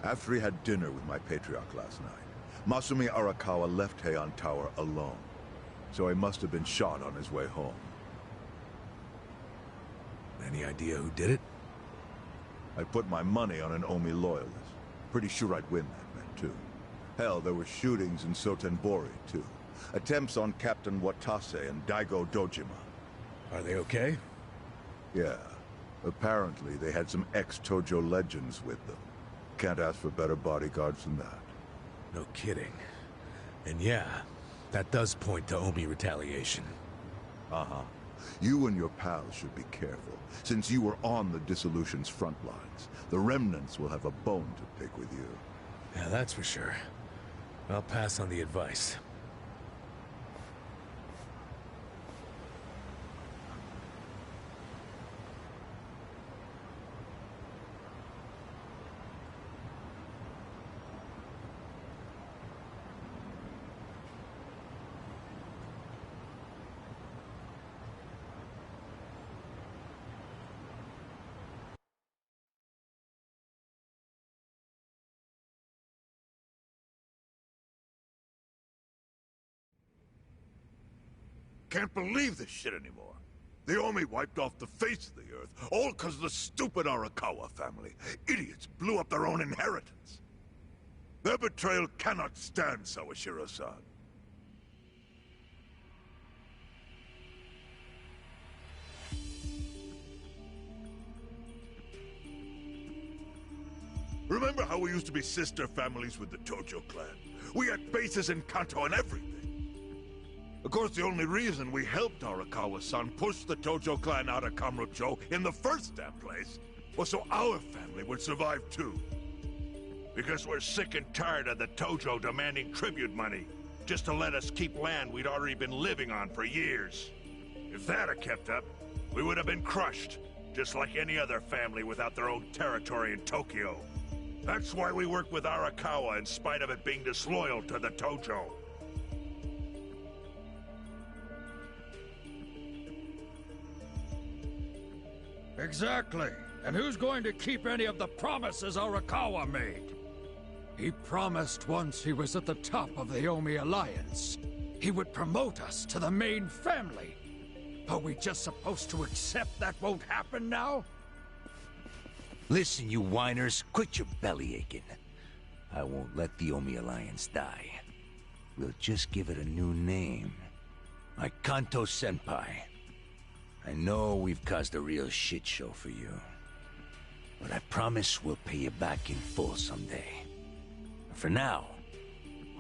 After he had dinner with my patriarch last night, Masumi Arakawa left Heian Tower alone. So he must have been shot on his way home. Any idea who did it? I put my money on an Omi loyalist. Pretty sure I'd win that bet, too. Hell, there were shootings in Sotenbori, too. Attempts on Captain Watase and Daigo Dojima. Are they okay? Yeah. Apparently, they had some ex-Tojo legends with them. Can't ask for better bodyguards than that. No kidding. And yeah, that does point to Omi retaliation. Uh-huh. You and your pals should be careful, since you were on the dissolution's front lines. The remnants will have a bone to pick with you. Yeah, that's for sure. I'll pass on the advice. Can't believe this shit anymore. The Omi wiped off the face of the earth, all because of the stupid Arakawa family. Idiots blew up their own inheritance. Their betrayal cannot stand, Sawashiro-san. Remember how we used to be sister families with the Tojo clan? We had bases in Kanto and everything. Of course, the only reason we helped Arakawa-san push the Tojo clan out of Kamurocho in the first damn place was so our family would survive too. Because we're sick and tired of the Tojo demanding tribute money just to let us keep land we'd already been living on for years. If that had kept up, we would have been crushed, just like any other family without their own territory in Tokyo. That's why we worked with Arakawa in spite of it being disloyal to the Tojo. Exactly. And who's going to keep any of the promises Arakawa made? He promised once he was at the top of the Omi Alliance, he would promote us to the main family. Are we just supposed to accept that won't happen now? Listen, you whiners, quit your belly aching. I won't let the Omi Alliance die. We'll just give it a new name. Like Kanto Senpai. I know we've caused a real shit show for you. But I promise we'll pay you back in full someday. For now,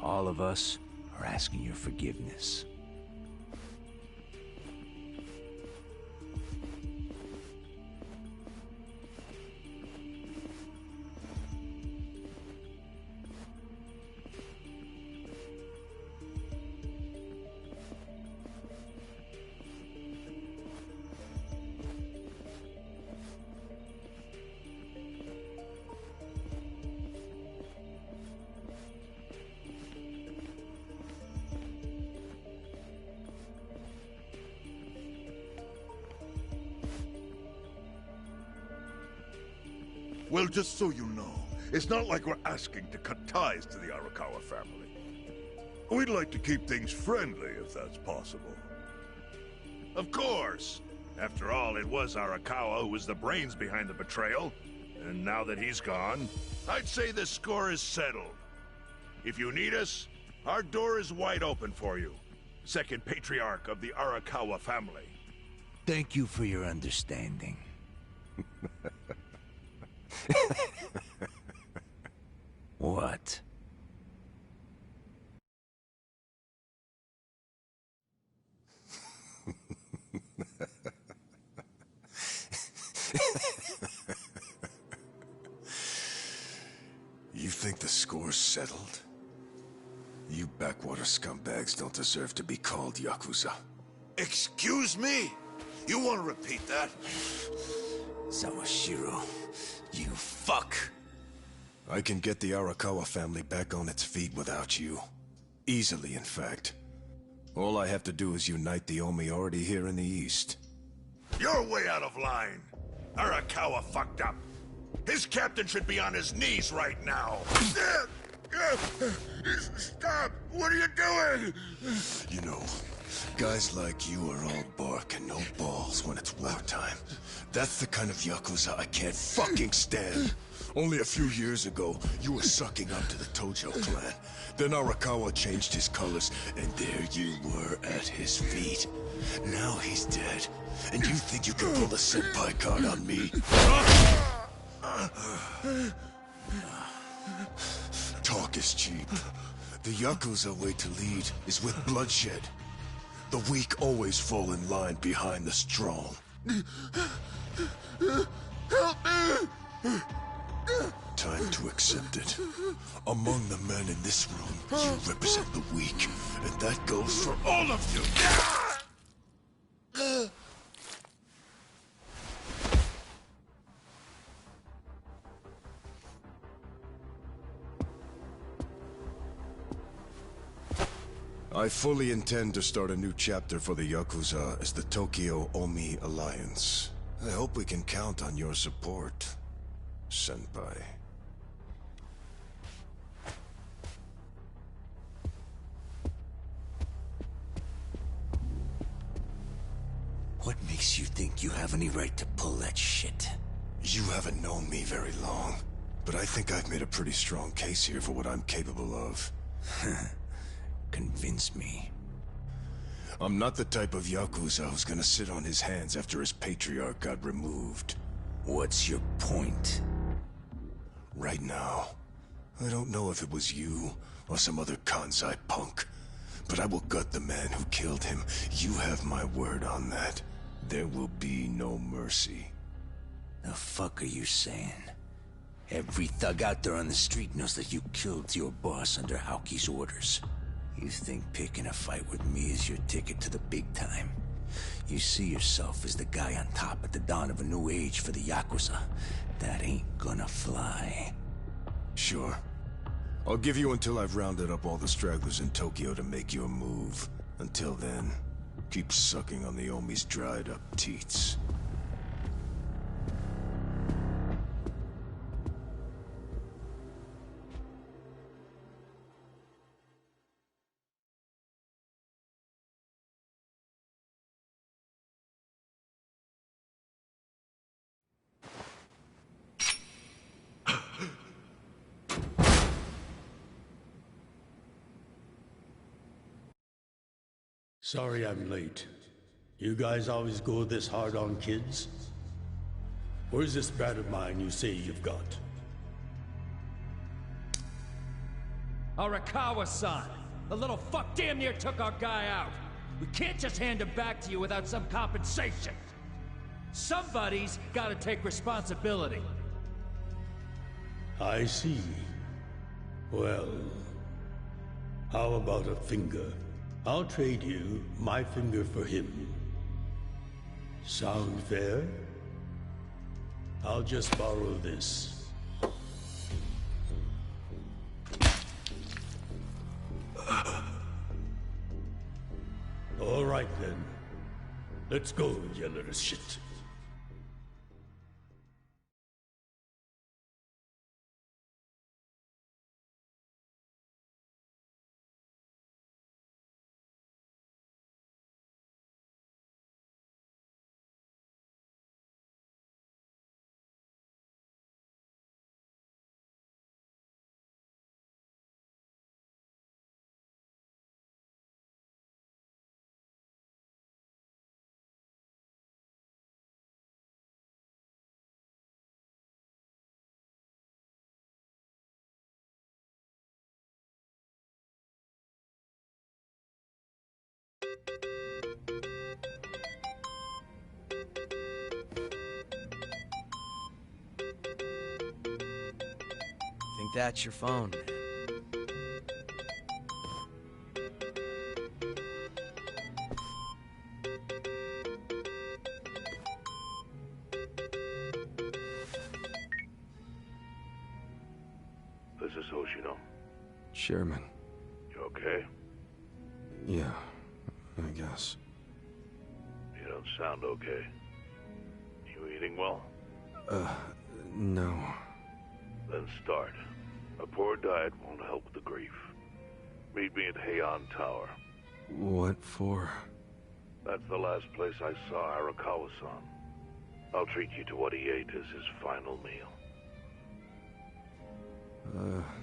all of us are asking your forgiveness. Well, just so you know, it's not like we're asking to cut ties to the Arakawa family. We'd like to keep things friendly, if that's possible. Of course! After all, it was Arakawa who was the brains behind the betrayal. And now that he's gone, I'd say the score is settled. If you need us, our door is wide open for you. Second patriarch of the Arakawa family. Thank you for your understanding. What? You think the score's settled? You backwater scumbags don't deserve to be called Yakuza. Excuse me? You want to repeat that? Sawashiro, you fuck! I can get the Arakawa family back on its feet without you. Easily, in fact. All I have to do is unite the Omi already here in the East. You're way out of line. Arakawa fucked up. His captain should be on his knees right now. Stop! What are you doing? You know, guys like you are all bark and no balls when it's wartime. That's the kind of Yakuza I can't fucking stand. Only a few years ago, you were sucking up to the Tojo clan. Then Arakawa changed his colors, and there you were at his feet. Now he's dead, and you think you can pull a senpai card on me? Talk is cheap. The Yakuza way to lead is with bloodshed. The weak always fall in line behind the strong. Help me! Time to accept it. Among the men in this room, you represent the weak, and that goes for all of you! I fully intend to start a new chapter for the Yakuza as the Tokyo Omi Alliance. I hope we can count on your support, Senpai. What makes you think you have any right to pull that shit? You haven't known me very long, but I think I've made a pretty strong case here for what I'm capable of. Convince me. I'm not the type of Yakuza who's gonna sit on his hands after his patriarch got removed. What's your point? Right now, I don't know if it was you or some other Kansai punk, but I will gut the man who killed him. You have my word on that. There will be no mercy. The fuck are you saying? Every thug out there on the street knows that you killed your boss under Haoki's orders. You think picking a fight with me is your ticket to the big time? You see yourself as the guy on top at the dawn of a new age for the Yakuza. That ain't gonna fly. Sure. I'll give you until I've rounded up all the stragglers in Tokyo to make your move. Until then, keep sucking on the Omi's dried up teats. Sorry I'm late. You guys always go this hard on kids? Where's this brat of mine you say you've got? Arakawa-san! The little fuck damn near took our guy out! We can't just hand him back to you without some compensation! Somebody's gotta take responsibility! I see. Well, how about a finger? I'll trade you my finger for him. Sound fair? I'll just borrow this. All right then. Let's go, you little shit. Think that's your phone. This is Hoshino. Sherman. You okay? Yeah, I guess. You don't sound okay. You eating well? No. Then start. A poor diet won't help with the grief. Meet me at Heian Tower. What for? That's the last place I saw Arakawa-san. I'll treat you to what he ate as his final meal.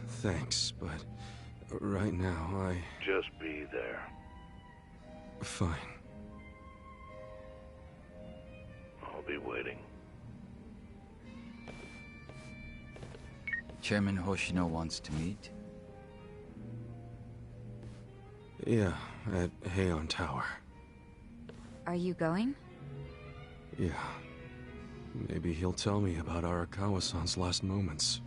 Thanks, but right now Just be there. Fine. I'll be waiting. Chairman Hoshino wants to meet. Yeah, at Heian Tower. Are you going? Yeah. Maybe he'll tell me about Arakawa-san's last moments.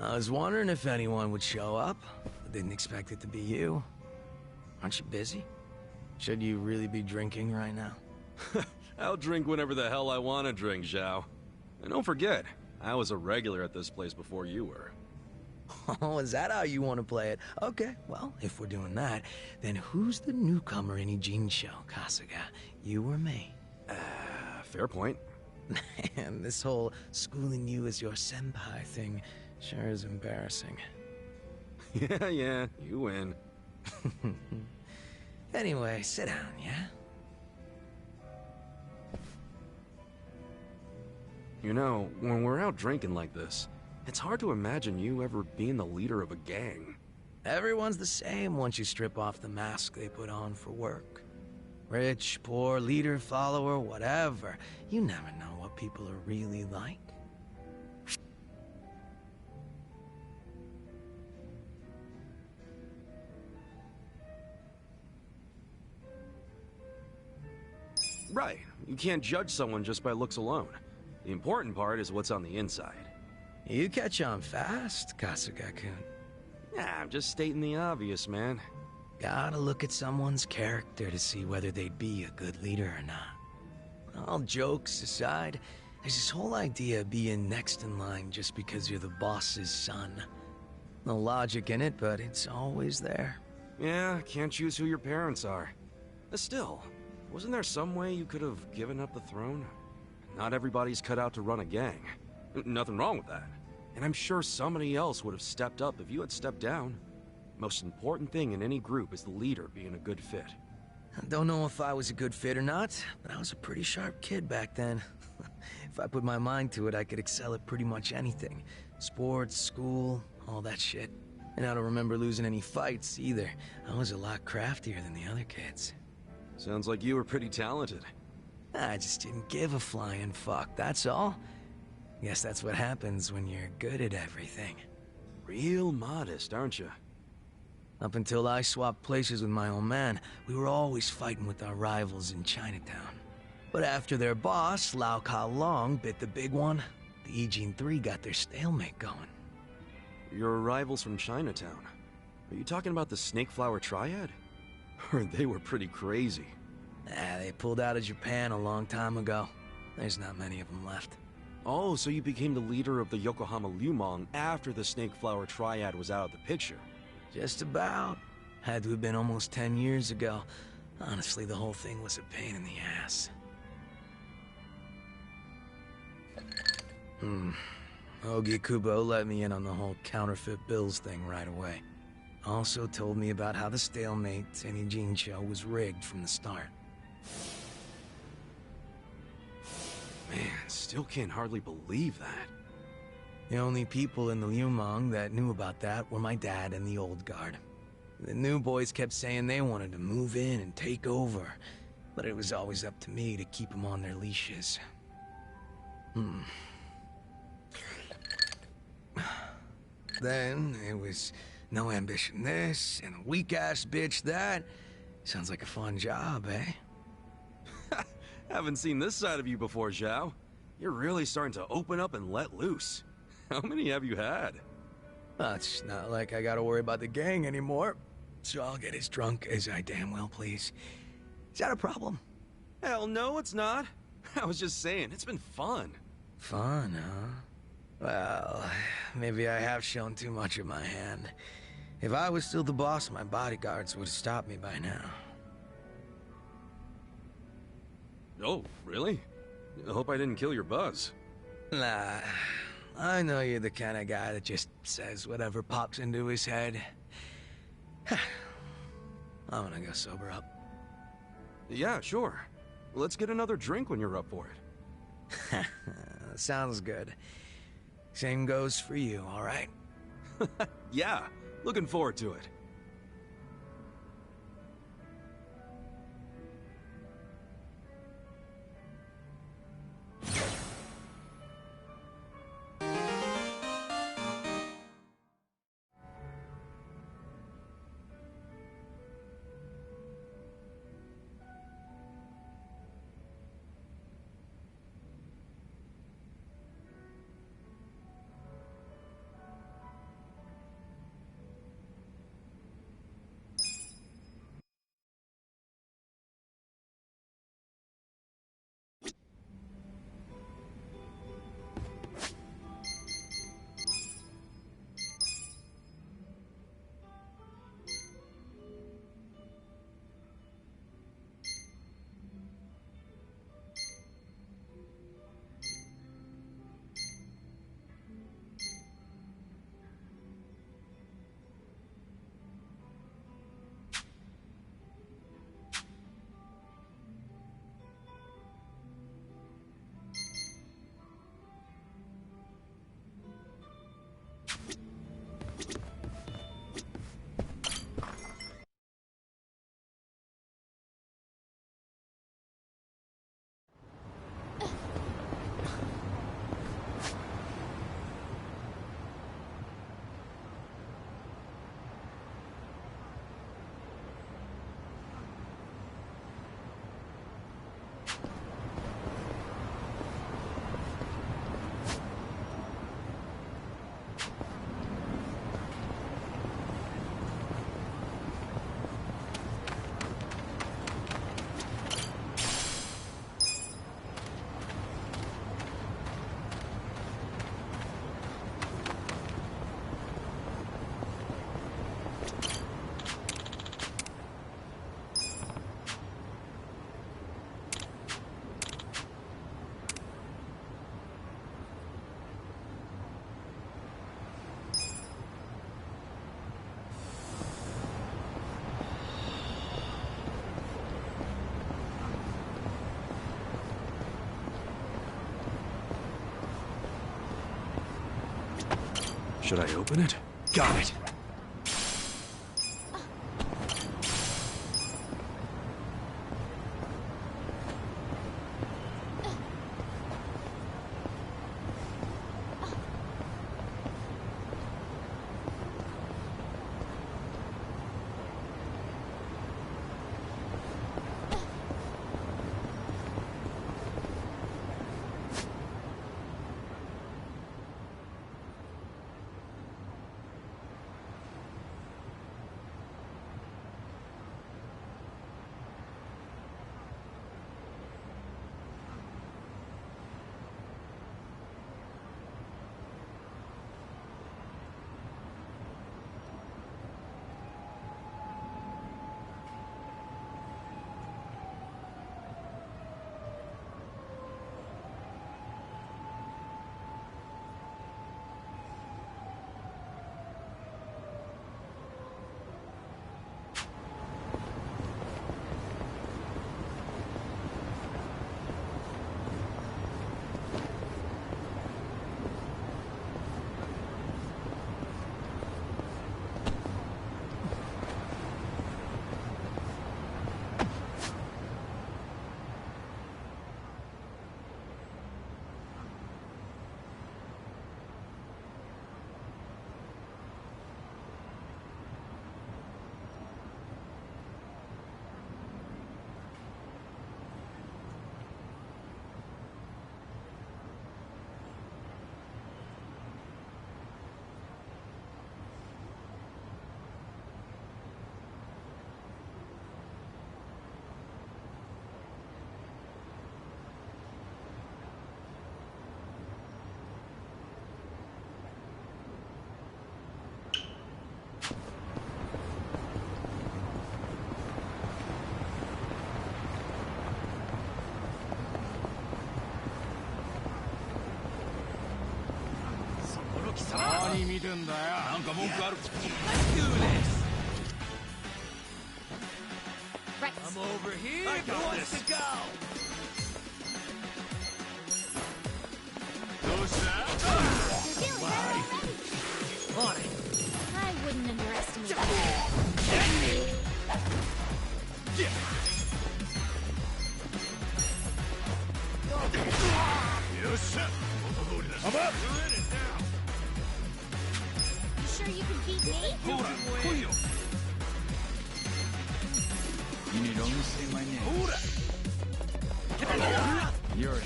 I was wondering if anyone would show up. I didn't expect it to be you. Aren't you busy? Should you really be drinking right now? I'll drink whenever the hell I want to drink, Zhao. And don't forget, I was a regular at this place before you were. Oh, is that how you want to play it? Okay, well, if we're doing that, then who's the newcomer in Ijincho, Kasuga? You or me? Fair point. Man, this whole schooling you as your senpai thing sure is embarrassing. Yeah, you win. Anyway, sit down, yeah? You know, when we're out drinking like this, it's hard to imagine you ever being the leader of a gang. Everyone's the same once you strip off the mask they put on for work. Rich, poor, leader, follower, whatever. You never know what people are really like. Right. You can't judge someone just by looks alone. The important part is what's on the inside. You catch on fast, Kasuga-kun. Yeah, I'm just stating the obvious, man. Gotta look at someone's character to see whether they'd be a good leader or not. All jokes aside, there's this whole idea of being next in line just because you're the boss's son. No logic in it, but it's always there. Yeah, can't choose who your parents are. But still, wasn't there some way you could have given up the throne? Not everybody's cut out to run a gang. Nothing wrong with that. And I'm sure somebody else would have stepped up if you had stepped down. Most important thing in any group is the leader being a good fit. I don't know if I was a good fit or not, but I was a pretty sharp kid back then. If I put my mind to it, I could excel at pretty much anything. Sports, school, all that shit. And I don't remember losing any fights either. I was a lot craftier than the other kids. Sounds like you were pretty talented. I just didn't give a flying fuck, that's all. Guess that's what happens when you're good at everything. Real modest, aren't you? Up until I swapped places with my old man, we were always fighting with our rivals in Chinatown. But after their boss, Lau Ka Long, bit the big one, the Ijin 3 got their stalemate going. Your rivals from Chinatown. Are you talking about the Snake Flower Triad? Heard they were pretty crazy. They pulled out of Japan a long time ago. There's not many of them left. Oh, so you became the leader of the Yokohama Lumong after the Snake Flower Triad was out of the picture. Just about. Had to have been almost 10 years ago. Honestly, the whole thing was a pain in the ass. Ogi Kubo let me in on the whole counterfeit bills thing right away. Also told me about how the stalemate Tenijincho was rigged from the start. Man, still can't hardly believe that. The only people in the Lumong that knew about that were my dad and the old guard. The new boys kept saying they wanted to move in and take over, but it was always up to me to keep them on their leashes. Then it was no ambition this and a weak-ass bitch that. Sounds like a fun job, eh? Haven't seen this side of you before, Zhao. You're really starting to open up and let loose. How many have you had? It's not like I gotta worry about the gang anymore, so I'll get as drunk as I damn well please. Is that a problem? Hell no, it's not. I was just saying, it's been fun. Fun, huh? Well, maybe I have shown too much of my hand. If I was still the boss, my bodyguards would have stopped me by now. Oh, really? I hope I didn't kill your buzz. Nah, I know you're the kind of guy that just says whatever pops into his head. I'm gonna go sober up. Yeah, sure. Let's get another drink when you're up for it. Sounds good. Same goes for you, all right? Yeah, looking forward to it. Should I open it? Got it. 何見てんだよ。なんか文句ある。 Right. I'm over here. I got Who wants this. to go? You're feeling better already. On it. I wouldn't underestimate you. I'm up! You sure you can beat me? You need only say my name. You're in.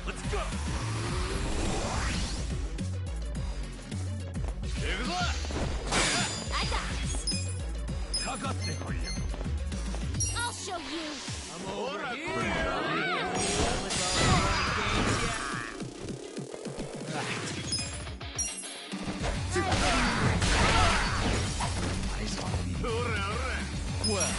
Let's go! I got this. I'll show you. I'm over here. Well.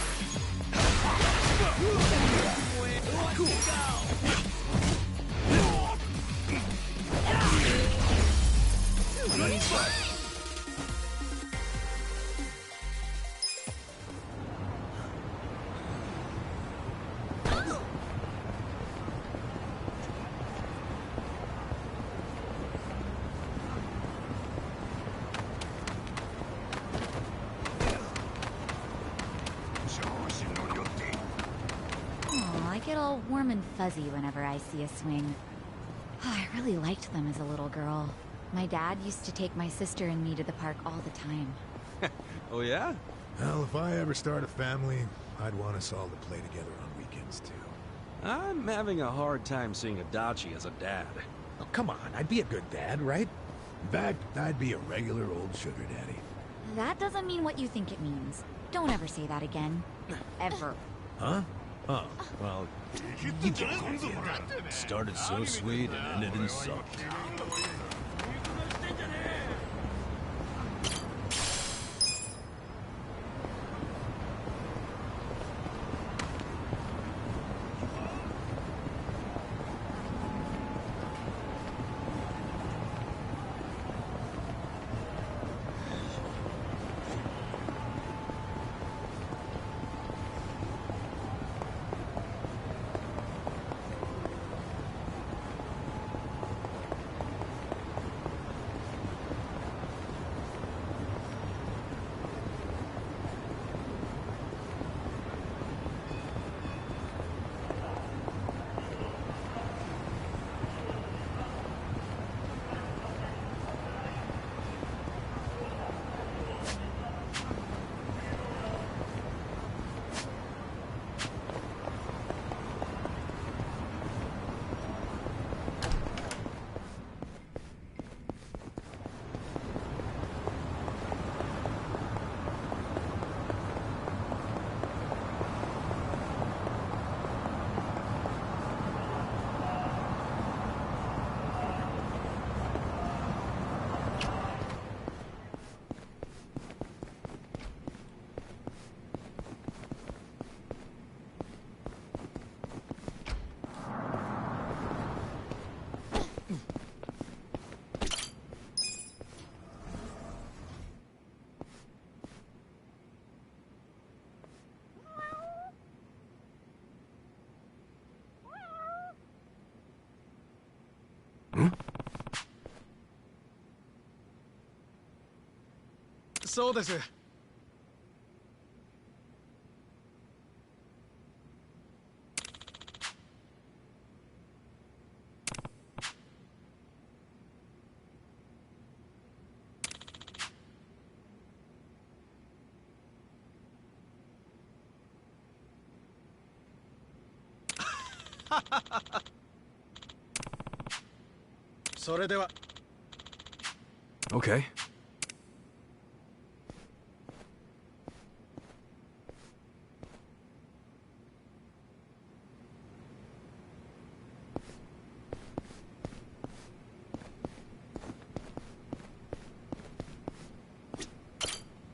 Aw, I get all warm and fuzzy whenever I see a swing. I really liked them as a little girl. My dad used to take my sister and me to the park all the time. Oh yeah? Well, if I ever start a family, I'd want us all to play together on weekends, too. I'm having a hard time seeing Adachi as a dad. Oh, come on, I'd be a good dad, right? In fact, I'd be a regular old sugar daddy. That doesn't mean what you think it means. Don't ever say that again. Ever. Huh? Oh, well, You get it. Started so sweet and ended in sucked. So this is... Okay.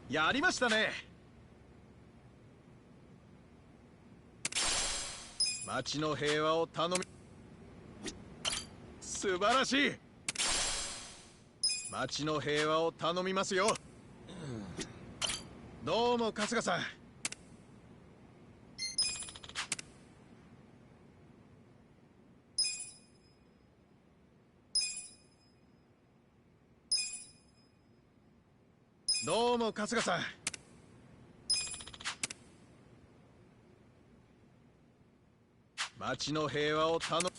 やりましたね。町の平和を頼み。素晴らしい。町の平和を頼みますよ。どうも春日さん。どうも春日さん。町の平和を頼む。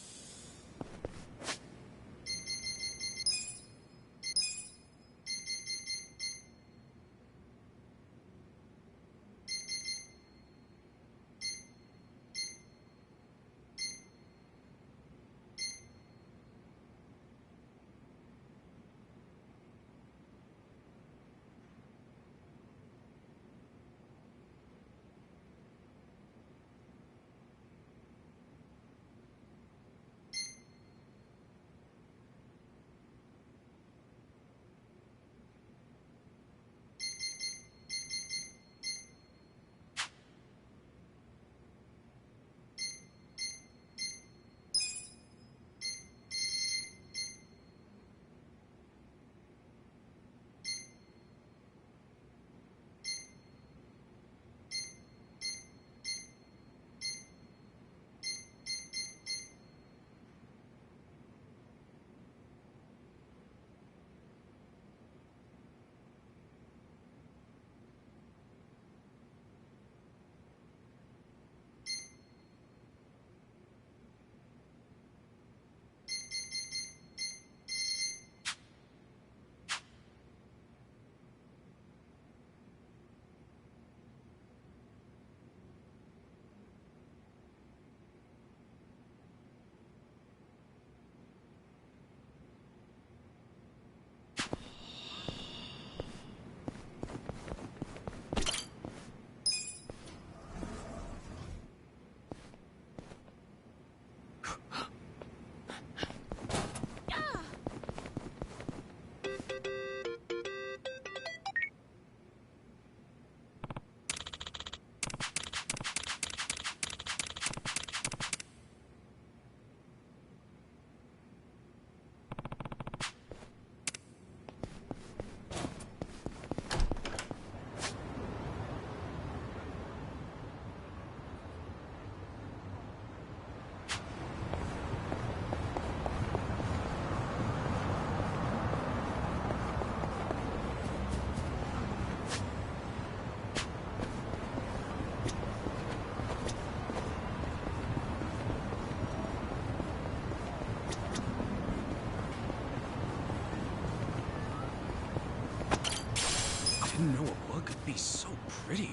I didn't know a bug could be so pretty.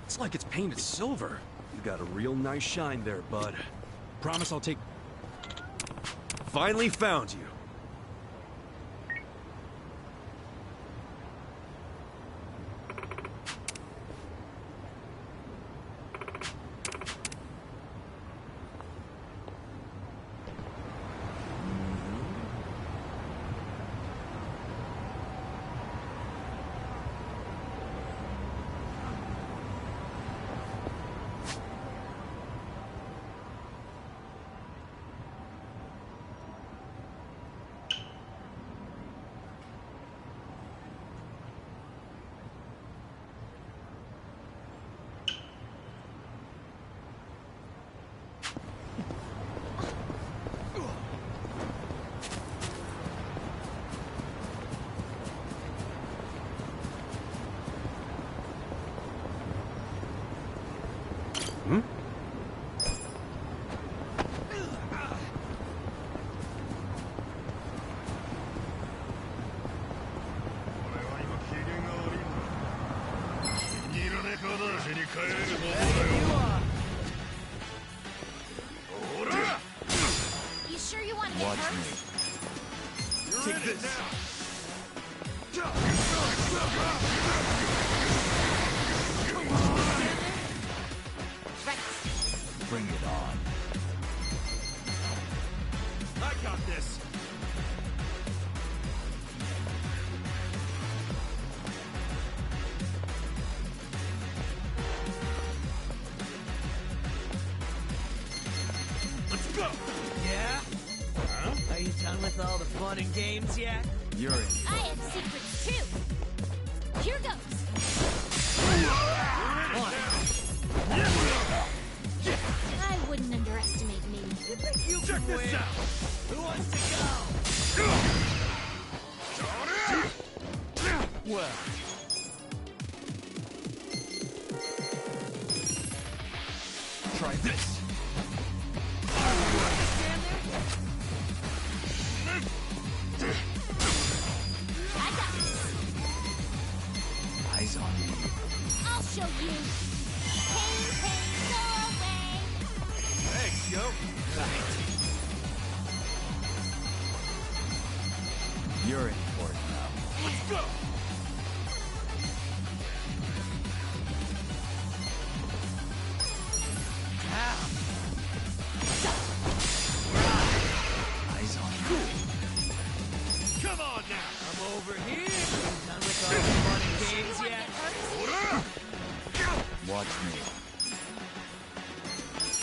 It's like it's painted silver. You got a real nice shine there, bud. Promise I'll take... Finally found you. You sure you want to get Watch hurt? me. Take this. Bring it on. I got this. Let's go! Yeah? Huh? Are you telling with all the fun and games yet? You're in. I have secrets too. Here goes. I wouldn't underestimate me. You think you can win? Who wants to go? Well. Try this. I got this. Eyes on me. I'll show you. Pain, pain, go away. Thanks, yo. You're in for it now. Let's go. Eyes on me. Come on now. I'm over here. Done with all the fun and games yet? Watch me.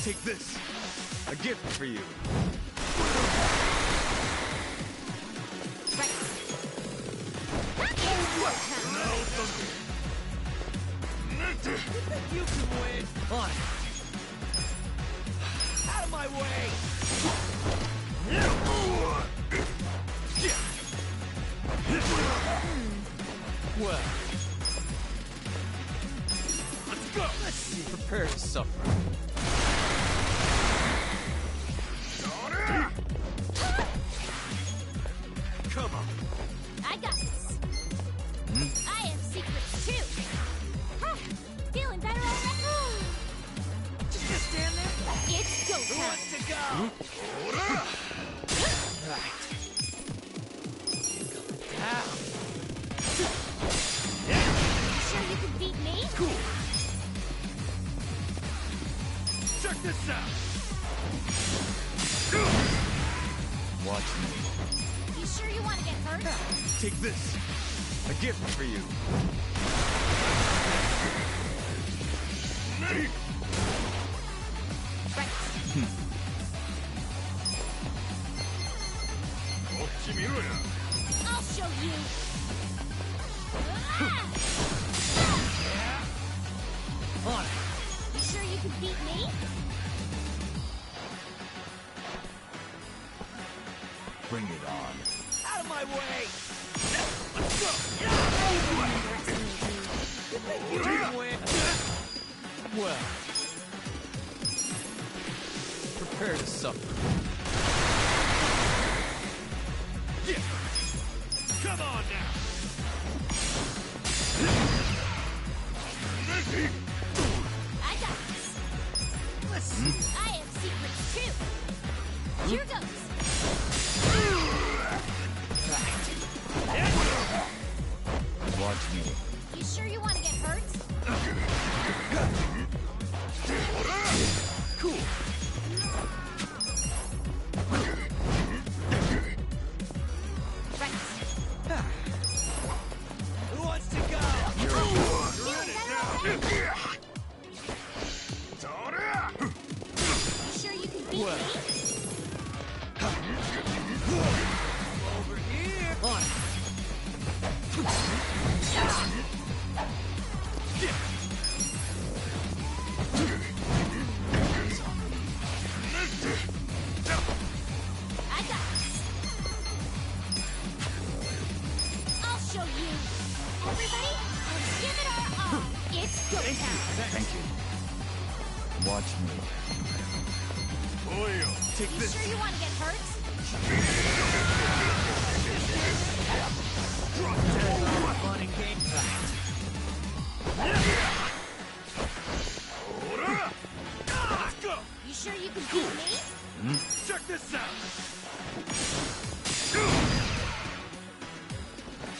Take this. A gift for you. Right. You think you can win? On. Out of my way! Well. Let's go. Let's see. Prepare to suffer. Come on. I got this. I have secrets too. Huh. Feeling better already? Just stand there. It's go Who time. wants to go? Right. Ow. You sure you can beat me? Cool. Check this out. Watch me. You sure you want to get hurt? Take this. A gift for you. Right. I'll show you. Ah! On it. You sure you can beat me? Bring it on. Out of my way! Underestimate me. You can win. Well. Prepare to suffer. Yeah. Come on now. I got this. Let's see. I have secrets too. Here goes. Watch me. You sure you want to get hurt? Cool. Right. Who wants to go? Feeling better already? You sure you can beat Well. me? Over here. On it. I got this. I'll show you. Everybody, let's give it our all. It's go time. Thank you. Watch me. Oil. Take You this. sure you want to get hurt? Fun and games. Let's go. You sure you can beat me? Check this out.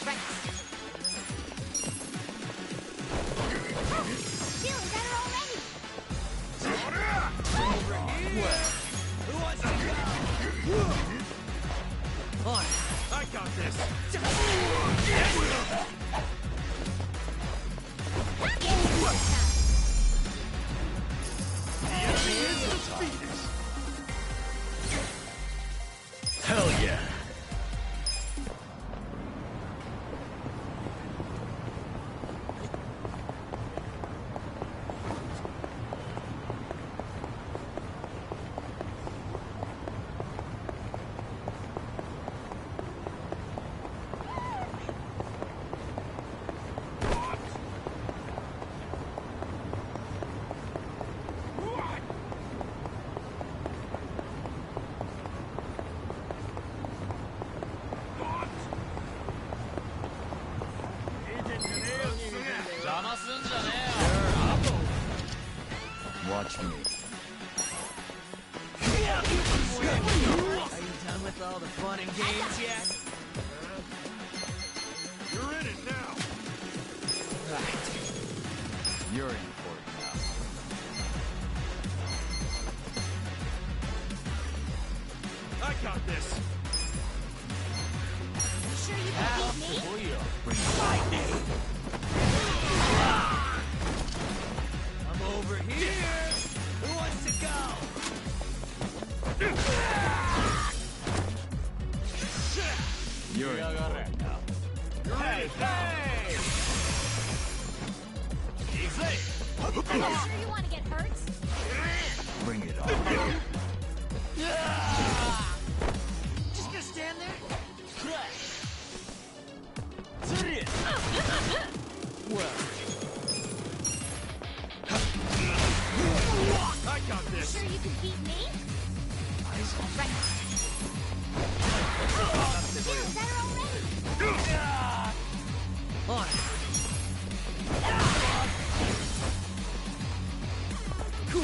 Right. Feeling better already? Well. Who wants to go? On it. I got this. It's go time. The enemy is defeated. Hell yeah. Watch me. Are you done with all the fun and games yet? You're in it now. You're in for it now. I got this. Sure you can beat me? I'm over here. Who wants to go? You're in for it now. Are you sure you want to get hurt? Bring it on. Just gonna stand there? Well, I got this. Sure you can beat me? Right. Feel better already. on it. Cool.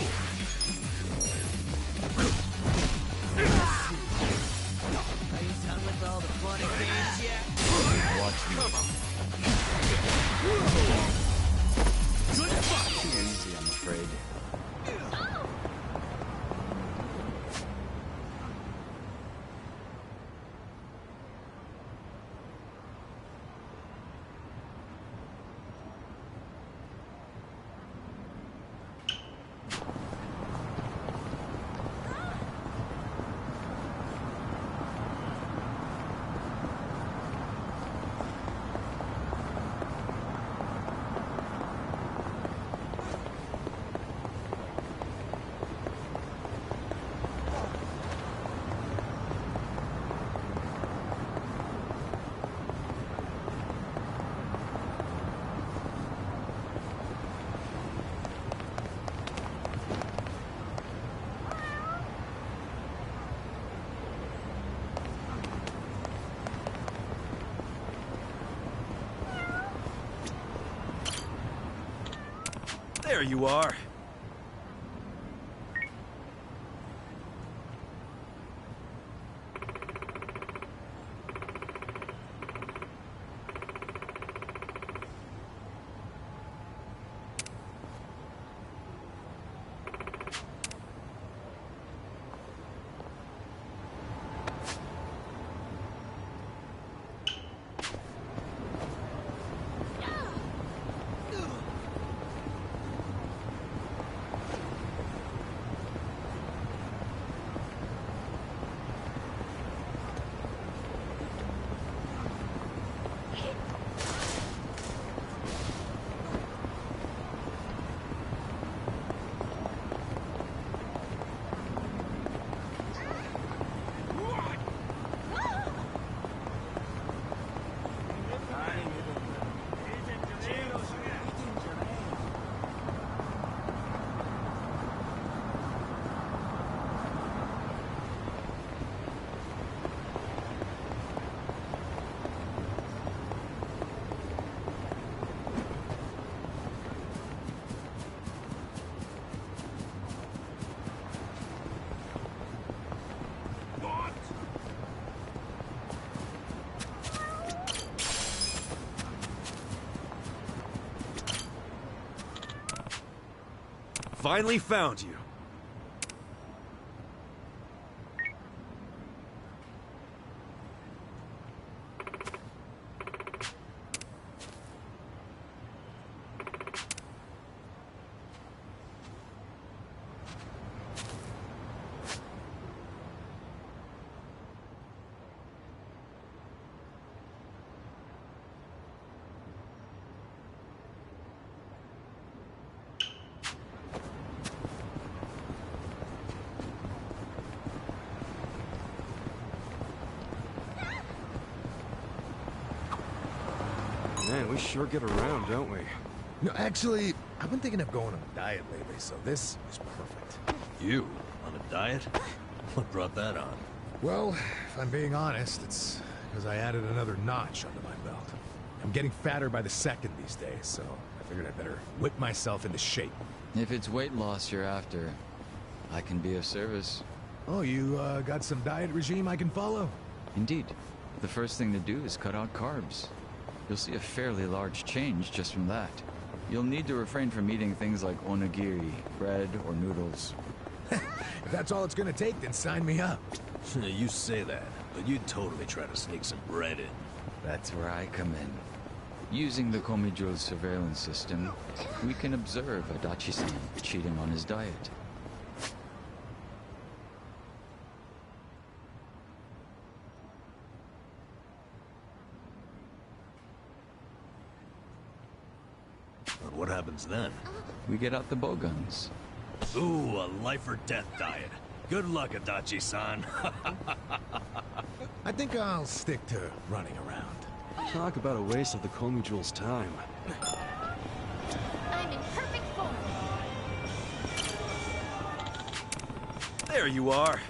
Are you done with all the fun and games yet? Watch me. Good fuck. Too easy, I'm afraid. There you are. Finally found you. Man, we sure get around, don't we? No, actually, I've been thinking of going on a diet lately, so this is perfect. You? On a diet? What brought that on? Well, if I'm being honest, it's because I added another notch under my belt. I'm getting fatter by the second these days, so I I figured I'd better whip myself into shape. If it's weight loss you're after, I can be of service. Oh, you got some diet regime I can follow? Indeed. The first thing to do is cut out carbs. You'll see a fairly large change just from that. You'll need to refrain from eating things like onigiri, bread, or noodles. If that's all it's gonna take, then sign me up. You say that, but you'd totally try to sneak some bread in. That's where I come in. Using the Komijo's surveillance system, we can observe Adachi-san cheating on his diet. And what happens then? We get out the bowguns. Ooh, a life or death diet. Good luck, Adachi-san. I think I'll stick to running around. Talk about a waste of the Komi time. I'm in perfect form. There you are.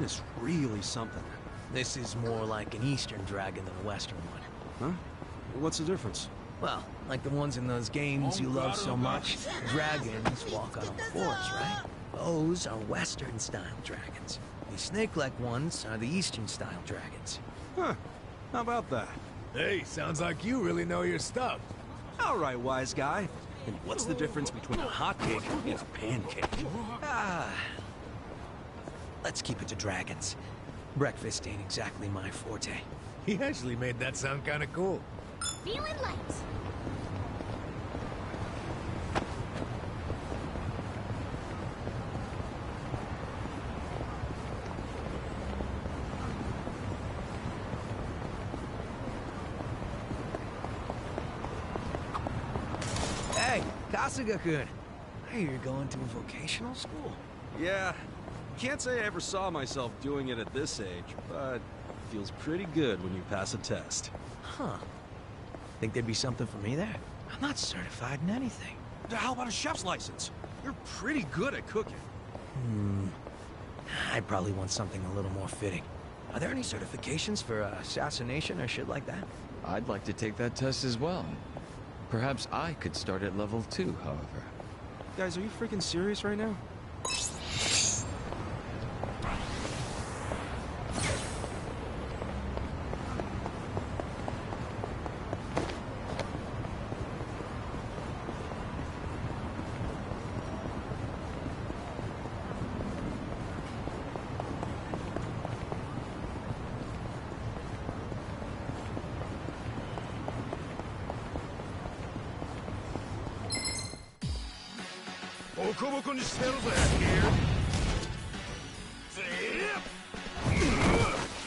Is really something. This is more like an Eastern dragon than a Western one. Huh? What's the difference? Well, like the ones in those games you love so much, dragons walk on all fours, right? Those are Western-style dragons. The snake-like ones are the Eastern-style dragons. Huh. How about that? Hey, sounds like you really know your stuff. All right, wise guy. And what's the difference between a hotcake and a pancake? Let's keep it to dragons. Breakfast ain't exactly my forte. He actually made that sound kind of cool. Feeling light. Hey, Kasuga-kun. I hear you're going to a vocational school. Yeah. Can't say I ever saw myself doing it at this age, but it feels pretty good when you pass a test. Huh. Think there'd be something for me there? I'm not certified in anything. How about a chef's license? You're pretty good at cooking. I'd probably want something a little more fitting. Are there any certifications for assassination or shit like that? I'd like to take that test as well. Perhaps I could start at level 2, however. Guys, are you freaking serious right now?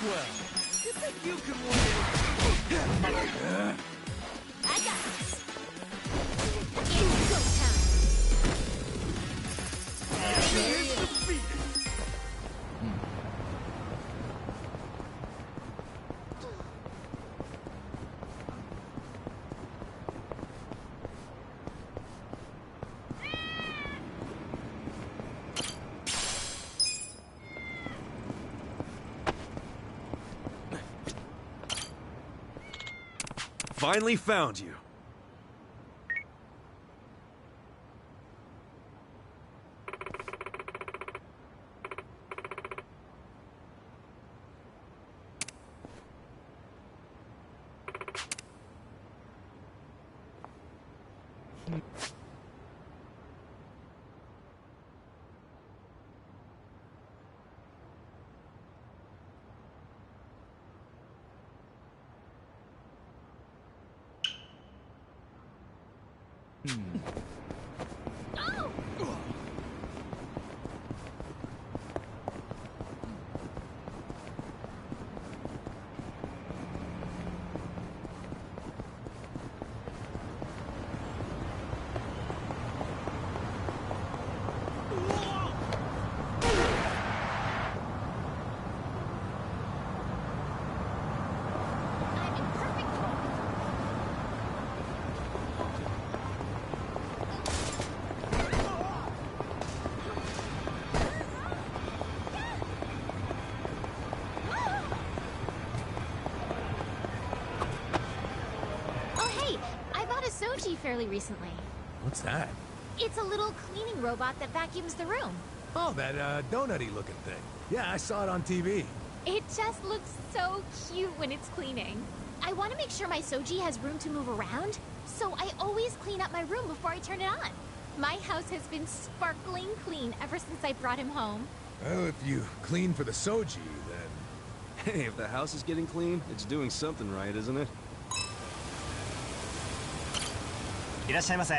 Well, you think you can win? I got this. Finally found you. Soji fairly recently. What's that? It's a little cleaning robot that vacuums the room. Oh, that donut-y looking thing. Yeah, I saw it on TV. It just looks so cute when it's cleaning. I want to make sure my Soji has room to move around, so I always clean up my room before I turn it on. My house has been sparkling clean ever since I brought him home. Well, if you clean for the Soji, then... Hey, if the house is getting clean, it's doing something right, isn't it? いらっしゃいませ。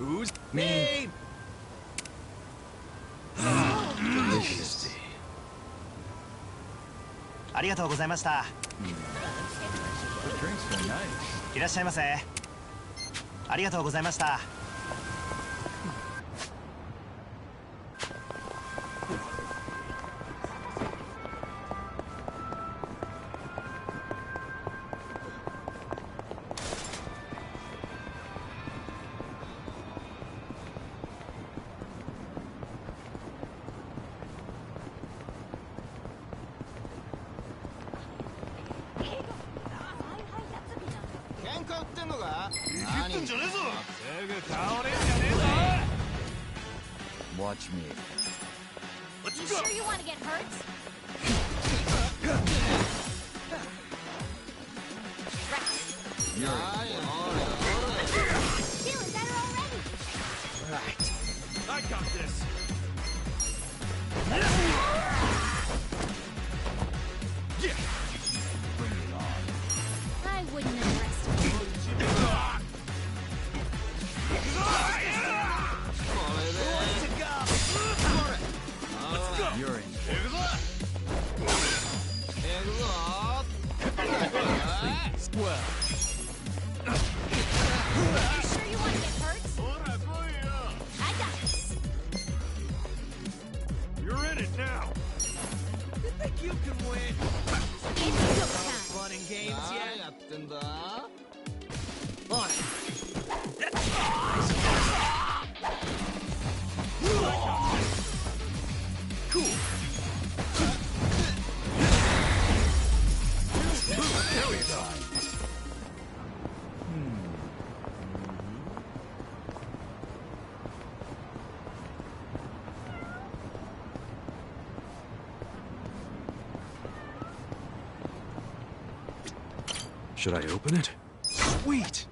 Who's me? Delicious. ありがとうございました。The drinks were nice. いらっしゃいませ。ありがとうございました。喧嘩売ってんのか？いじってんじゃねえぞ。すぐ倒れんじゃねえぞ。 Watch me. You sure you want to get hurt? Feeling better already. Right. I got this. I wouldn't underestimate you. You're in. Well. You sure you want to get hurt? I got this. You're in it now. You think you can win? It's go time. Fun and games yet? やってんだ。Should I open it? Sweet!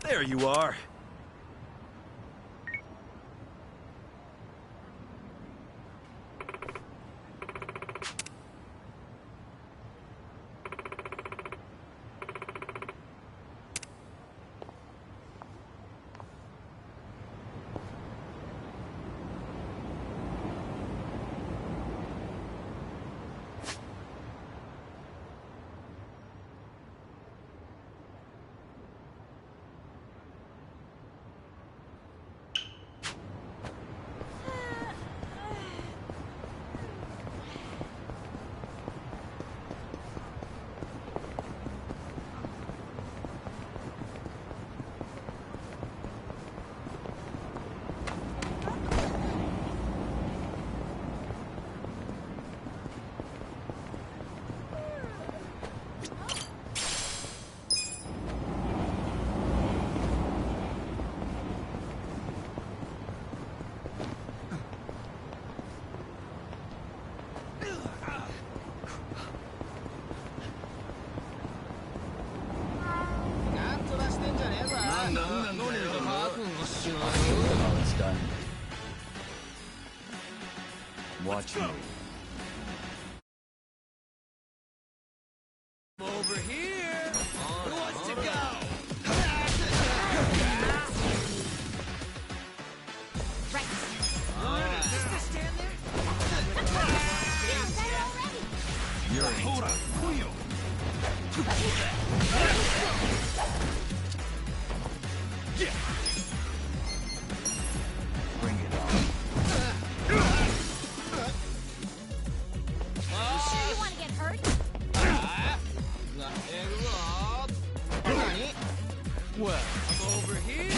There you are. Oh, it's done. Watch me. Over here. Who wants to go? Right. Just stand there. Bring it on. You sure you want to get hurt? Well, I'm over here.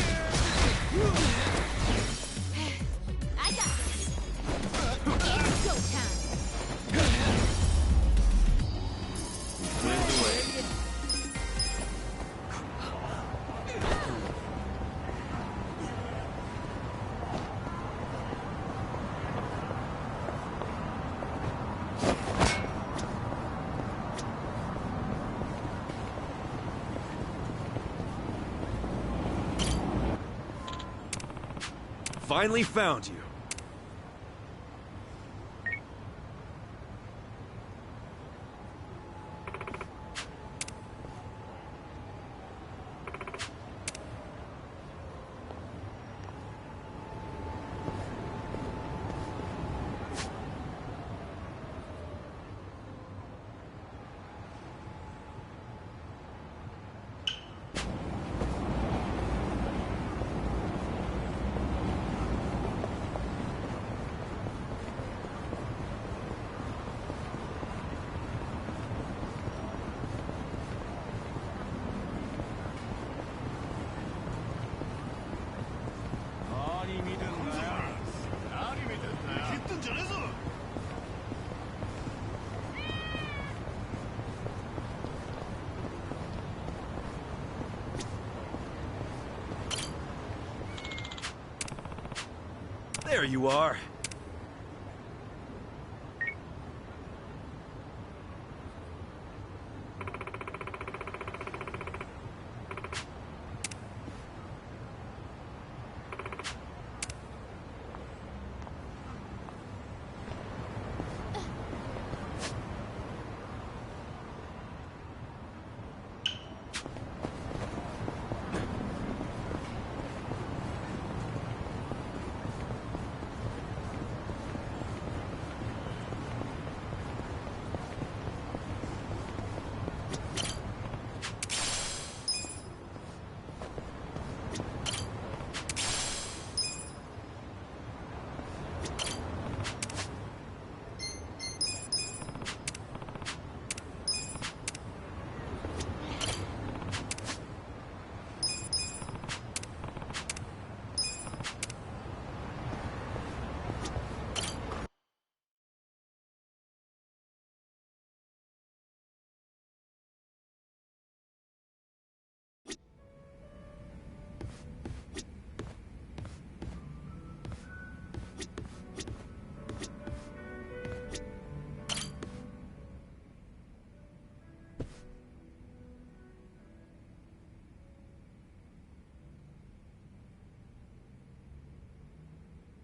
I got this. It's go time. Clear the way. Finally found you. There you are.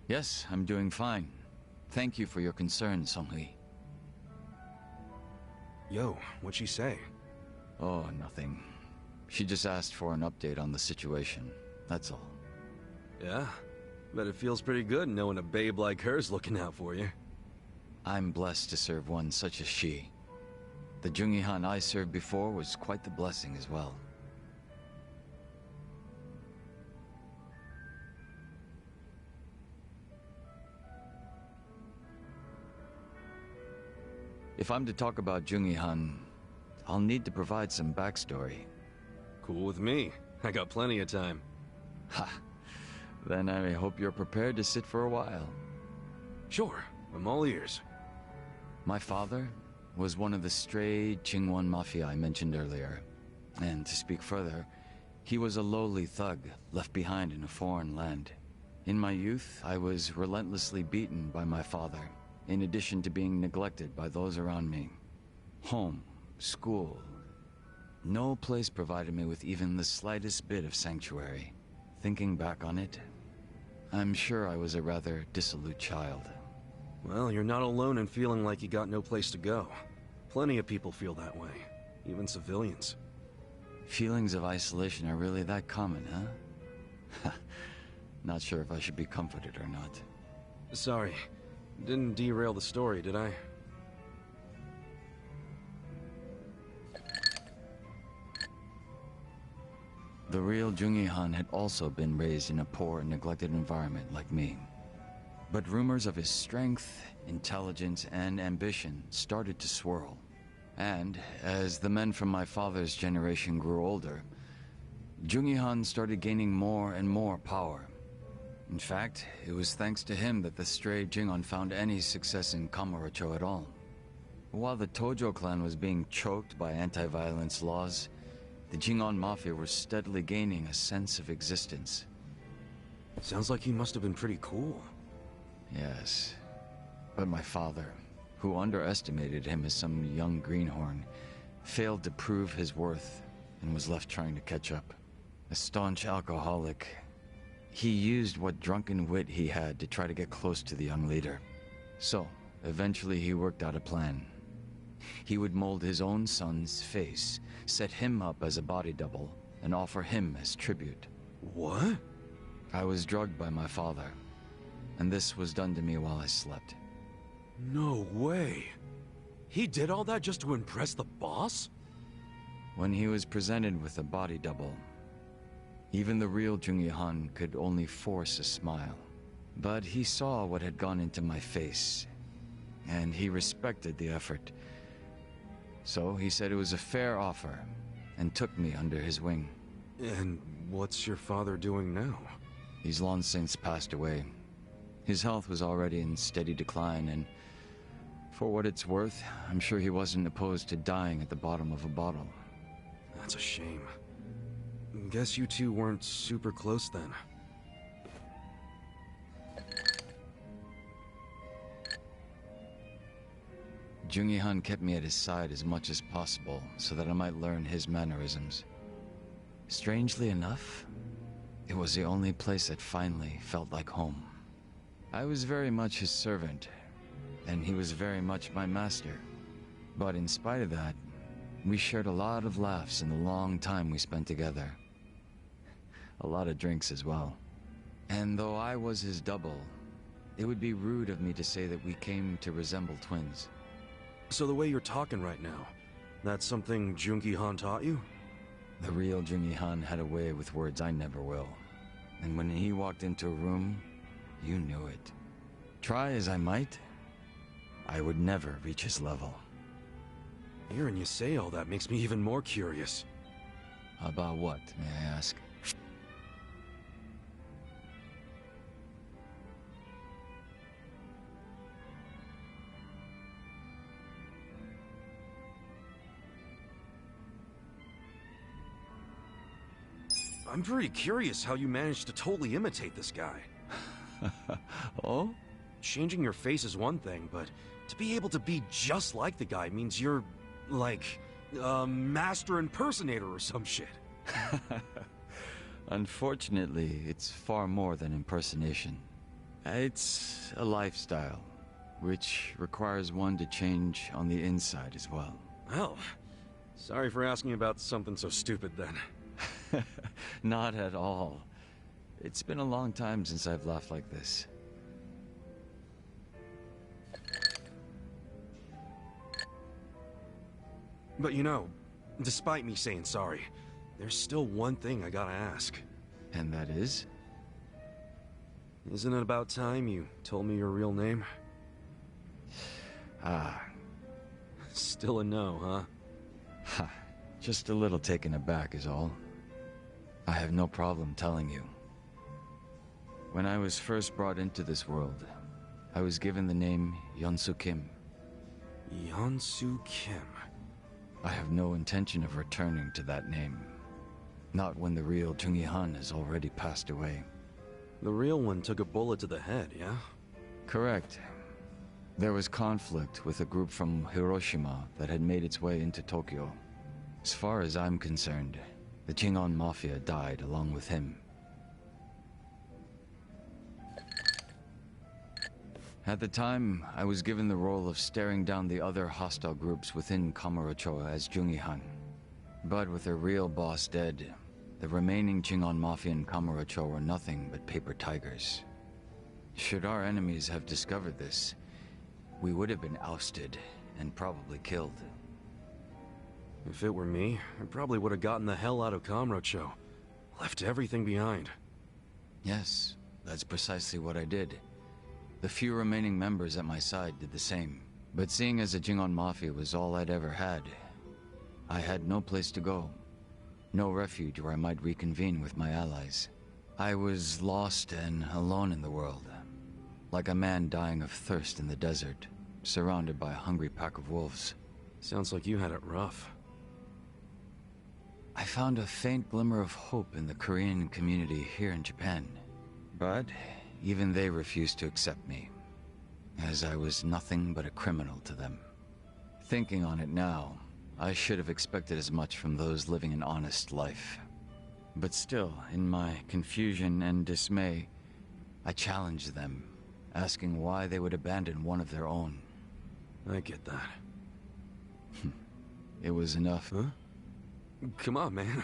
Yes, I'm doing fine. Thank you for your concern, Song-Hui. Yo, what'd she say? Oh, nothing. She just asked for an update on the situation. That's all. Yeah? Bet it feels pretty good knowing a babe like her's looking out for you. I'm blessed to serve one such as she. The Jungi-Han I served before was quite the blessing as well. If I'm to talk about Jungi-Han, I'll need to provide some backstory. Cool with me. I got plenty of time. Ha! Then I hope you're prepared to sit for a while. Sure, I'm all ears. My father was one of the stray Qingwan Mafia I mentioned earlier. And to speak further, he was a lowly thug left behind in a foreign land. In my youth, I was relentlessly beaten by my father, in addition to being neglected by those around me. Home, school, no place provided me with even the slightest bit of sanctuary. Thinking back on it, I'm sure I was a rather dissolute child. Well, you're not alone in feeling like you got no place to go. Plenty of people feel that way, even civilians. Feelings of isolation are really that common, huh? Not sure if I should be comforted or not. Sorry, didn't derail the story, did I? The real Jungi-han had also been raised in a poor and neglected environment like me. But rumors of his strength, intelligence, and ambition started to swirl. And as the men from my father's generation grew older, Jungi-han started gaining more and more power. In fact, it was thanks to him that the stray Jingon found any success in Kamurocho at all. While the Tojo clan was being choked by anti-violence laws, the Jingon Mafia were steadily gaining a sense of existence. Sounds like he must have been pretty cool. Yes. But my father, who underestimated him as some young greenhorn, failed to prove his worth and was left trying to catch up. A staunch alcoholic, he used what drunken wit he had to try to get close to the young leader. So, eventually he worked out a plan. He would mold his own son's face, set him up as a body double, and offer him as tribute. What? I was drugged by my father, and this was done to me while I slept. No way. He did all that just to impress the boss? When he was presented with a body double, even the real Jungi-han could only force a smile. But he saw what had gone into my face, and he respected the effort. So he said it was a fair offer, and took me under his wing. And what's your father doing now? He's long since passed away. His health was already in steady decline, and for what it's worth, I'm sure he wasn't opposed to dying at the bottom of a bottle. That's a shame. Guess you two weren't super close then. Jungi-han kept me at his side as much as possible so that I might learn his mannerisms. Strangely enough, it was the only place that finally felt like home. I was very much his servant, and he was very much my master. But in spite of that, we shared a lot of laughs in the long time we spent together. A lot of drinks as well. And though I was his double, it would be rude of me to say that we came to resemble twins. So the way you're talking right now, that's something Jungi-han taught you? The real Jungi-han had a way with words I never will. And when he walked into a room, you knew it. Try as I might, I would never reach his level. Hearing you say all that makes me even more curious. About what, may I ask? I'm pretty curious how you managed to totally imitate this guy. Oh? Changing your face is one thing, but to be able to be just like the guy means you're, like, a master impersonator or some shit. Unfortunately, it's far more than impersonation. It's a lifestyle, which requires one to change on the inside as well. Well, sorry for asking about something so stupid then. Not at all. It's been a long time since I've laughed like this. But you know, despite me saying sorry, there's still one thing I gotta ask. And that is? Isn't it about time you told me your real name? Ah. Still a no, huh? Ha. Just a little taken aback is all. I have no problem telling you. When I was first brought into this world, I was given the name Yeonsu Kim. Yeonsu Kim. I have no intention of returning to that name. Not when the real Jungi-han has already passed away. The real one took a bullet to the head, yeah? Correct. There was conflict with a group from Hiroshima that had made its way into Tokyo. As far as I'm concerned, the Jingon Mafia died along with him. At the time, I was given the role of staring down the other hostile groups within Kamurocho as Jungi-han. But with their real boss dead, the remaining Jingon Mafia in Kamurocho were nothing but paper tigers. Should our enemies have discovered this, we would have been ousted and probably killed. If it were me, I probably would have gotten the hell out of Kamurocho. Left everything behind. Yes, that's precisely what I did. The few remaining members at my side did the same. But seeing as the Jingon Mafia was all I'd ever had, I had no place to go. No refuge where I might reconvene with my allies. I was lost and alone in the world. Like a man dying of thirst in the desert, surrounded by a hungry pack of wolves. Sounds like you had it rough. I found a faint glimmer of hope in the Korean community here in Japan. But even they refused to accept me, as I was nothing but a criminal to them. Thinking on it now, I should have expected as much from those living an honest life. But still, in my confusion and dismay, I challenged them, asking why they would abandon one of their own. I get that. It was enough. Huh? Come on, man.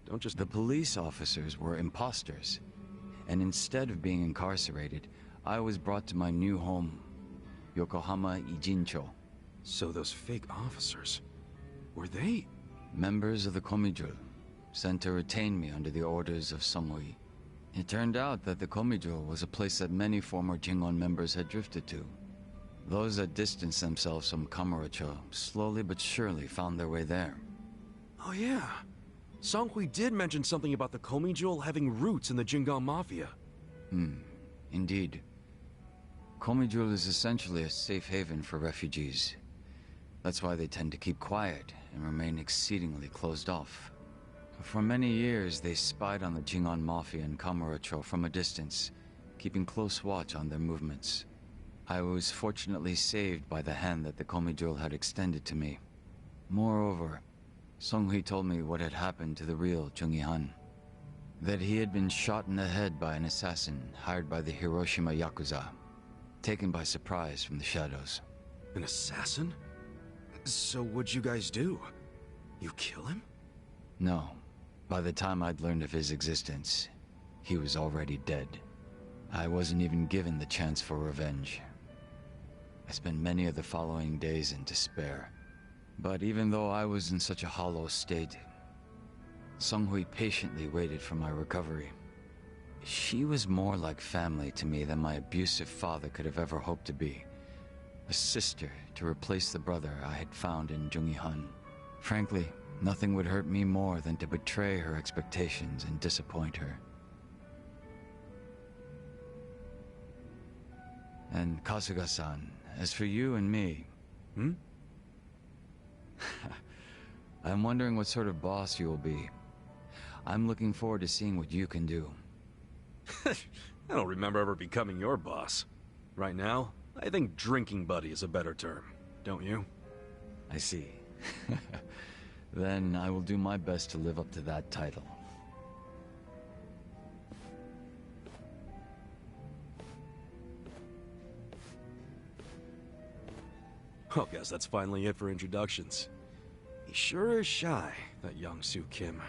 Don't just... The police officers were imposters, and instead of being incarcerated, I was brought to my new home, Yokohama Ijincho. So those fake officers, were they... Members of the Komijul, sent to retain me under the orders of Songhui. It turned out that the Komijul was a place that many former Jingon members had drifted to. Those that distanced themselves from Kamurocho slowly but surely found their way there. Oh yeah. Songhui did mention something about the Komijul having roots in the Jingon Mafia. Indeed. Komijul is essentially a safe haven for refugees. That's why they tend to keep quiet and remain exceedingly closed off. For many years, they spied on the Jingon Mafia in Kamurocho from a distance, keeping close watch on their movements. I was fortunately saved by the hand that the Komijul had extended to me. Moreover, Songhui told me what had happened to the real Chung-i-han. That he had been shot in the head by an assassin hired by the Hiroshima Yakuza, taken by surprise from the shadows. An assassin? So what'd you guys do? You kill him? No. By the time I'd learned of his existence, he was already dead. I wasn't even given the chance for revenge. I spent many of the following days in despair. But even though I was in such a hollow state, Songhui patiently waited for my recovery. She was more like family to me than my abusive father could have ever hoped to be. A sister to replace the brother I had found in Chung-i-han. Frankly, nothing would hurt me more than to betray her expectations and disappoint her. And Kasuga-san, as for you and me... I'm wondering what sort of boss you will be. I'm looking forward to seeing what you can do. I don't remember ever becoming your boss. Right now, I think drinking buddy is a better term, don't you? I see. Then I will do my best to live up to that title. Oh, guess that's finally it for introductions. He sure is shy, that young Soo Kim.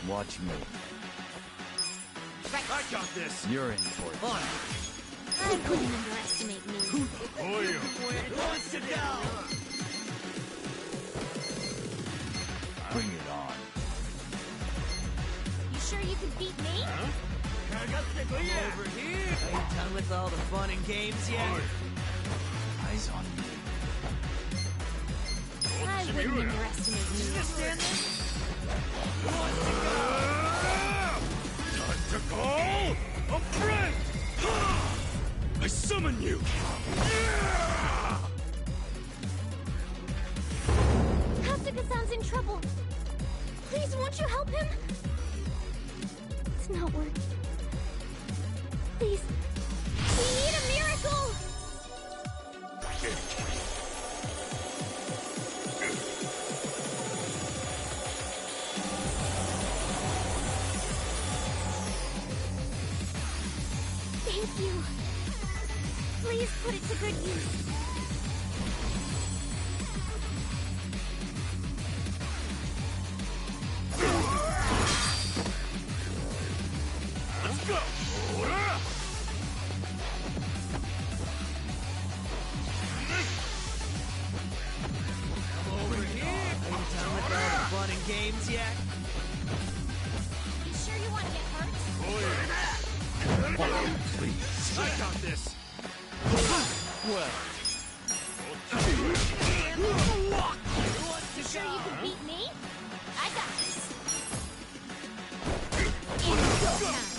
Watch me. I got this. You're in for it. I couldn't underestimate me. Wants to go. Bring it on. You sure you can beat me? Over here. Are you done with all the fun and games yet? Eyes on me. I wouldn't underestimate me. Stand there. Time to call a friend! I summon you! Kasuga-san's in trouble. Can't you help him? It's not working. Please. We need a miracle! Thank you. Please put it to good use. Let's go! Over here. Are you done with all the fun and games yet? You sure you want to get hurt? Please. I got this. Well, You sure you can beat me? I got this. And go now.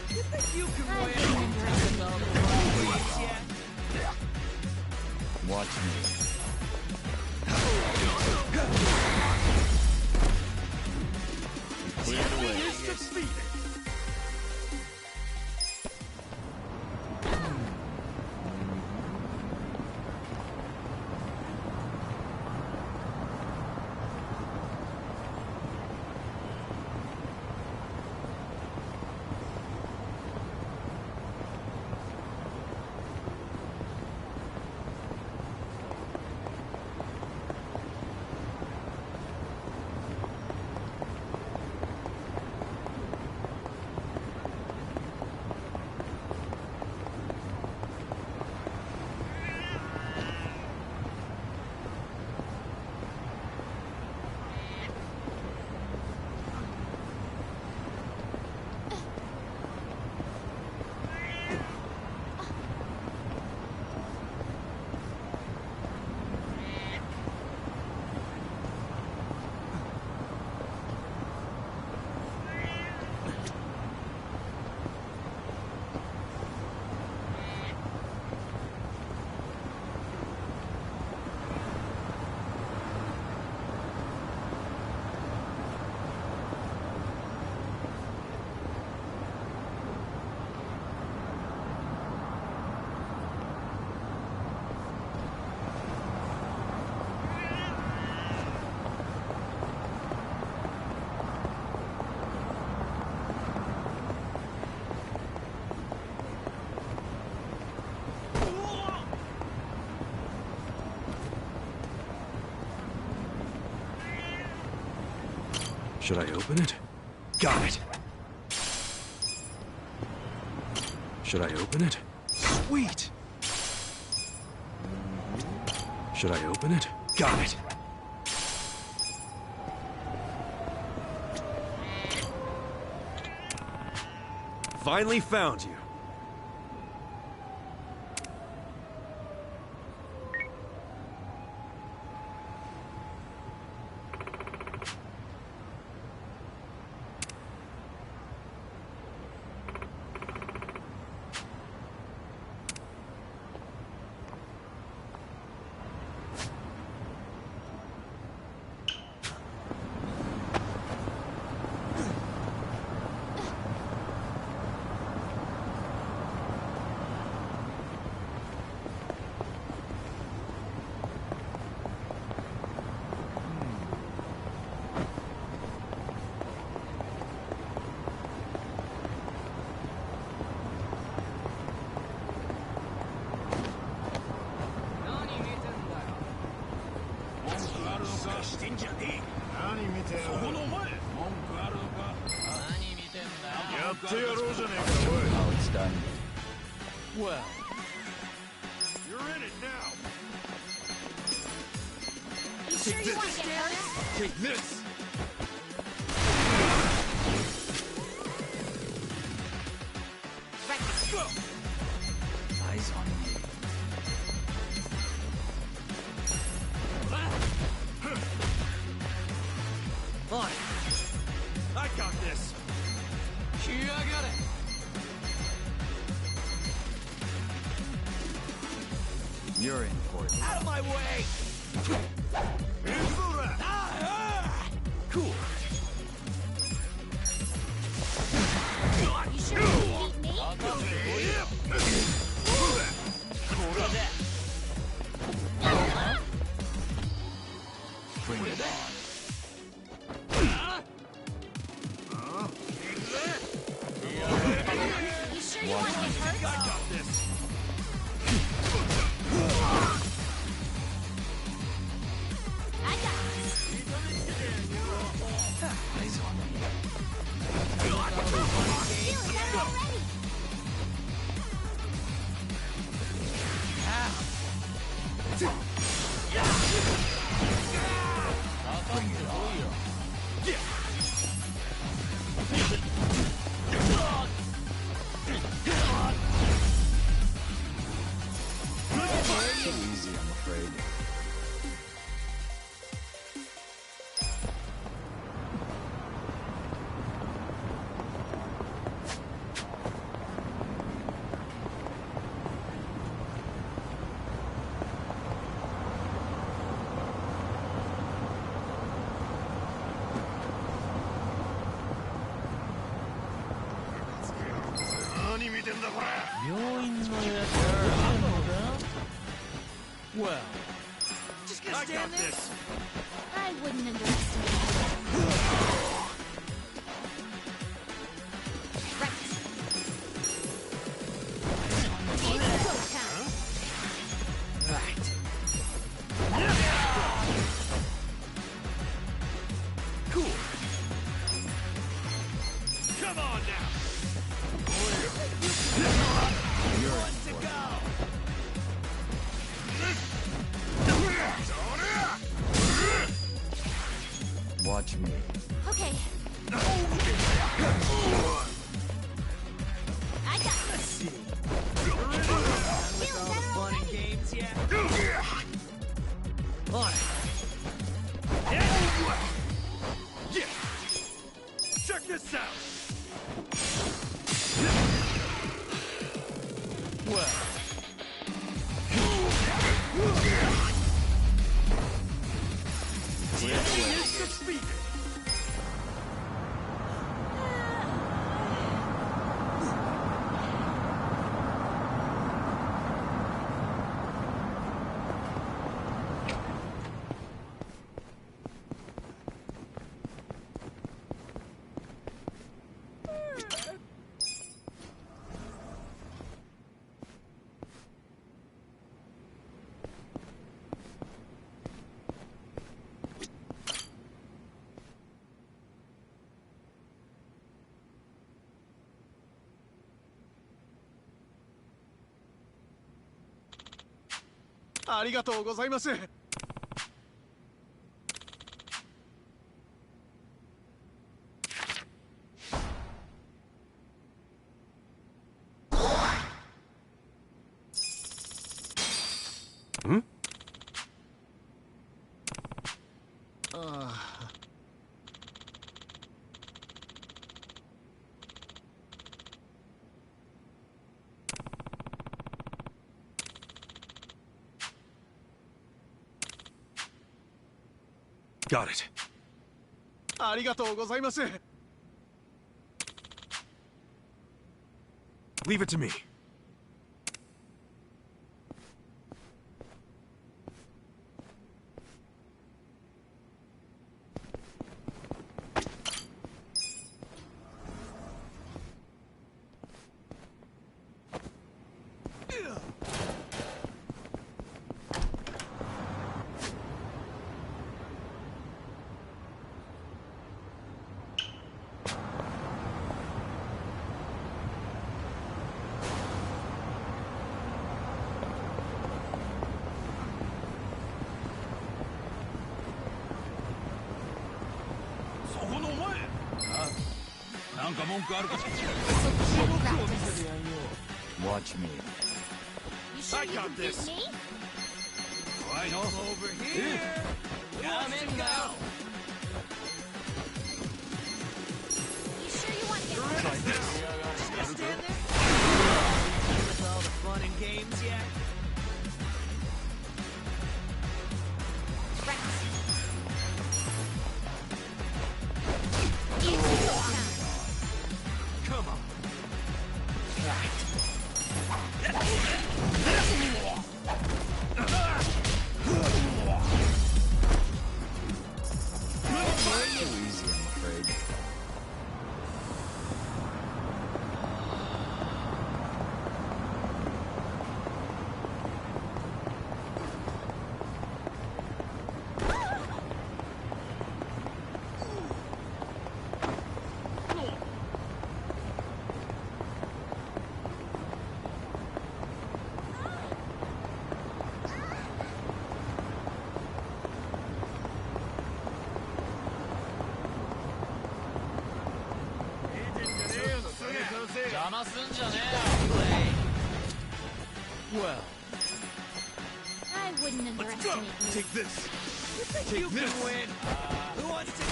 You think you can win? Done with all the fun and games yet? watch me. Clear the way. Should I open it? Got it! Should I open it? Sweet! Should I open it? Got it! Finally found you. Oh, it's done. Well, You're in it now. You sure you want to get hurt? Take this. Right. Go. eyes on me. On. I got this. I got it. You're in for it. Out of my way! Cool. You sure you beat me? Bring it on. You sure you want me first? I got this. I got this. Eyes on me. Feeling better already. Bring it on. Too easy, I'm afraid. Well, Just gonna I stand got there? this. I wouldn't underestimate you. Right. It's go time. Right. Cool. Come on now. You're One to go. Watch me. Okay. I got this. Feeling better Fun and already. games, yeah? On it. Yeah. Check this out. Well. Here's the speaker.ありがとうございます。Got it. ありがとうございます。 Leave it to me. Watch me. You sure you can beat me? Right over here. Come and go. You sure you want to get Try this. Just gonna stand there? With all the fun and games, yeah? Well, I wouldn't underestimate you. Take this. take you this. can win. Who wants to go?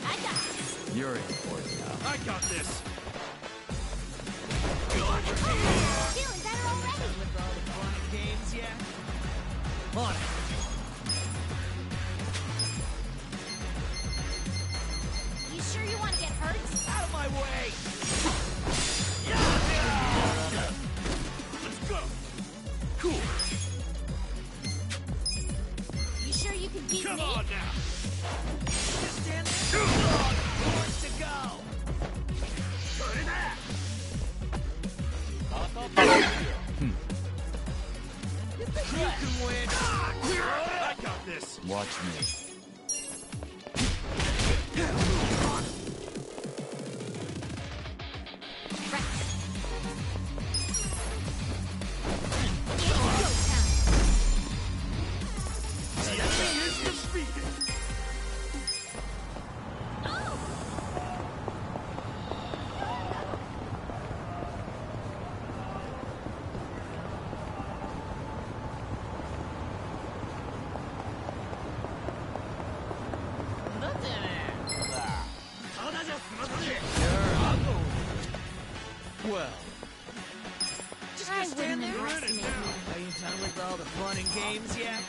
I got this. You're in for it now. I got this. Feeling better already. With all the fun and games, yeah? On it. You sure you want to get hurt? Out of my way! Let's go! Cool. You sure you can beat Come me? on now! Just stand there. Who wants to go? Turn that! You think you can win? I got this! Watch me. Well, I wouldn't underestimate you. are you done with all the fun and games yet?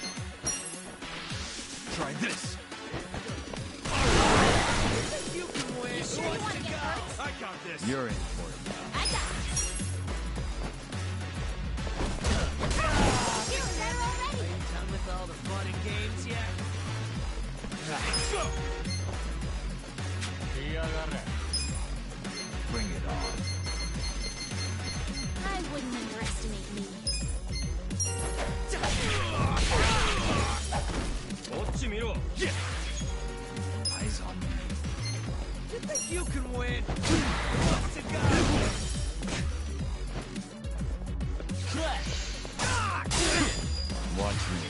Try this. You can win. sure Who you wants wanna to get go? hurt? I got this. You're in for it now. I got this. Feeling better already. Are you done with all the fun and games yet? Let's go. Bring it on. I wouldn't underestimate me. Eyes on me. You think you can win? Who wants to go? Watch me.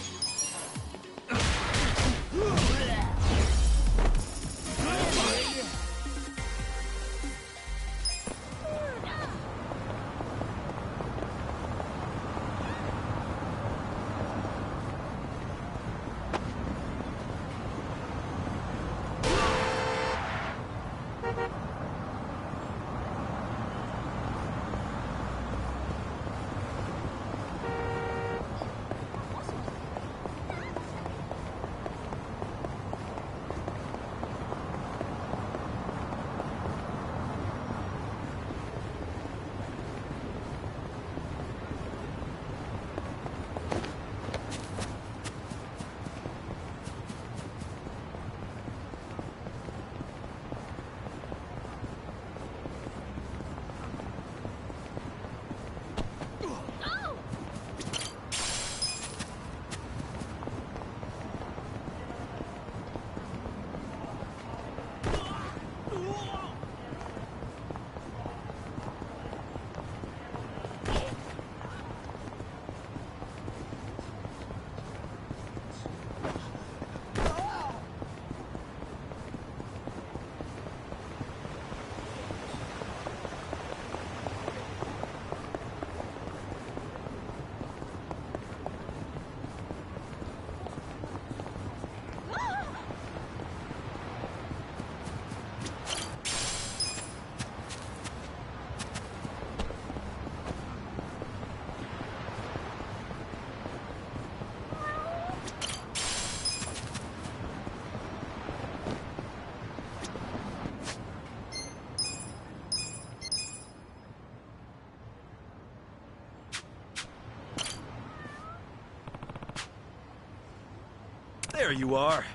There you are.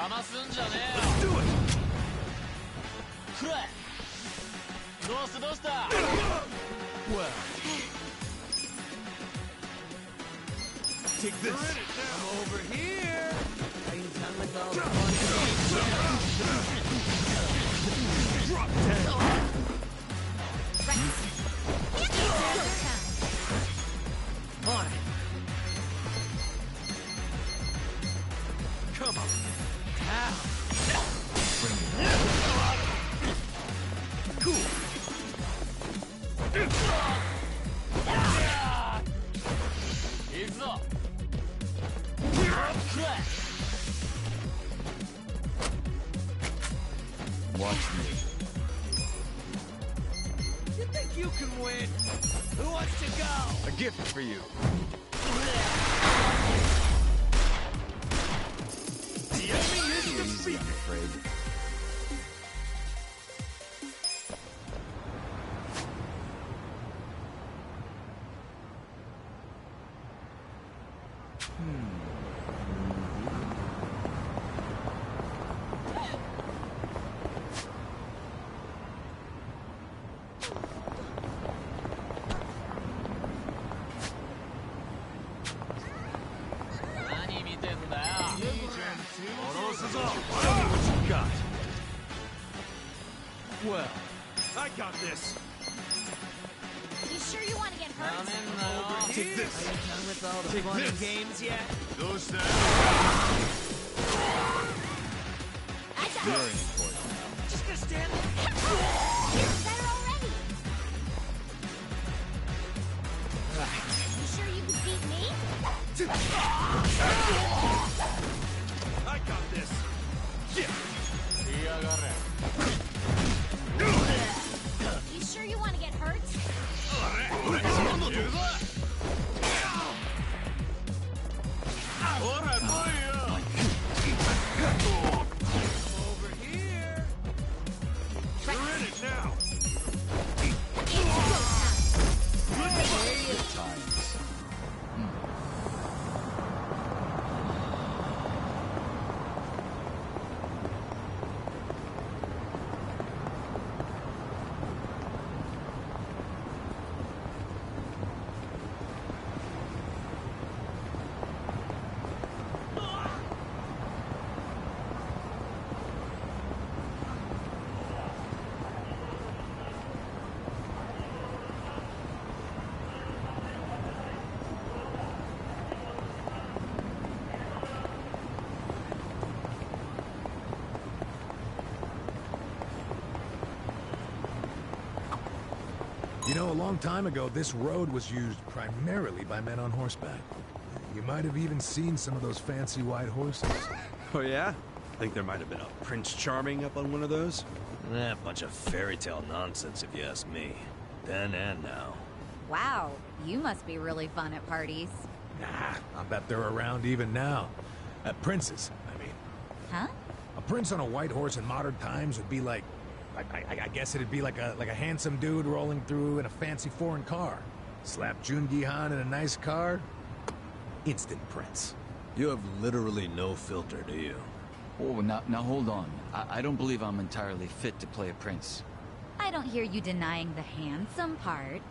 邪魔すんじゃねえよ。 Let's do it! くらえ。どうした Well. Take this. I'm over here. Are you done with all the Drop dead. on it? Come on. Ow. Cool. Watch me. You think you can win? Who wants to go? A gift for you. The enemy is Easy, I'm defeated. afraid. Got. Well, I got this. You sure you want to get hurt? Take this. Are you done with all the Take fun and this. games yet? I got You're it. in for it now. Just gonna stand there? You're better already. You sure you can beat me? I got this. Yeah. You sure you want to get hurt? Over here. You're in it now. Good times. You know, a long time ago, this road was used primarily by men on horseback. You might have even seen some of those fancy white horses. Oh yeah? Think there might have been a Prince Charming up on one of those? That bunch of fairy tale nonsense, if you ask me. Then and now. Wow, you must be really fun at parties. Nah, I bet they're around even now. Princes, I mean. Huh? A prince on a white horse in modern times would be like... I guess it'd be like a handsome dude rolling through in a fancy foreign car. Slap Jungi Han in a nice car, instant prince. You have literally no filter, do you? Oh, now hold on. I don't believe I'm entirely fit to play a prince. I don't hear you denying the handsome part.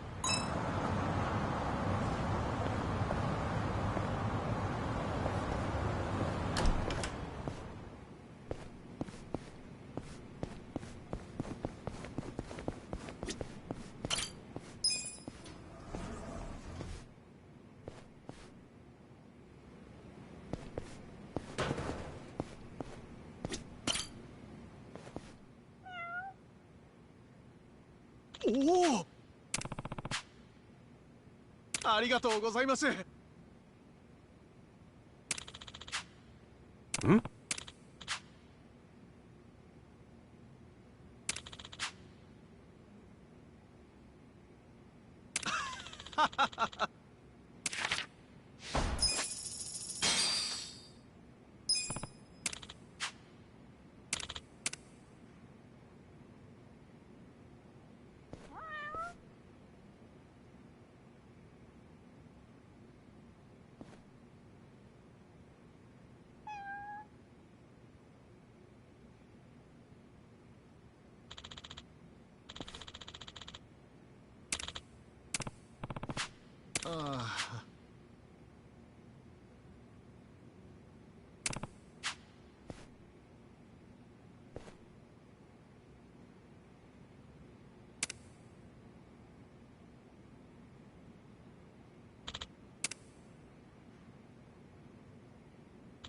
Oh! ありがとうございます。ん？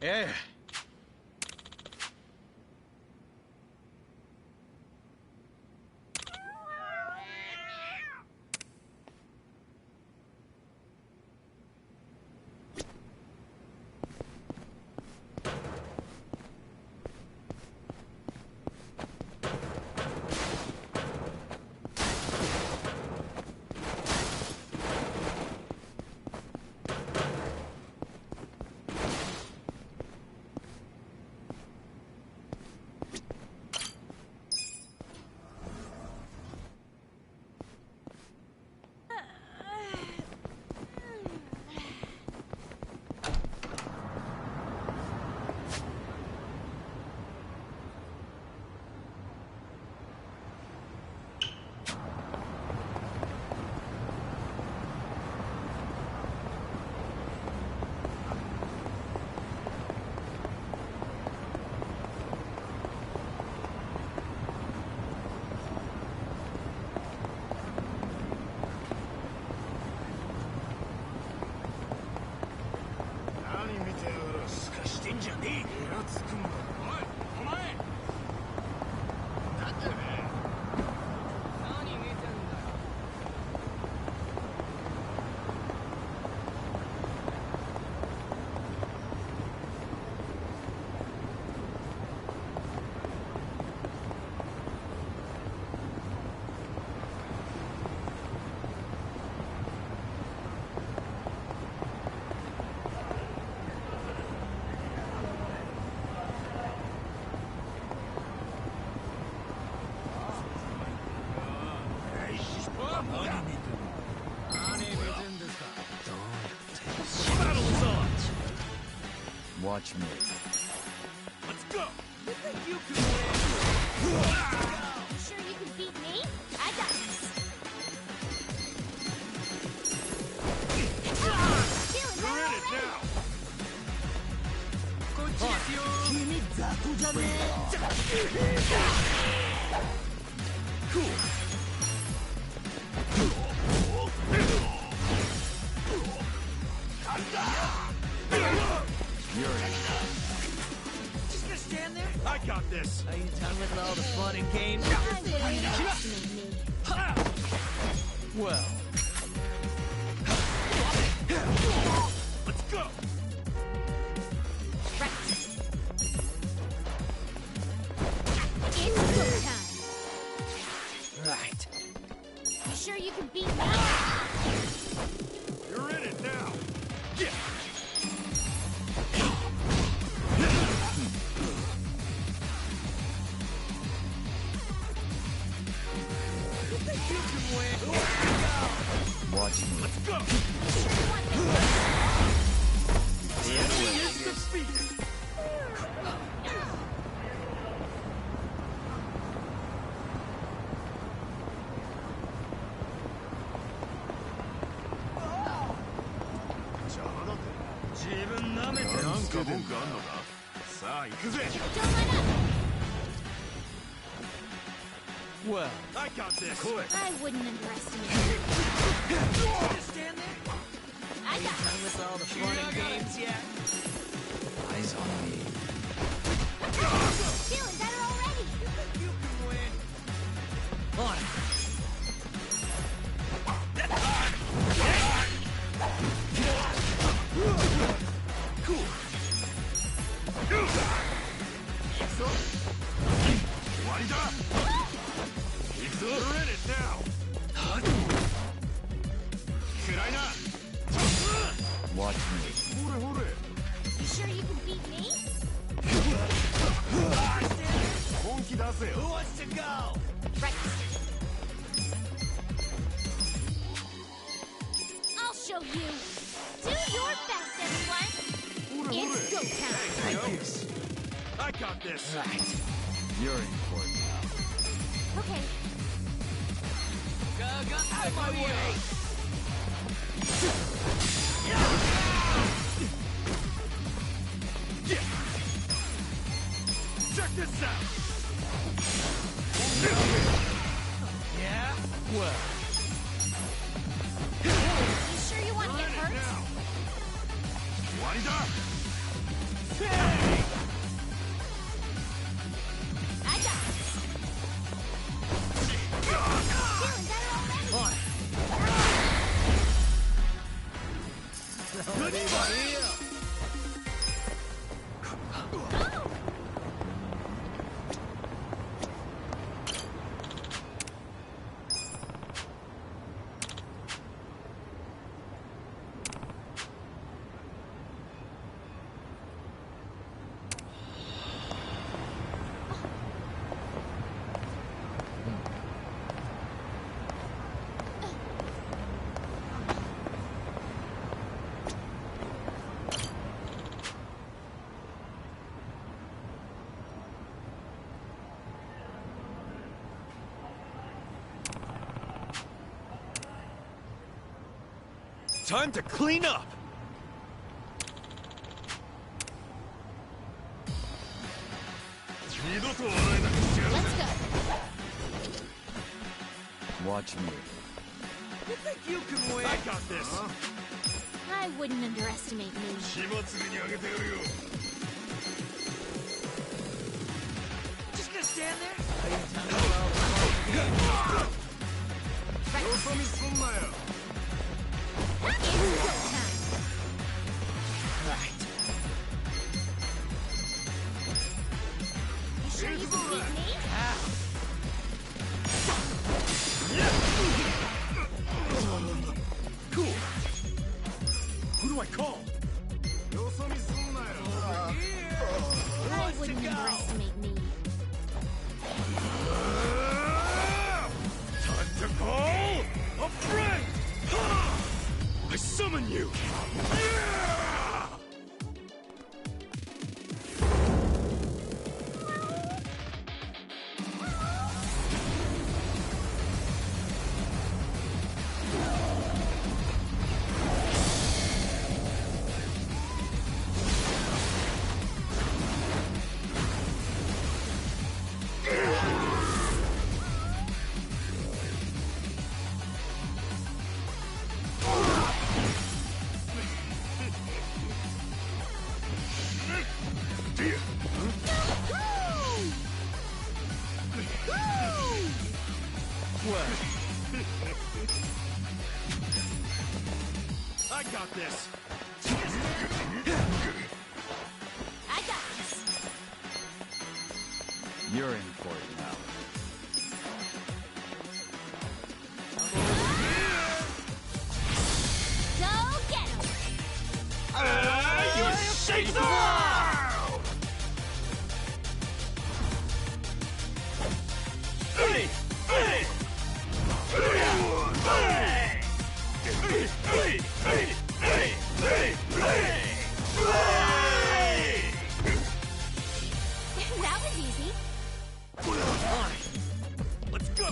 ええ。Watch me. Let's go! You think you can win? You sure you can beat me? I got this. Feeling better already? Just gonna stand there? I got this. Are you done with all the fun and games? I wouldn't underestimate me. Well, Let's go. Right. It's go time. Right. You sure you can beat me? You're in it now. Yeah. Watch me. Let's go. The enemy is defeated. well. I got this. I wouldn't underestimate you. Just stand there? I got Done with all the fun and games yet? Eyes on me. Feeling better already. You think you can win? On it. You're in it now. Watch me. You sure you can beat me? Who wants to go? Right. I'll show you. Do your best, everyone. It's go time. Like this. I got this. Right. You're in for it now. Okay. Go, out of my way! Check this out. Yeah? Well. You sure you want to get hurt? Wind up. Time to clean up! Let's go. Watch me. You think you can win? I got this! I wouldn't underestimate me. Just gonna stand there? It's go time. Right. You sure you can beat me? Cool. Who do I call? I wouldn't underestimate me. Time to call a friend! I summon you! I got this! I got this. You're in for it now. Go get him. You shake the world! That was easy. Let's go!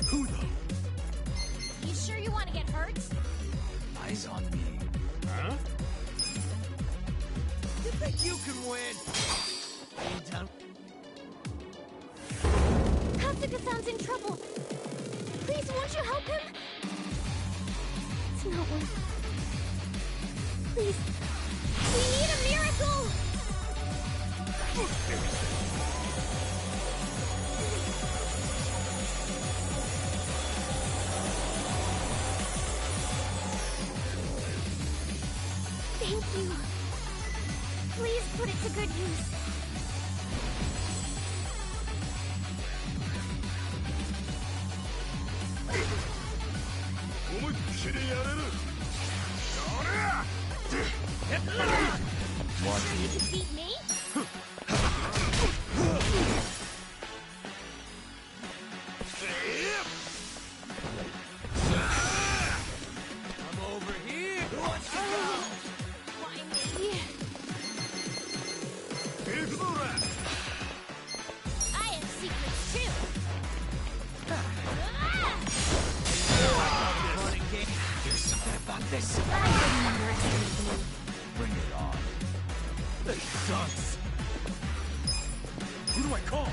Who though? You sure you want to get hurt? Eyes on me. Huh? You think you can win? Anytime. Katsuka-san's in trouble. Please, won't you help him? It's not worth. Please, we need a miracle. Thank you. Please put it to good use. Watch Sure me. you can beat me? I'm over here. Who wants to go? Why me? I have secrets too. Running game. There's something about this. I wouldn't underestimate me. Bring it on. This sucks. Who do I call?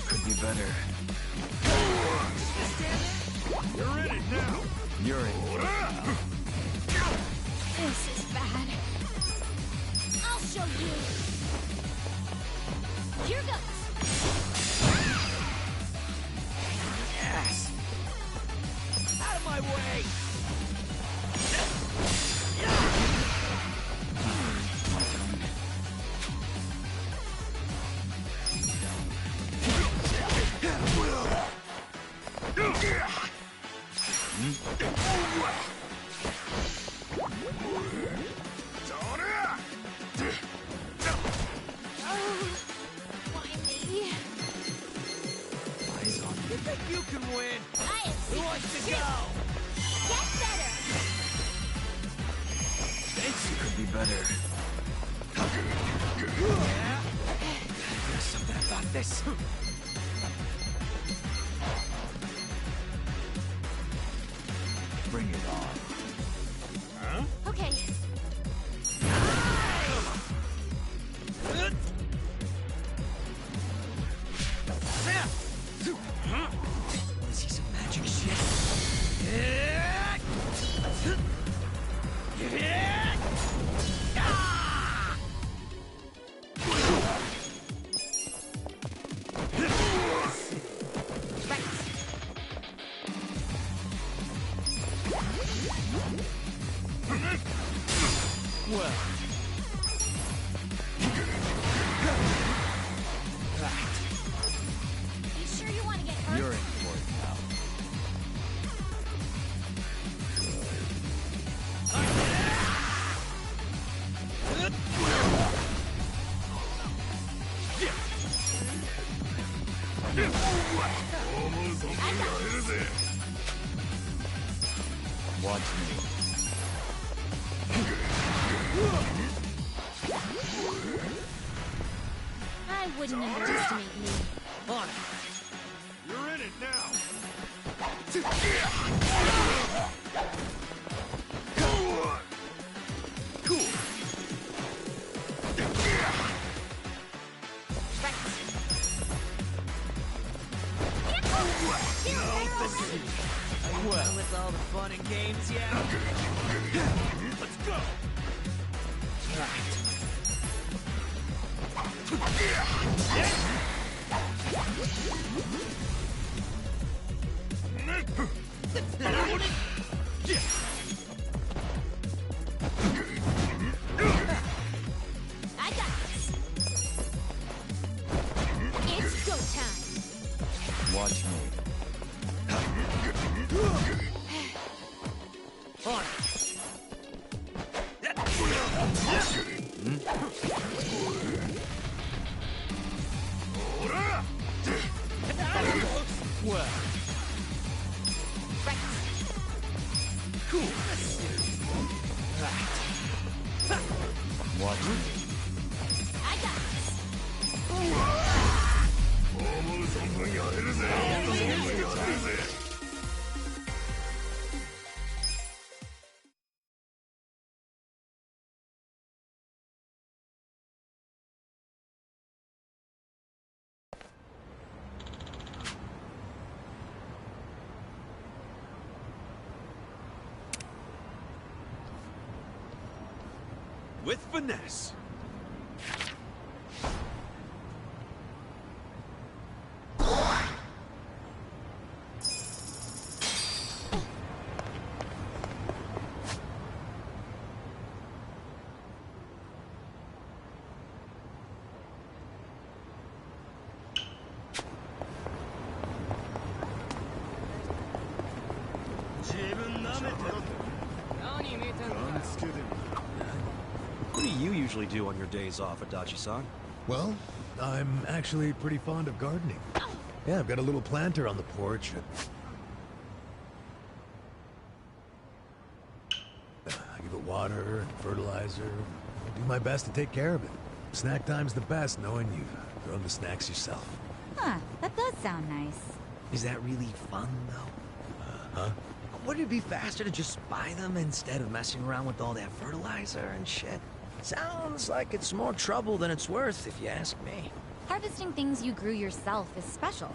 Could be better. You're in it now! You're in for it now. This is bad. I'll show you. Here goes. Yes. Out of my way. Why me? Eyes on. You think you can win? I am Who wants to go? Get better! Thanks, you could be better. Yeah. There's something about this. Bring it on. Okay. Wanna see some magic shit? Well. You sure you want to get hurt? You're in for it now. Watch me. I wouldn't underestimate me. On. You're in it now. Cool. Well, with all the fun and games, yeah. Let's go. I got this. It's go time. Watch me. On. Well. Cool. Watch me. I got this. With finesse. What do you usually do on your days off, Adachi-san? Well, I'm actually pretty fond of gardening. Yeah, I've got a little planter on the porch. I give it water and fertilizer. I do my best to take care of it. Snack time's the best, knowing you've grown the snacks yourself. Huh, that does sound nice. Is that really fun, though? Huh? Wouldn't it be faster to just buy them instead of messing around with all that fertilizer and shit? Sounds like it's more trouble than it's worth, if you ask me. Harvesting things you grew yourself is special.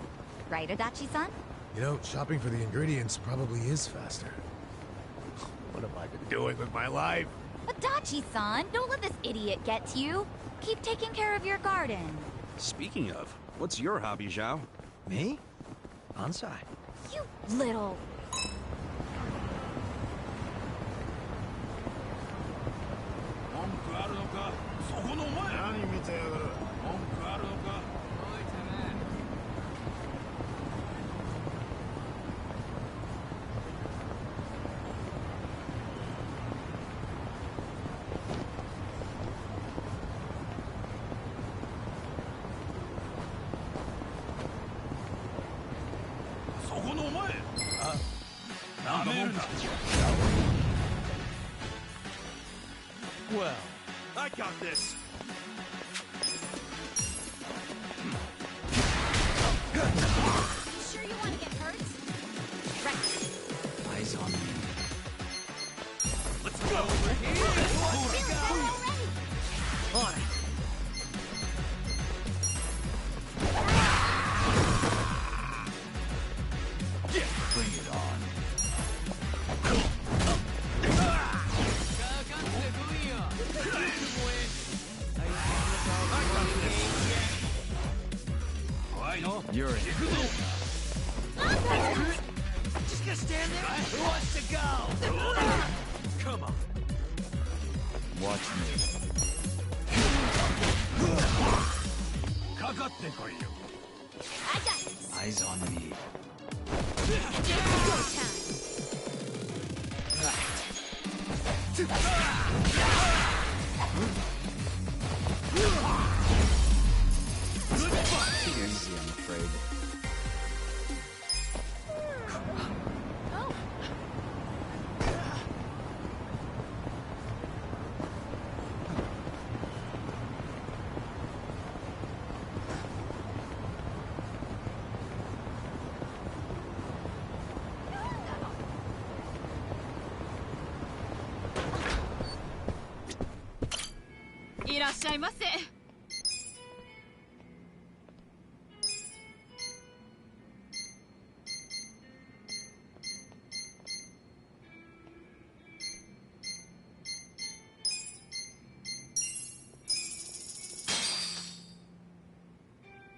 Right, Adachi-san? You know, shopping for the ingredients probably is faster. What have I been doing with my life? Adachi-san, don't let this idiot get to you. Keep taking care of your garden. Speaking of, what's your hobby, Zhao? Me? Bonsai. You little... Well, I got this. Sure you want to get hurt? Right. Eyes on me. Let's go over here. On it. Bring it on. You're in. Just gonna stand there? Who wants to go? Come on. Watch me. I got this. Eyes on me. Go time. Easy, I'm afraid. Oh.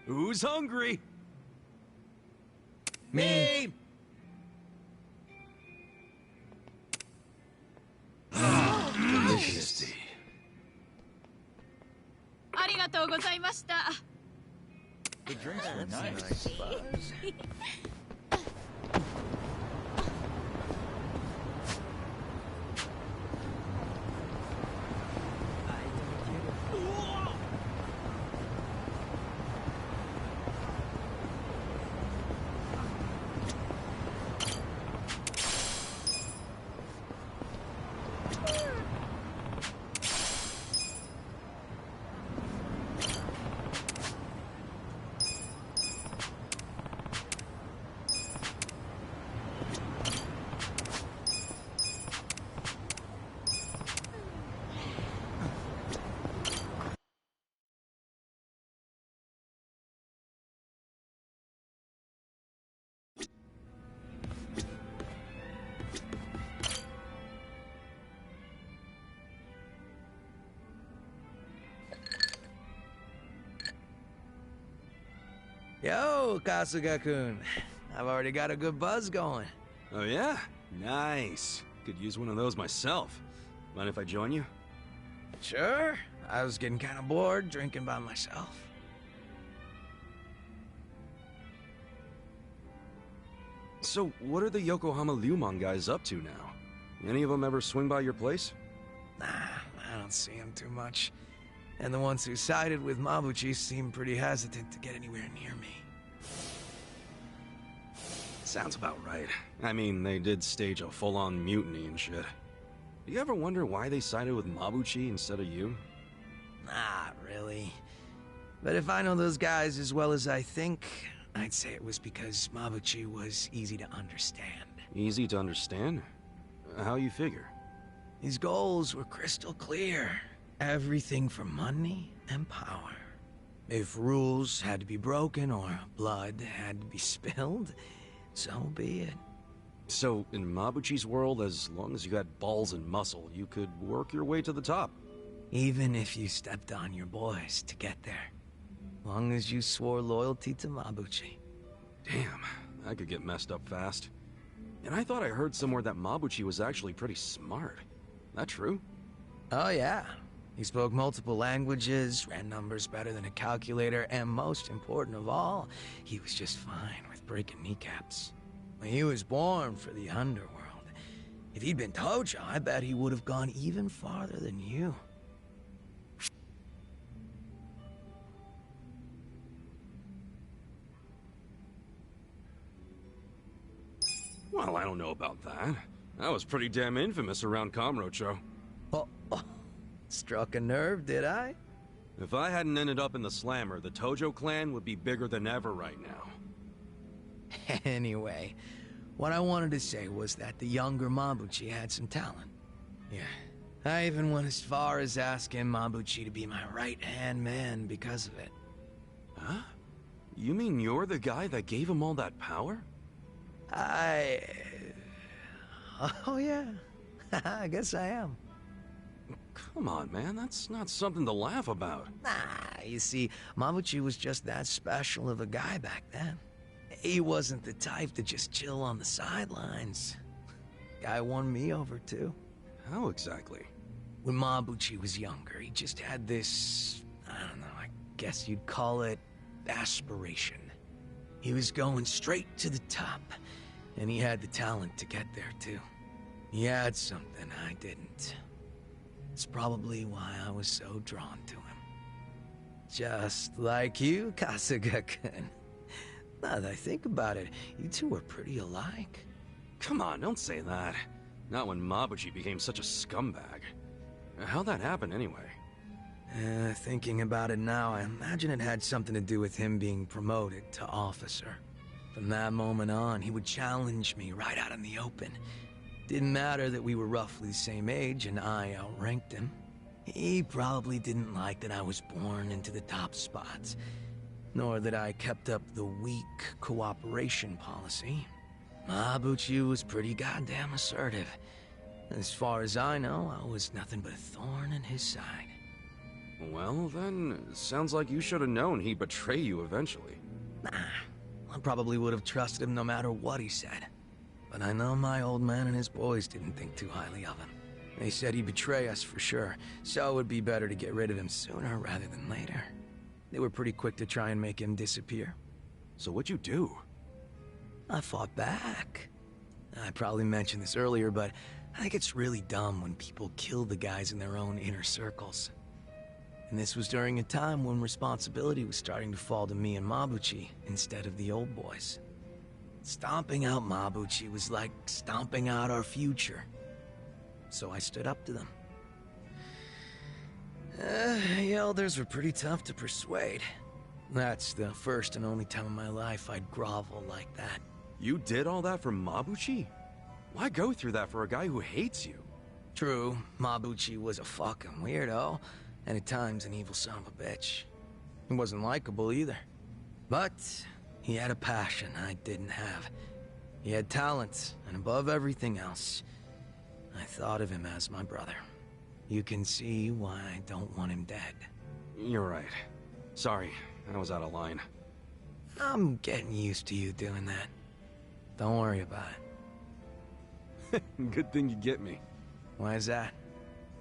Who's hungry? Me. Delicious. ありがとうございました。 The drinks were That's a nice. nice buzz. Yo, Kasuga-kun. I've already got a good buzz going. Oh yeah? Nice. Could use one of those myself. Mind if I join you? Sure. I was getting kind of bored drinking by myself. So, what are the Yokohama Ryumon guys up to now? Any of them ever swing by your place? Nah, I don't see him too much. And the ones who sided with Mabuchi seem pretty hesitant to get anywhere near me. Sounds about right. I mean, they did stage a full-on mutiny and shit. Do you ever wonder why they sided with Mabuchi instead of you? Not really. But if I know those guys as well as I think, I'd say it was because Mabuchi was easy to understand. Easy to understand? How you figure? His goals were crystal clear. Everything for money and power. If rules had to be broken or blood had to be spilled, so be it. So, in Mabuchi's world, as long as you had balls and muscle, you could work your way to the top. Even if you stepped on your boys to get there. Long as you swore loyalty to Mabuchi. Damn, that could get messed up fast. And I thought I heard somewhere that Mabuchi was actually pretty smart. That true? Oh yeah. He spoke multiple languages, ran numbers better than a calculator, and most important of all, he was just fine with breaking kneecaps. He was born for the underworld. If he'd been Tojo, I bet he would have gone even farther than you. Well, I don't know about that. That was pretty damn infamous around Kamurocho. Oh, Struck a nerve, did I? If I hadn't ended up in the slammer, the Tojo clan would be bigger than ever right now. Anyway, what I wanted to say was that the younger Mabuchi had some talent. Yeah, I even went as far as asking Mabuchi to be my right-hand man because of it. Huh? You mean you're the guy that gave him all that power? Oh yeah, I guess I am. Come on, man, that's not something to laugh about. Nah, you see, Mabuchi was just that special of a guy back then. He wasn't the type to just chill on the sidelines. Guy won me over too. How exactly? When Mabuchi was younger, he just had this, I don't know, I guess you'd call it aspiration. He was going straight to the top, and he had the talent to get there too. He had something I didn't. It's probably why I was so drawn to him. Just like you, Kasuga-kun. Now that I think about it, you two were pretty alike. Come on, don't say that. Not when Mabuchi became such a scumbag. How'd that happen anyway? Thinking about it now, I imagine it had something to do with him being promoted to officer. From that moment on, he would challenge me right out in the open. Didn't matter that we were roughly the same age and I outranked him. He probably didn't like that I was born into the top spots, nor that I kept up the weak cooperation policy. Mabuchi was pretty goddamn assertive. As far as I know, I was nothing but a thorn in his side. Well, then, sounds like you should have known he'd betray you eventually. Nah, I probably would have trusted him no matter what he said. But I know my old man and his boys didn't think too highly of him. They said he'd betray us for sure, so it would be better to get rid of him sooner rather than later. They were pretty quick to try and make him disappear. So what'd you do? I fought back. I probably mentioned this earlier, but I think it's really dumb when people kill the guys in their own inner circles. And this was during a time when responsibility was starting to fall to me and Mabuchi instead of the old boys. Stomping out Mabuchi was like stomping out our future. So I stood up to them. The elders were pretty tough to persuade. That's the first and only time in my life I'd grovel like that. You did all that for Mabuchi? Why go through that for a guy who hates you? True, Mabuchi was a fucking weirdo, and at times an evil son of a bitch. He wasn't likable either. But he had a passion I didn't have. He had talent, and above everything else, I thought of him as my brother. You can see why I don't want him dead. You're right. Sorry, I was out of line. I'm getting used to you doing that. Don't worry about it. Good thing you get me. Why is that?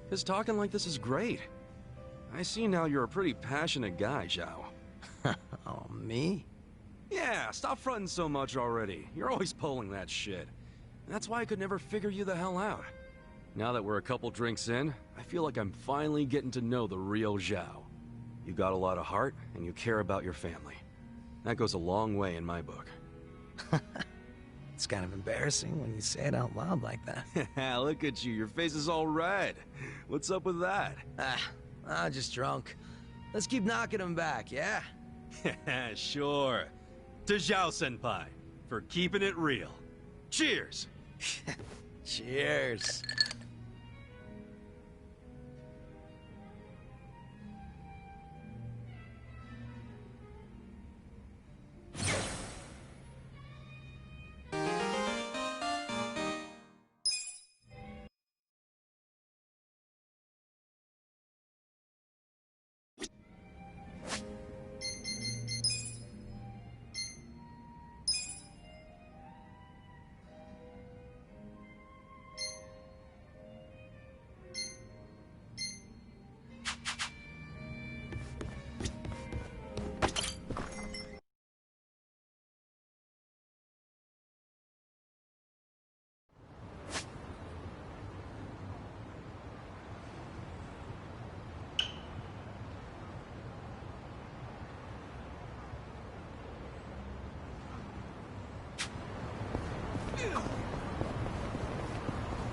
Because talking like this is great. I see now you're a pretty passionate guy, Zhao. Oh, me? Yeah, stop fronting so much already. You're always pulling that shit. That's why I could never figure you the hell out. Now that we're a couple drinks in, I feel like I'm finally getting to know the real Zhao. You got a lot of heart, and you care about your family. That goes a long way in my book. It's kind of embarrassing when you say it out loud like that. Look at you, your face is all red. What's up with that? I'm just drunk. Let's keep knocking him back, yeah? Sure. To Zhao-senpai, for keeping it real. Cheers! Cheers.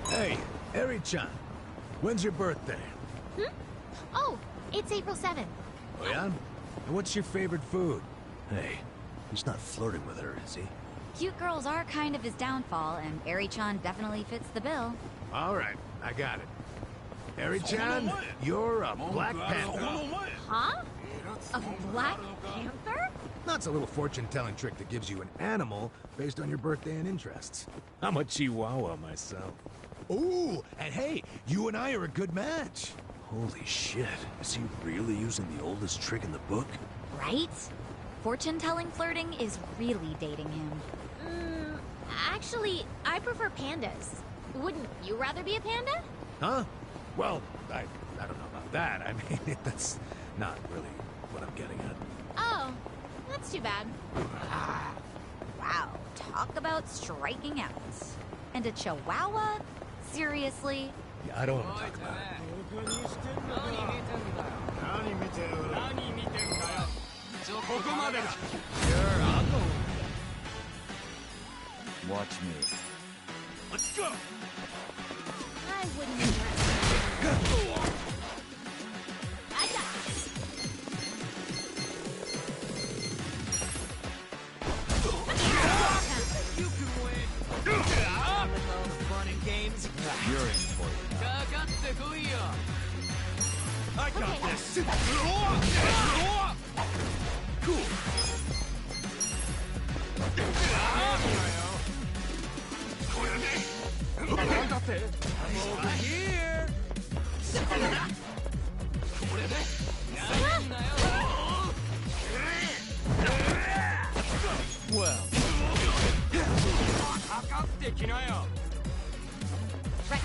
Hey, Eri-chan, when's your birthday? Hmm? Oh, it's April 7th. Oh, yeah? And what's your favorite food? Hey, he's not flirting with her, is he? Cute girls are kind of his downfall, and Eri-chan definitely fits the bill. All right, I got it. Eri-chan, you're a Black Panther. Huh? A Black Panther? That's a little fortune-telling trick that gives you an animal based on your birthday and interests. I'm a Chihuahua myself. Ooh, and hey, you and I are a good match. Holy shit, is he really using the oldest trick in the book? Right? Fortune-telling flirting is really dating him. Actually, I prefer pandas. Wouldn't you rather be a panda? Huh? Well, I don't know about that. I mean, that's not really what I'm getting at. Oh, that's too bad. Wow, talk about striking out. And a chihuahua? Seriously? Yeah, I don't want to talk about it. Sure, I'll go. Watch me. Let's go! I wouldn't interest. I got this. You can win! With all the fun and games. You're in for it now. I got this! Cool. I'm over here! Well, Right.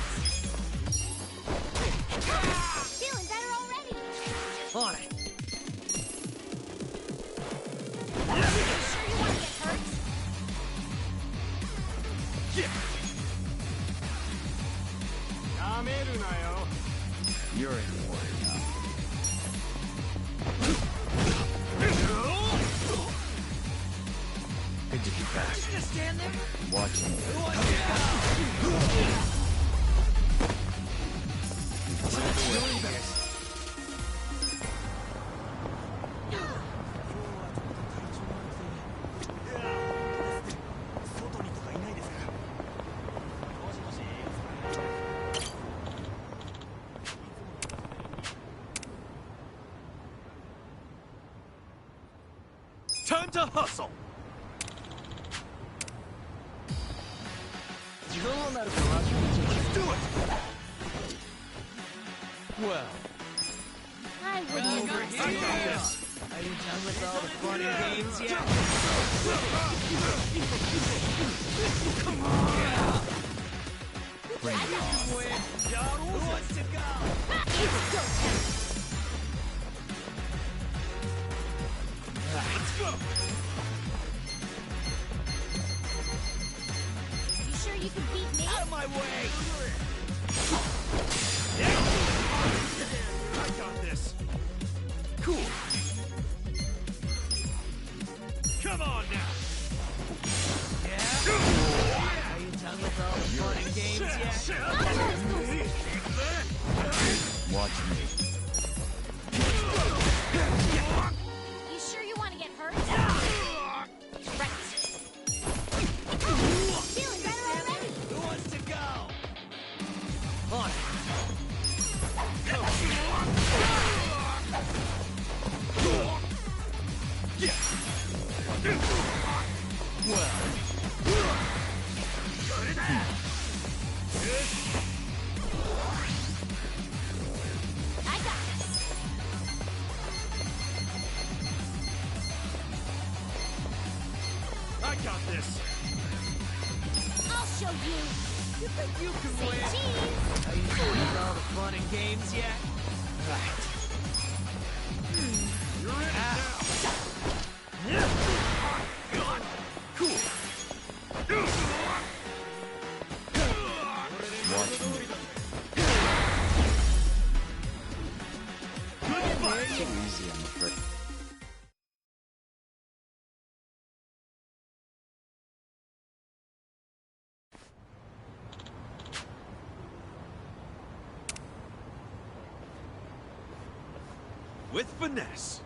Feeling better already. On it! You sure you want to get hurt? you're in for it now. Good to be back. Just stand there? Watch me. Time to hustle! Let's do it! Well, I wouldn't interest. I got this! Are you done with all the fun and games yet? bring it on. Who wants to go? It's go time. Let's go! You sure you can beat me? Out of my way! I got this! Cool. Come on now! Yeah? Are you done with all the fun and games yet? Watch me. You sure you want to get hurt? Right. Feeling better already. Who wants to go? On it! I got this. I got this! I'll show you. You think you can Say win? cheese. Are you done with all the fun and games yet? Right. You're in it now! Watch me. Too easy, I'm afraid. with finesse.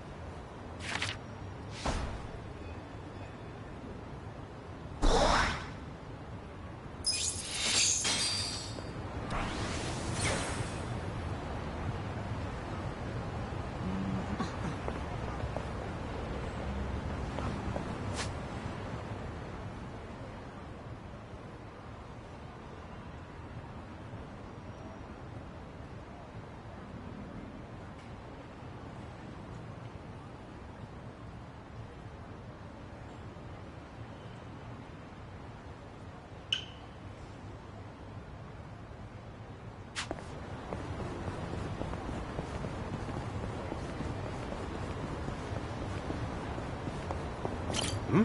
Hmm?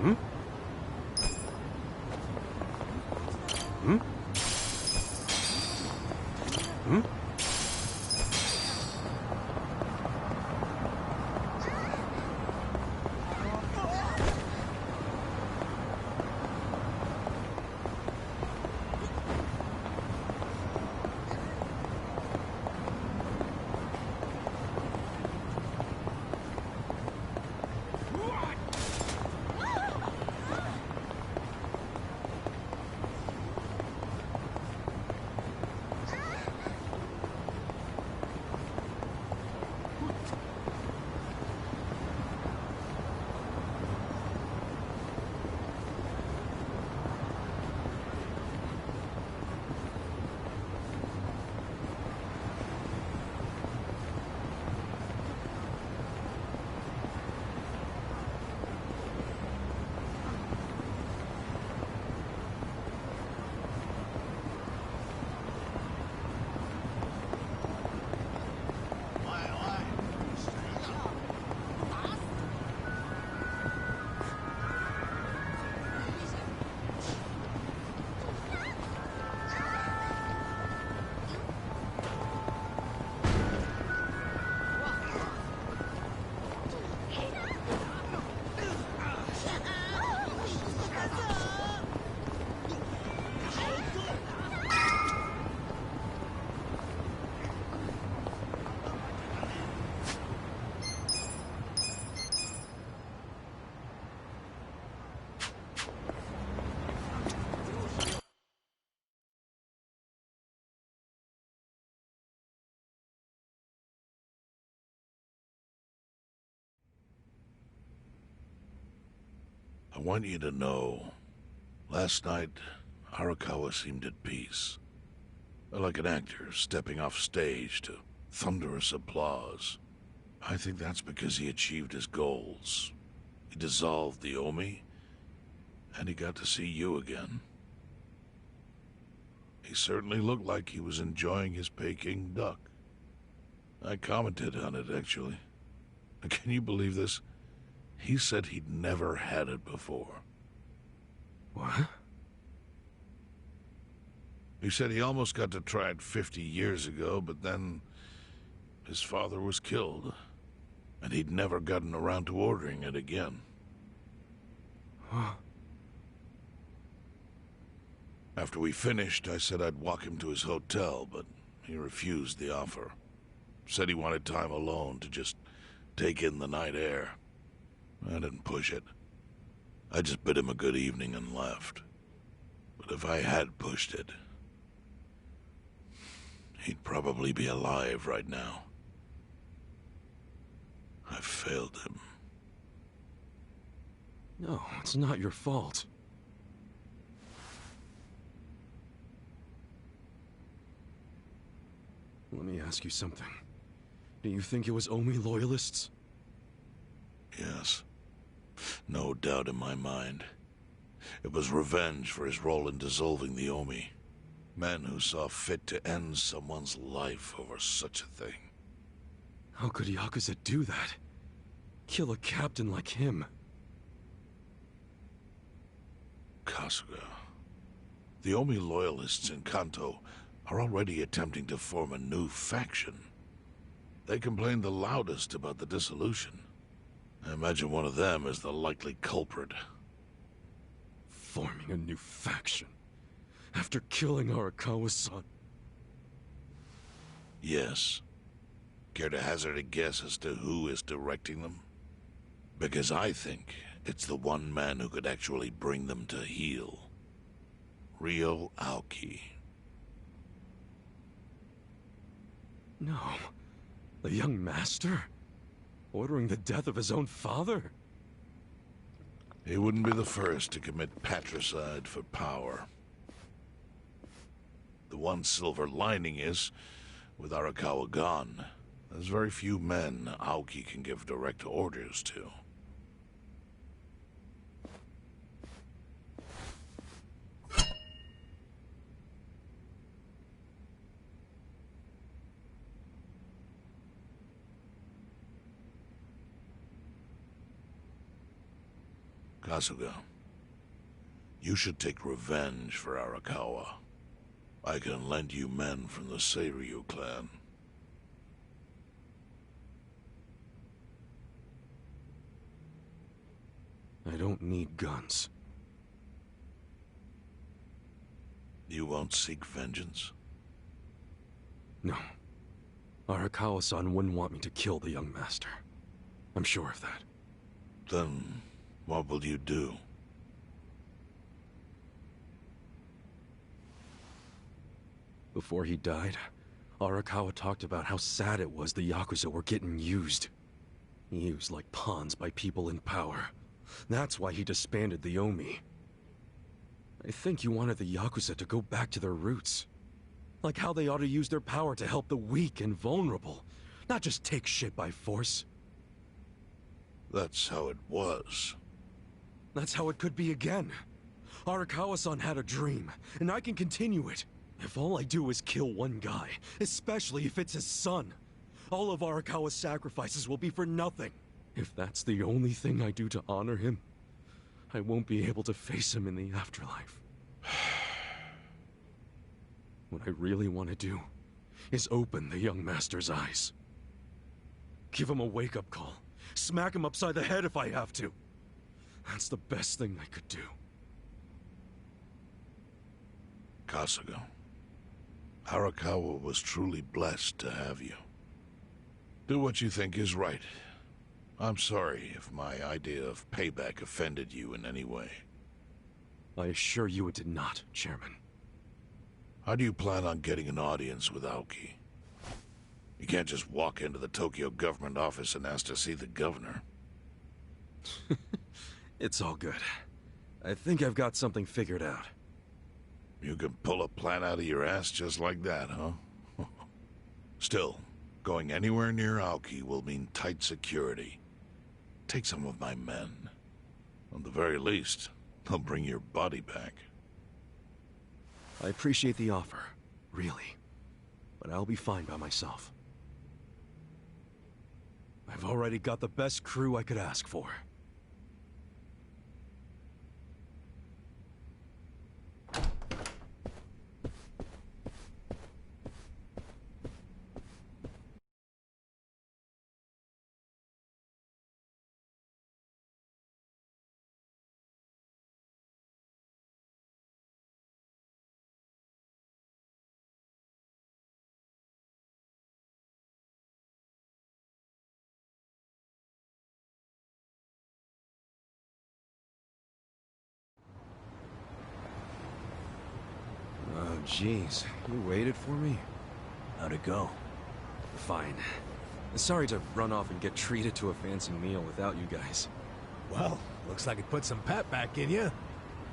Hmm? Hmm? Hmm? I want you to know, last night, Arakawa seemed at peace. Like an actor stepping off stage to thunderous applause. I think that's because he achieved his goals. He dissolved the Omi, and he got to see you again. He certainly looked like he was enjoying his Peking duck. I commented on it, actually. Can you believe this? He said he'd never had it before. What? He said he almost got to try it 50 years ago, but then his father was killed, and he'd never gotten around to ordering it again. Huh. After we finished, I said I'd walk him to his hotel, but he refused the offer. Said he wanted time alone to just take in the night air. I didn't push it. I just bid him a good evening and left. But if I had pushed it, he'd probably be alive right now. I failed him. No, it's not your fault. Let me ask you something. Do you think it was Omi loyalists? Yes. No doubt in my mind. It was revenge for his role in dissolving the Omi. Men who saw fit to end someone's life over such a thing. How could Yakuza do that? Kill a captain like him? Kasuga. The Omi loyalists in Kanto are already attempting to form a new faction. They complain the loudest about the dissolution. I imagine one of them is the likely culprit. Forming a new faction? After killing Arakawa-san? Yes. Care to hazard a guess as to who is directing them? Because I think it's the one man who could actually bring them to heel. Ryo Aoki. No. The young master? Ordering the death of his own father? He wouldn't be the first to commit patricide for power. The one silver lining is, with Arakawa gone, there's very few men Aoki can give direct orders to. Kasuga, you should take revenge for Arakawa. I can lend you men from the Seiryu clan. I don't need guns. You won't seek vengeance? No. Arakawa-san wouldn't want me to kill the young master. I'm sure of that. Then, what will you do? Before he died, Arakawa talked about how sad it was the Yakuza were getting used. Used like pawns by people in power. That's why he disbanded the Omi. I think he wanted the Yakuza to go back to their roots. Like how they ought to use their power to help the weak and vulnerable, not just take shit by force. That's how it was. That's how it could be again. Arakawa-san had a dream, and I can continue it. If all I do is kill one guy, especially if it's his son, all of Arakawa's sacrifices will be for nothing. If that's the only thing I do to honor him, I won't be able to face him in the afterlife. What I really want to do is open the young master's eyes. Give him a wake-up call. Smack him upside the head if I have to. That's the best thing I could do. Kasuga, Arakawa was truly blessed to have you. Do what you think is right. I'm sorry if my idea of payback offended you in any way. I assure you it did not, Chairman. How do you plan on getting an audience with Aoki? You can't just walk into the Tokyo government office and ask to see the governor. It's all good. I think I've got something figured out. You can pull a plan out of your ass just like that, huh? Still, going anywhere near Aoki will mean tight security. Take some of my men. At the very least, they'll bring your body back. I appreciate the offer, really. But I'll be fine by myself. I've already got the best crew I could ask for. Oh, jeez. You waited for me? How'd it go? Fine. Sorry to run off and get treated to a fancy meal without you guys. Well, looks like it put some pep back in you.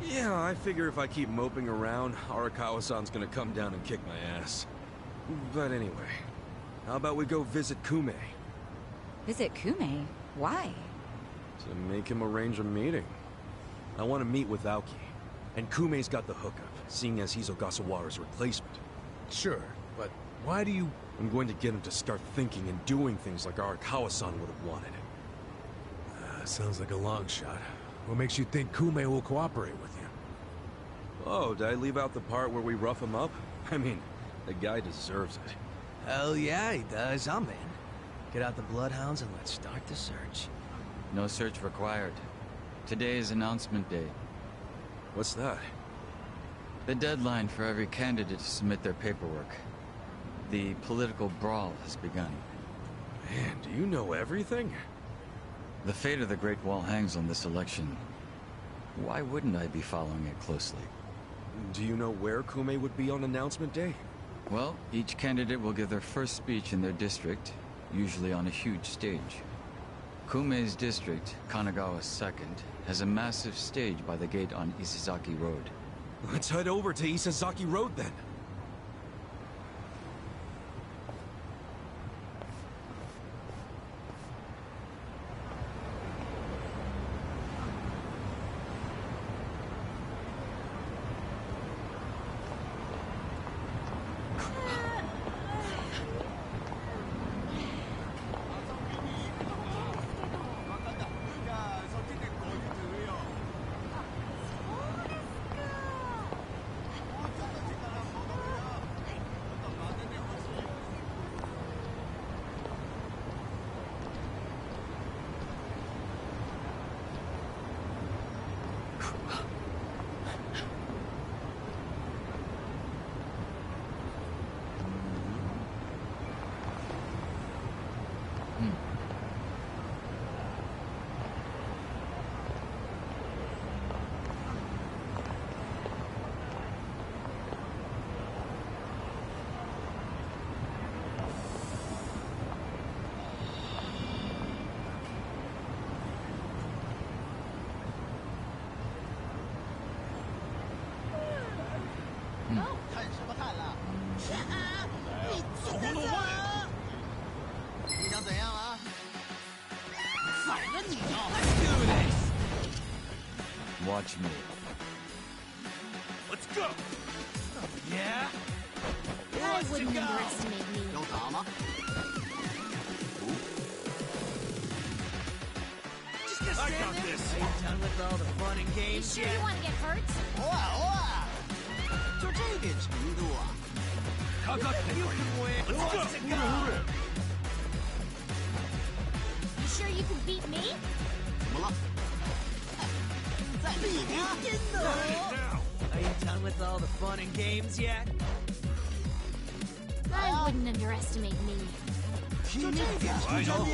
Yeah, I figure if I keep moping around, Arakawa-san's gonna come down and kick my ass. But anyway, how about we go visit Kume? Visit Kume? Why? To make him arrange a meeting. I want to meet with Aoki. And Kume's got the hookup, seeing as he's Ogasawara's replacement. Sure, but why do you... I'm going to get him to start thinking and doing things like Arakawa-san would have wanted. Sounds like a long shot. What makes you think Kume will cooperate with you? Oh, did I leave out the part where we rough him up? I mean, the guy deserves it. Hell yeah, he does. I'm in. Get out the bloodhounds and let's start the search. No search required. Today is announcement day. What's that? The deadline for every candidate to submit their paperwork. The political brawl has begun. Man, do you know everything? The fate of the Great Wall hangs on this election. Why wouldn't I be following it closely? Do you know where Kume would be on announcement day? Well, each candidate will give their first speech in their district, usually on a huge stage. Kume's district, Kanagawa's second, has a massive stage by the gate on Isizaki Road. Let's head over to Isazaki Road then. Watch me. Let's go! Yeah? I wouldn't underestimate me. Just gonna I stand got there? this. Are you done with all the fun and You games sure yet? you want to get hurt? 就这点程度啊！ You can win. Who wants to go? You sure you can beat me? 怎么了？在里边。 Are you done with all the fun and games yet? I wouldn't underestimate me. 就这点程度。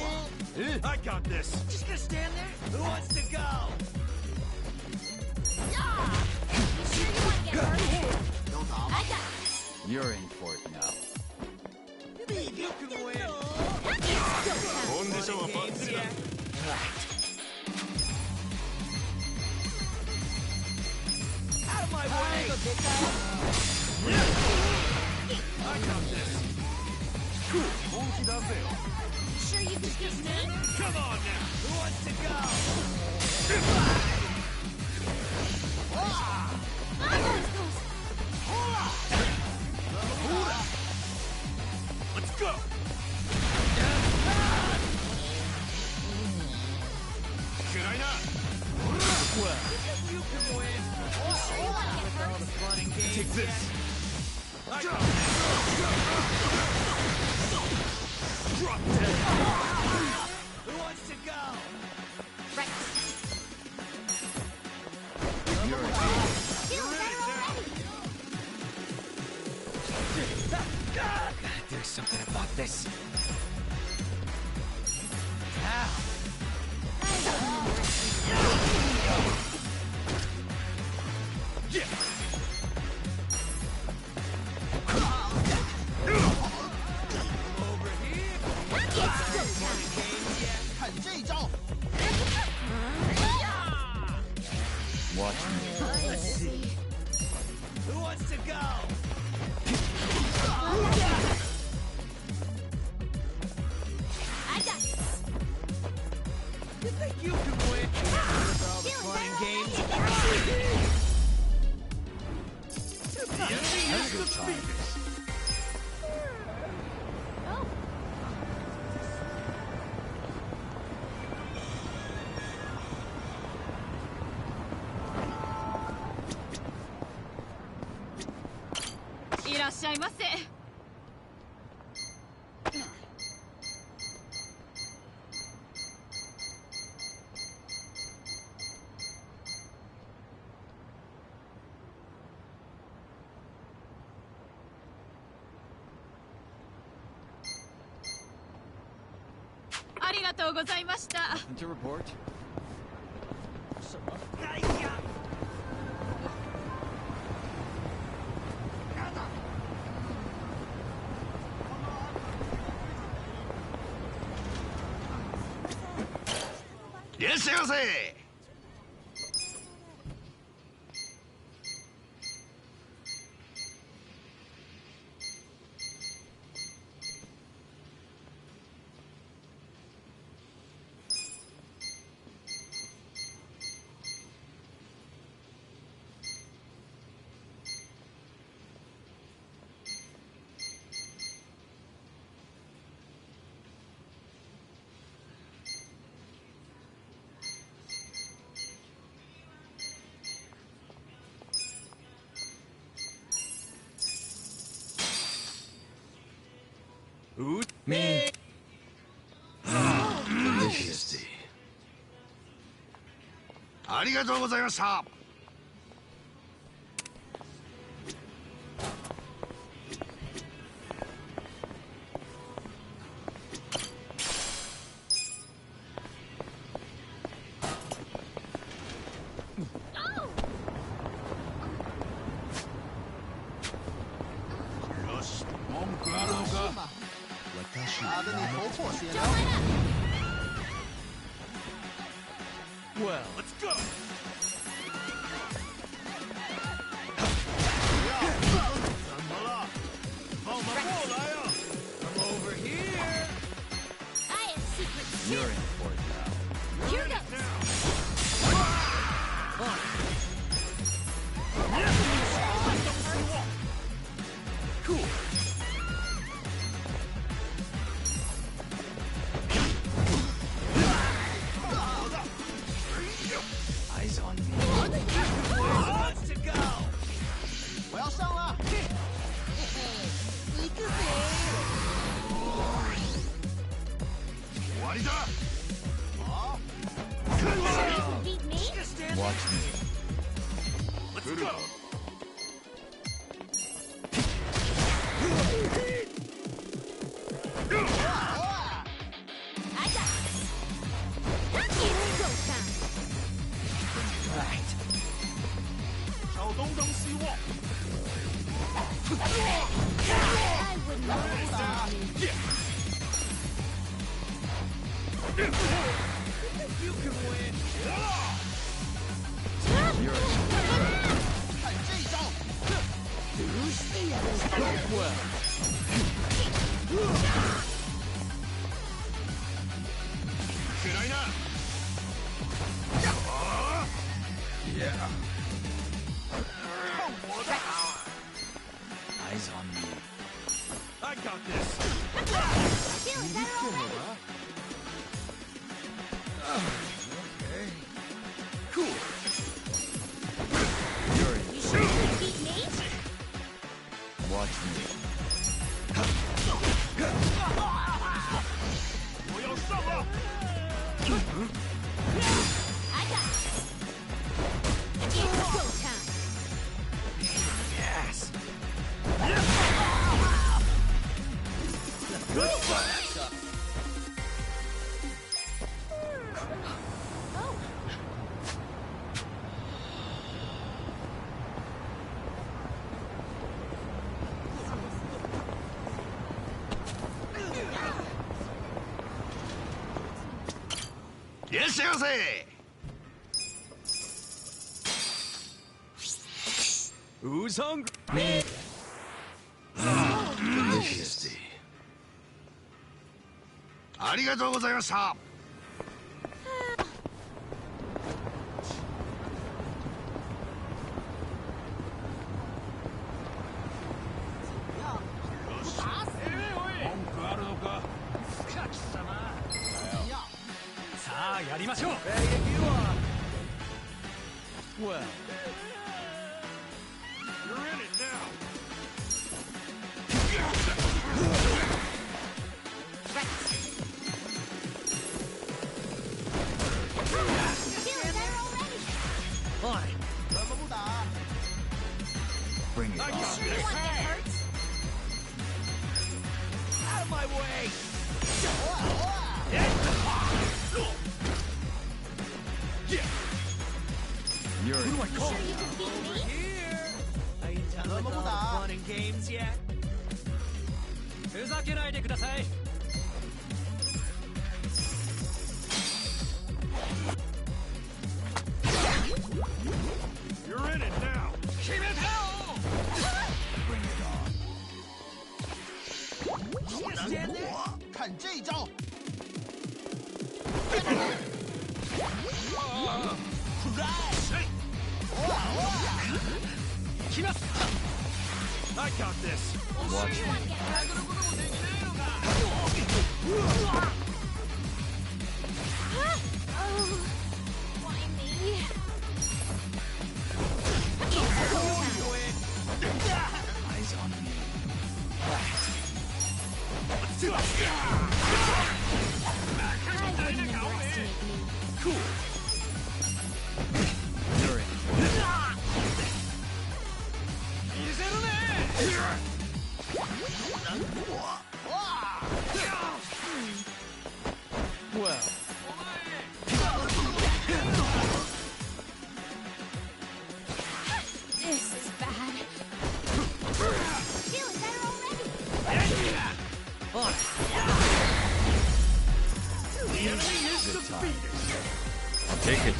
I got this. Just gonna stand there? Who wants to go? You sure you want to get hurt? I got this. You're in for it now. You can win. コンディションはバッチリだ。 Out of my way! I got this. 本気出せよ。 You sure you can beat me? Come on now. Who wants to go? Let's go. You can win. You sure you want to get All hurt? the fun and games Take this. yet? I got this. Drop dead. Who wants to go? Right. You're in. Feel better already. God, there's something about this. Ow. Over here. Games yet? 看这招！ Watch me. Let's see. Who wants to go? I got this. You think you can win? With all the Feel fun and better games. Have a good time. Oh. とうございました。 Nothing to report. 什么？哎呀！ いらっしゃいませ。Me. Delicious. ありがとうございました。よし、文句あるのか。打得你头破血流。 Well, let's go. 怎么了？放马过来呀 ！Come over here. I am secret. You're in for it now. Here goes. Cool. Eyes on me. Let's to go. 我要上了。一个贼。終わりだ。好。 Beat me? Watch me. Let's go. I got this. It's go time. 找东张西望。 I would not stop you. You can win. 看这一招。起来な。 Yeah. Eyes on me. I got this. Feeling better already. Okay. Cool. You're in. You sure you can beat me? Watch me. 我要上了。 I got this. It's go time. Yes. Oh.「いらっしゃいませ」 Who's hungry? Me. Delicious. ありがとうございました。 文句あるのか。貴様。さあやりましょう。Well. You're in it now. Feeling better already. Fine. 怎么不打？ Bring it I on. got You this. want to get hurt? Out of my way. 哇哇！ふざけないでください。You're in it now. 決めたよ。看这一招！ I got this. Watch me. Oh, why me? Eyes on me. I wouldn't underestimate me. Cool. You're in for it. Well. This is bad. Feeling better already. The enemy is Good defeated. I'll take it.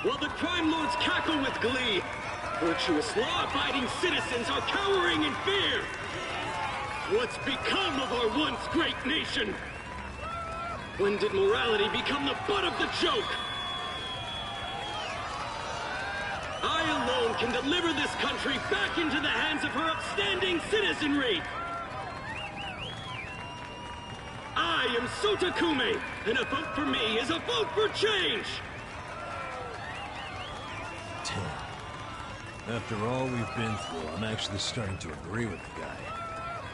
While the crime lords cackle with glee, virtuous law-abiding citizens are cowering in fear. What's become of our once great nation? When did morality become the butt of the joke? I alone can deliver this country back into the hands of her upstanding citizenry. I am Sotakume, and a vote for me is a vote for change. After all we've been through, I'm actually starting to agree with the guy.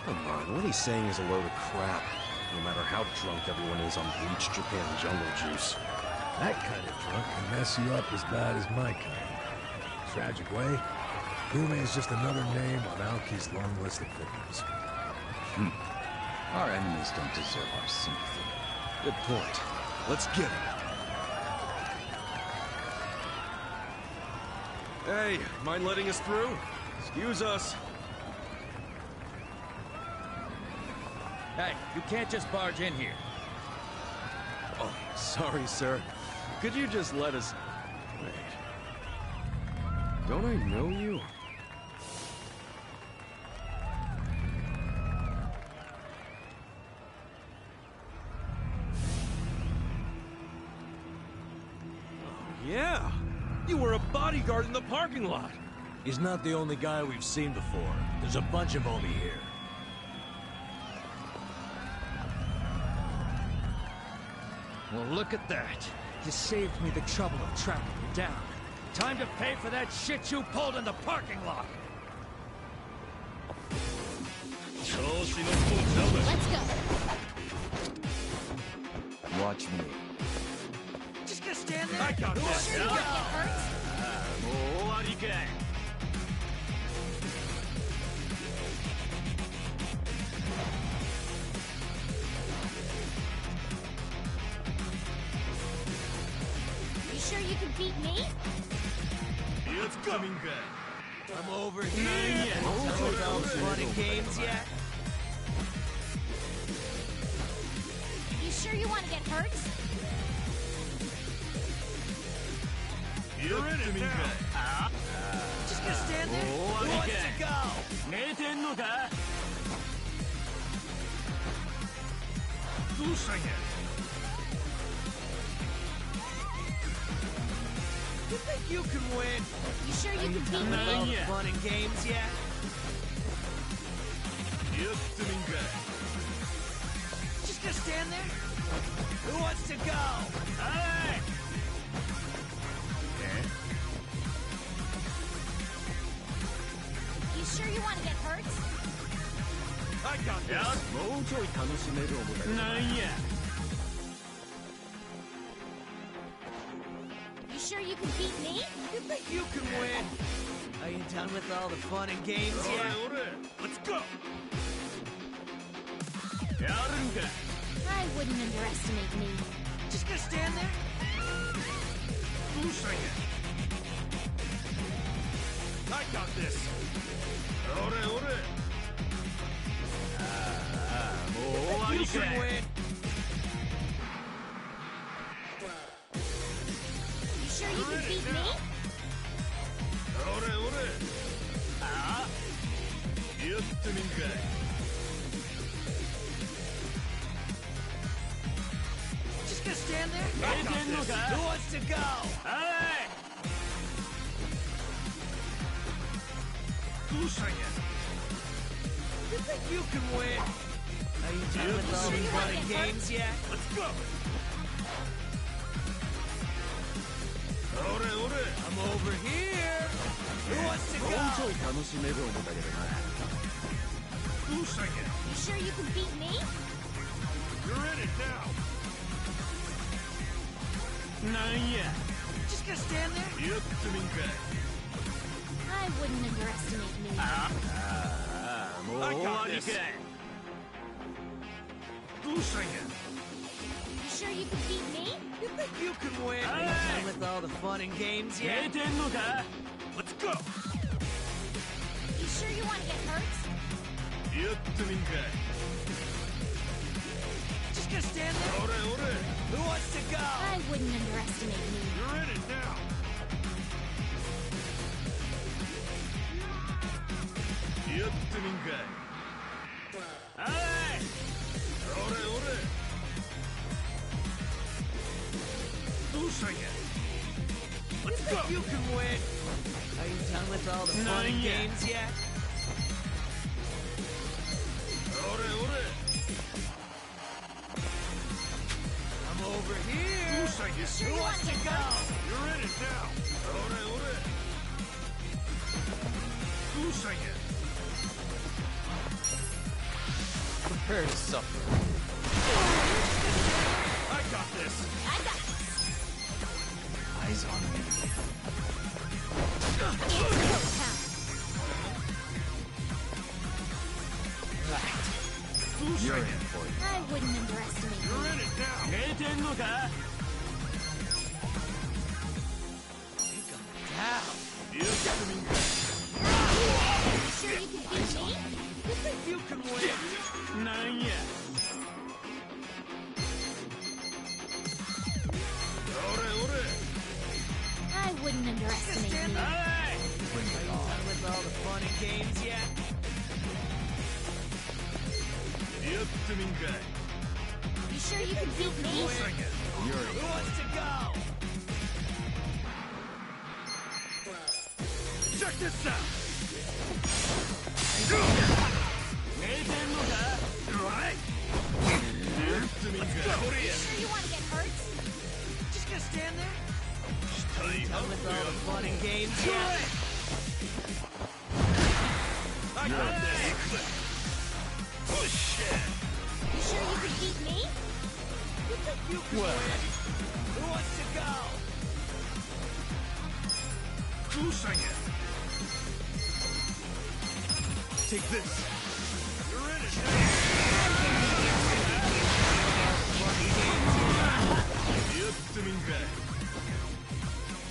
Come on, what he's saying is a load of crap. No matter how drunk everyone is on bleach Japan jungle juice. That kind of drunk can mess you up as bad as my kind. Tragic way, Kume is just another name on Aoki's long list of victims. Our enemies don't deserve our sympathy. Good point. Let's get him. Hey, mind letting us through? Excuse us. Hey, you can't just barge in here. Oh, sorry, sir. Could you just let us... Wait. Don't I know you? Oh, yeah! You were a bodyguard in the parking lot! He's not the only guy we've seen before. There's a bunch of Omi here. Well, look at that. You saved me the trouble of tracking you down. Time to pay for that shit you pulled in the parking lot. Let's go. Watch me. Just gonna stand there. I got this. Sure you won't get hurt? You sure you can beat me? Let's go. I'm over here yet. All fun and games yet? You sure you want to get hurt? You're in it now. Just gonna stand there? Who wants to go? think you can win? You sure you can beat With all me? the fun and games yet? Just gonna stand there? Who wants to go? Alright! You sure you want to get hurt? I got this. You sure you can beat me? You think you can win? Are you done with all the fun and games yet? Let's go! I wouldn't underestimate me. Just gonna stand there? I got this! You can win. You sure you can beat me? Just gonna stand there? I got this. Who wants to go? Alright! You think you can win? Are you done with all the fun and games yet? Let's go! I'm over here. Who wants to go? You sure you can beat me? You're in it now! Just gonna stand there? I wouldn't underestimate me. I got this. You sure you can beat me? You think you can win? Are you done with all the fun and games yet? Let's go! You sure you want to get hurt? Just gonna stand there? Who wants to go? I wouldn't underestimate me. You're in it now! Alright! Let's You go! think you can win? Are you done with all the fun and games yet? I'm over here. Who wants to go? You're in it now! Prepare to suffer. I got this! I got this. Eyes on me. It's go time. You're in for it. I wouldn't underestimate You're me. in it now! Down. You sure you can beat me? You think you can win? I wouldn't underestimate me. Alright! Are you done with all the fun and games yet? You sure you can beat me? Who wants to go? Check this out! You sure you want to get hurt? Just gonna stand there? Done with all the fun and games yet? I got this! Shit! You sure you can beat me? You think you can win? Who wants to go? Take this! You're in it!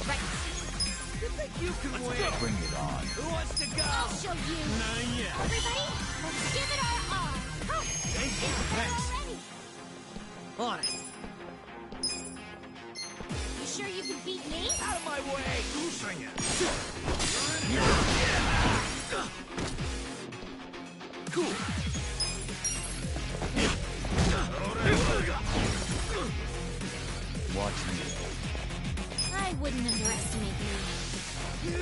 Right. You think you can win? Bring it on. Who wants to go? I'll show you. Everybody, let's give it our all. Oh, thanks. On it. You sure you can beat me? Out of my way! Cool. I I wouldn't underestimate you.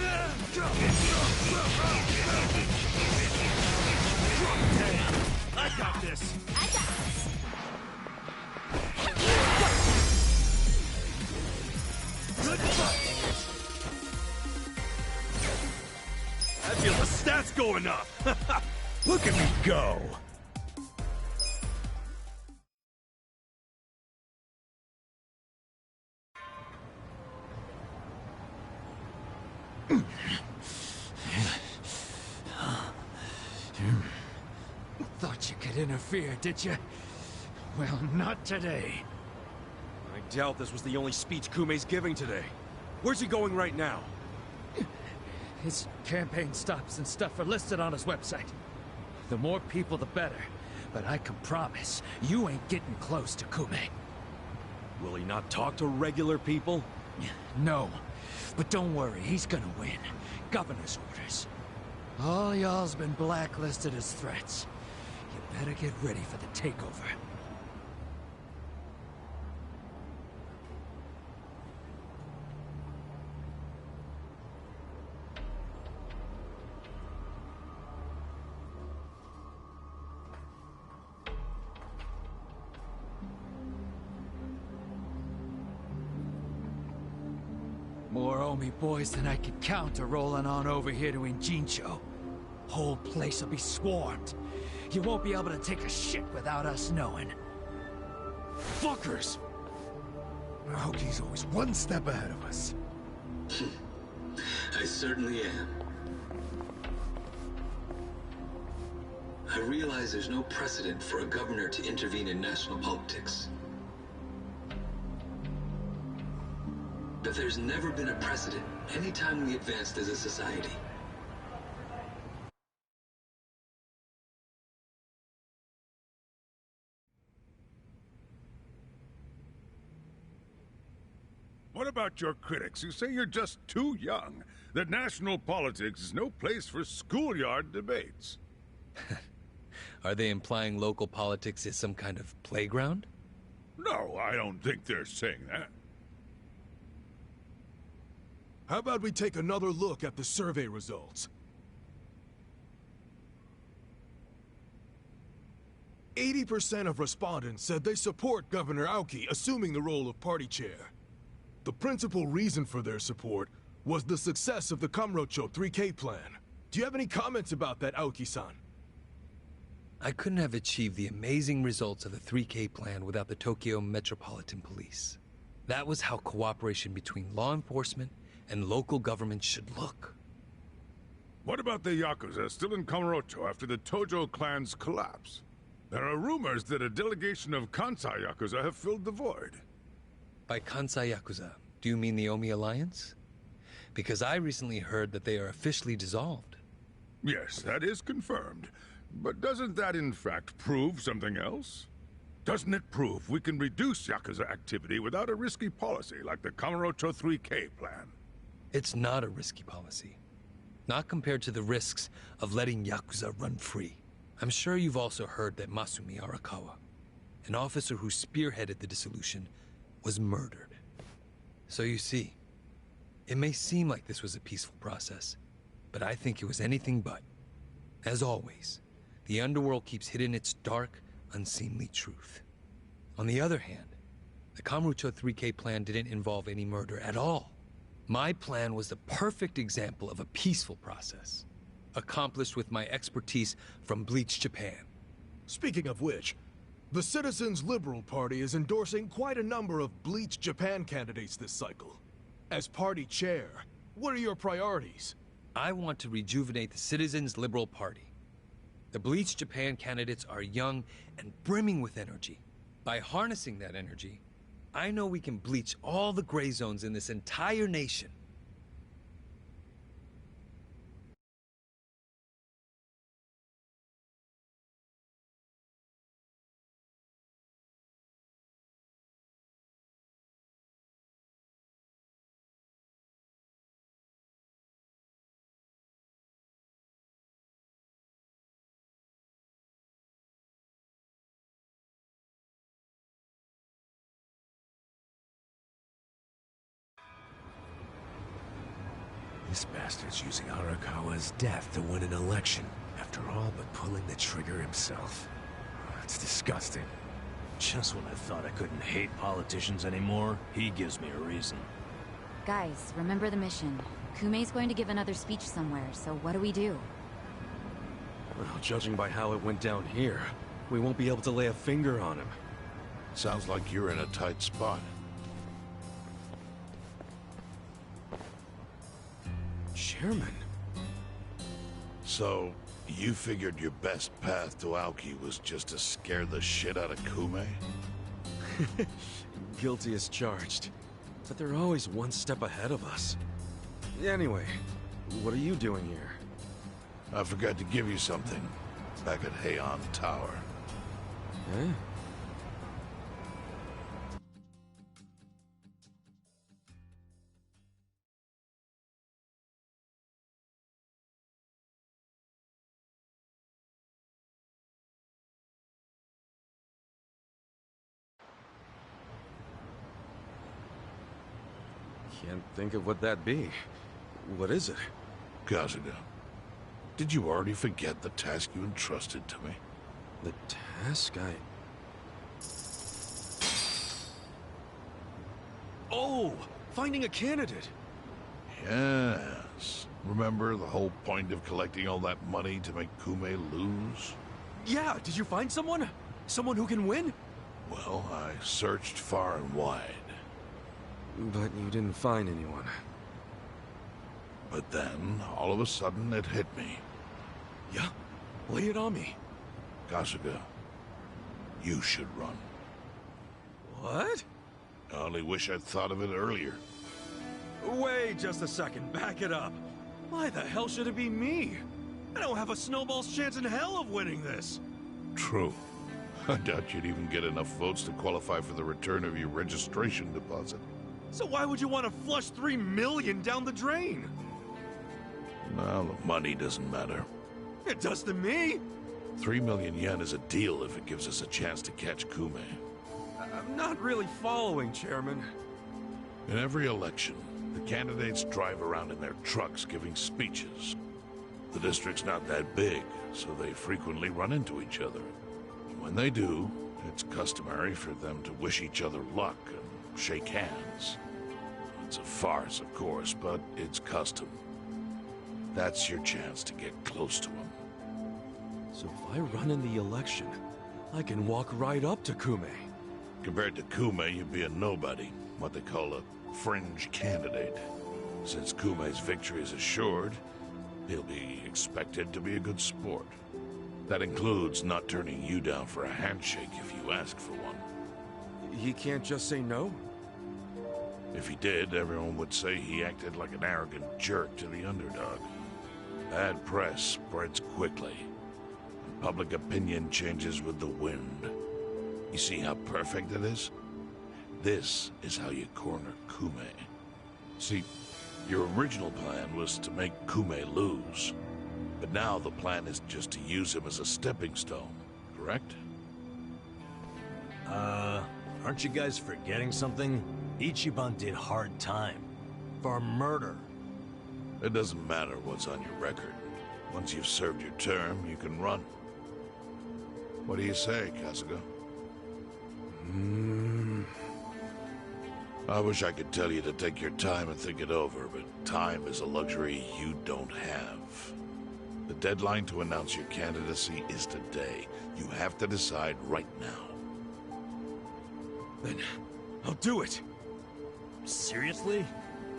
I got this. I got this. Good fight. I feel the stats going up. Look at me go! Thought you could interfere, did you? Well, not today. I doubt this was the only speech Kume's giving today. Where's he going right now? His campaign stops and stuff are listed on his website. The more people, the better. But I can promise, you ain't getting close to Kume. Will he not talk to regular people? No. But don't worry, he's gonna win. Governor's orders. All y'all's been blacklisted as threats. You better get ready for the takeover. More Omi boys than I could count are rolling on over here to Injincho. Whole place will be swarmed. You won't be able to take a shit without us knowing. Fuckers! Aoki's always one step ahead of us. I certainly am. I realize there's no precedent for a governor to intervene in national politics. But there's never been a precedent anytime we advanced as a society. What about your critics who say you're just too young? That national politics is no place for schoolyard debates? Are they implying local politics is some kind of playground? No, I don't think they're saying that. How about we take another look at the survey results? 80% of respondents said they support Governor Aoki assuming the role of party chair. The principal reason for their support was the success of the Kamurocho 3K plan. Do you have any comments about that, Aoki-san? I couldn't have achieved the amazing results of the 3K plan without the Tokyo Metropolitan Police. That was how cooperation between law enforcement and local government should look. What about the Yakuza still in Kamurocho after the Tojo clan's collapse? There are rumors that a delegation of Kansai Yakuza have filled the void. By Kansai Yakuza, do you mean the Omi Alliance? Because I recently heard that they are officially dissolved. Yes, that is confirmed. But doesn't that in fact prove something else? Doesn't it prove we can reduce Yakuza activity without a risky policy like the Kamurocho 3K plan? It's not a risky policy. Not compared to the risks of letting Yakuza run free. I'm sure you've also heard that Masumi Arakawa, an officer who spearheaded the dissolution, was murdered. So you see, it may seem like this was a peaceful process, but I think it was anything but. As always, the underworld keeps hidden its dark, unseemly truth. On the other hand, the Kamurocho 3K plan didn't involve any murder at all. My plan was the perfect example of a peaceful process, accomplished with my expertise from Bleach Japan. Speaking of which, the Citizens Liberal Party is endorsing quite a number of Bleach Japan candidates this cycle. As party chair, what are your priorities? I want to rejuvenate the Citizens Liberal Party. The Bleach Japan candidates are young and brimming with energy. By harnessing that energy, I know we can bleach all the gray zones in this entire nation. This bastard's using Arakawa's death to win an election, after all but pulling the trigger himself. That's disgusting. Just when I thought I couldn't hate politicians anymore, he gives me a reason. Guys, remember the mission. Kumei's going to give another speech somewhere, so what do we do? Well, judging by how it went down here, we won't be able to lay a finger on him. Sounds like you're in a tight spot. Chairman. So, you figured your best path to Aoki was just to scare the shit out of Kume? Guilty as charged. But they're always one step ahead of us. Anyway, what are you doing here? I forgot to give you something back at Heian Tower. Eh? Can't think of what that'd be. What is it? Kasuga, did you already forget the task you entrusted to me? The task Oh! Finding a candidate! Yes. Remember the whole point of collecting all that money to make Kume lose? Yeah, did you find someone? Someone who can win? Well, I searched far and wide. But you didn't find anyone. But then, all of a sudden, it hit me. Yeah? Lay it on me. Kasuga, you should run. What? I only wish I'd thought of it earlier. Wait just a second, back it up. Why the hell should it be me? I don't have a snowball's chance in hell of winning this. True. I doubt you'd even get enough votes to qualify for the return of your registration deposit. So why would you want to flush 3 million down the drain? Well, the money doesn't matter. It does to me. 3 million yen is a deal if it gives us a chance to catch Kume. I'm not really following, Chairman. In every election, the candidates drive around in their trucks giving speeches. The district's not that big, so they frequently run into each other. And when they do, it's customary for them to wish each other luck and shake hands. It's a farce, of course, but it's custom. That's your chance to get close to him. So if I run in the election, I can walk right up to Kume. Compared to Kume, you'd be a nobody, what they call a fringe candidate. Since Kume's victory is assured, he'll be expected to be a good sport. That includes not turning you down for a handshake if you ask for one. He can't just say no? If he did, everyone would say he acted like an arrogant jerk to the underdog. Bad press spreads quickly, and public opinion changes with the wind. You see how perfect it is? This is how you corner Kume. See, your original plan was to make Kume lose. But now the plan is just to use him as a stepping stone, correct? Aren't you guys forgetting something? Ichiban did hard time. For murder. It doesn't matter what's on your record. Once you've served your term, you can run. What do you say, Kasuga? I wish I could tell you to take your time and think it over, but time is a luxury you don't have. The deadline to announce your candidacy is today. You have to decide right now. Then I'll do it. Seriously?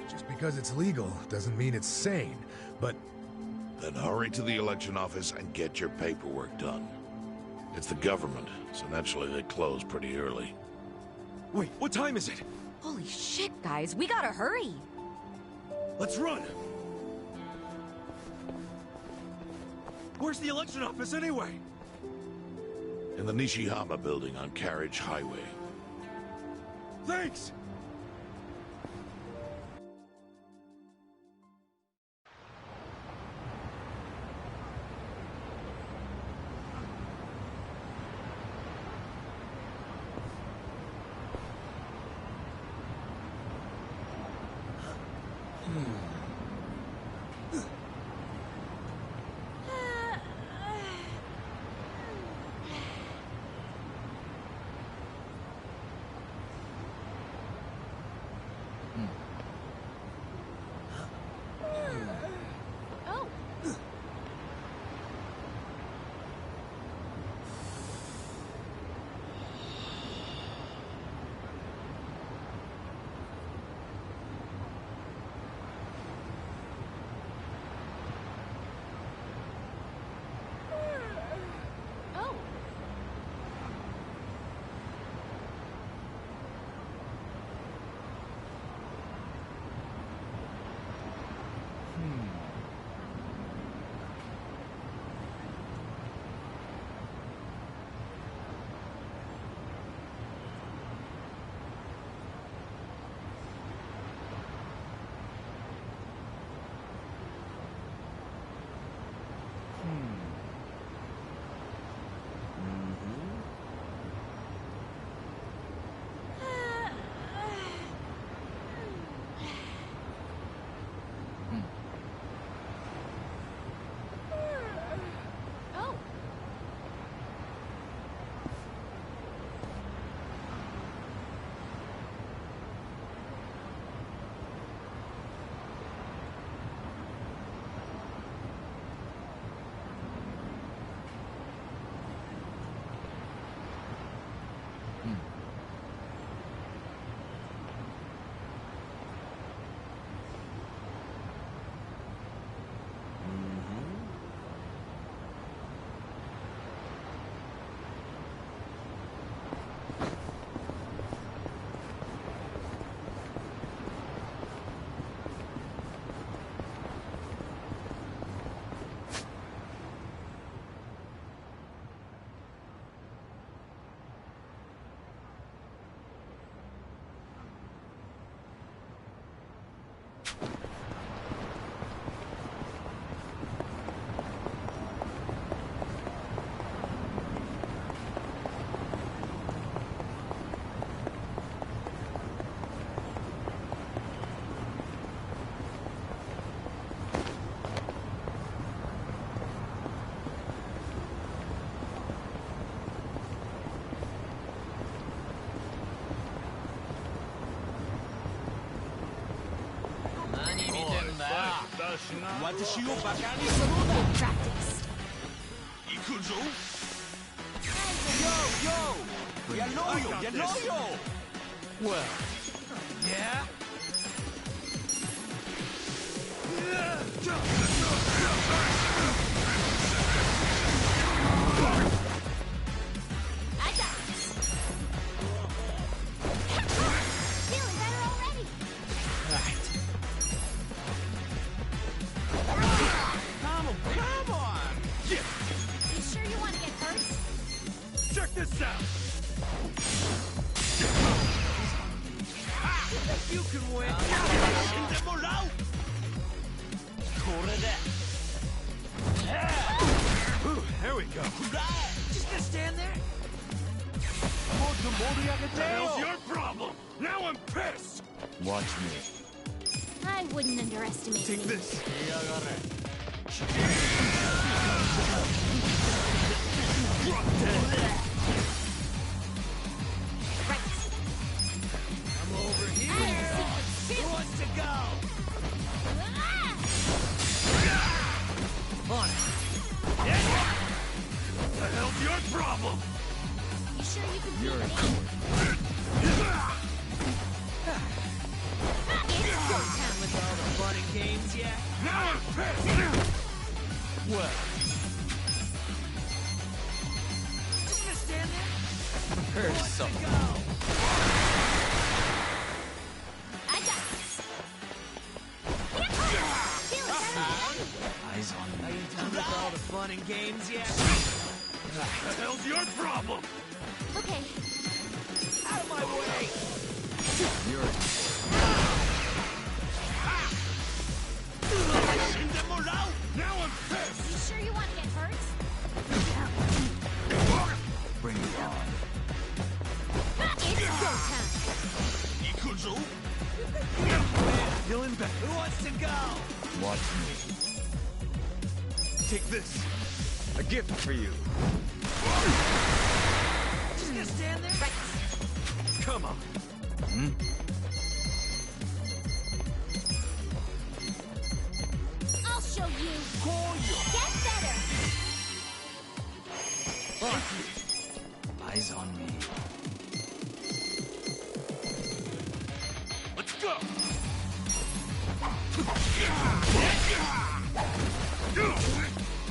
Just because it's legal doesn't mean it's sane, but... Then hurry to the election office and get your paperwork done. It's the government, so naturally they close pretty early. Wait, what time is it? Holy shit, guys, we gotta hurry! Let's run! Where's the election office anyway? In the Nishihama building on Carriage Highway. Thanks! Practice. Yakuza? Well, yeah? I got this. Feeling better already. Right. Come on! You sure you want to get hurt? Check this out! You can win! There we go. Just gonna stand there? What the hell's your problem? Now I'm pissed! Watch me. I wouldn't underestimate Take me. this. I'm over here! Who wants to go? On it! What the hell's your problem? You sure you can You're beat in me? It's go time with all the fun and games, yeah? Now I'm pissed! Well. Just gonna stand there? Prepare yourself. I got this. Feeling better already. Eyes on Are me. you done with all the fun and games, yeah? What the hell's your problem? Okay. Out of my way! You're in. Now I'm pissed! You sure you want to get hurt? Bring it on. It's go time. Yakuza? Feeling better. Who wants to go? Watch me. Take this. A gift for you. Just gonna stand there? Come on. I'll show you. Get better. Eyes on me. Let's go.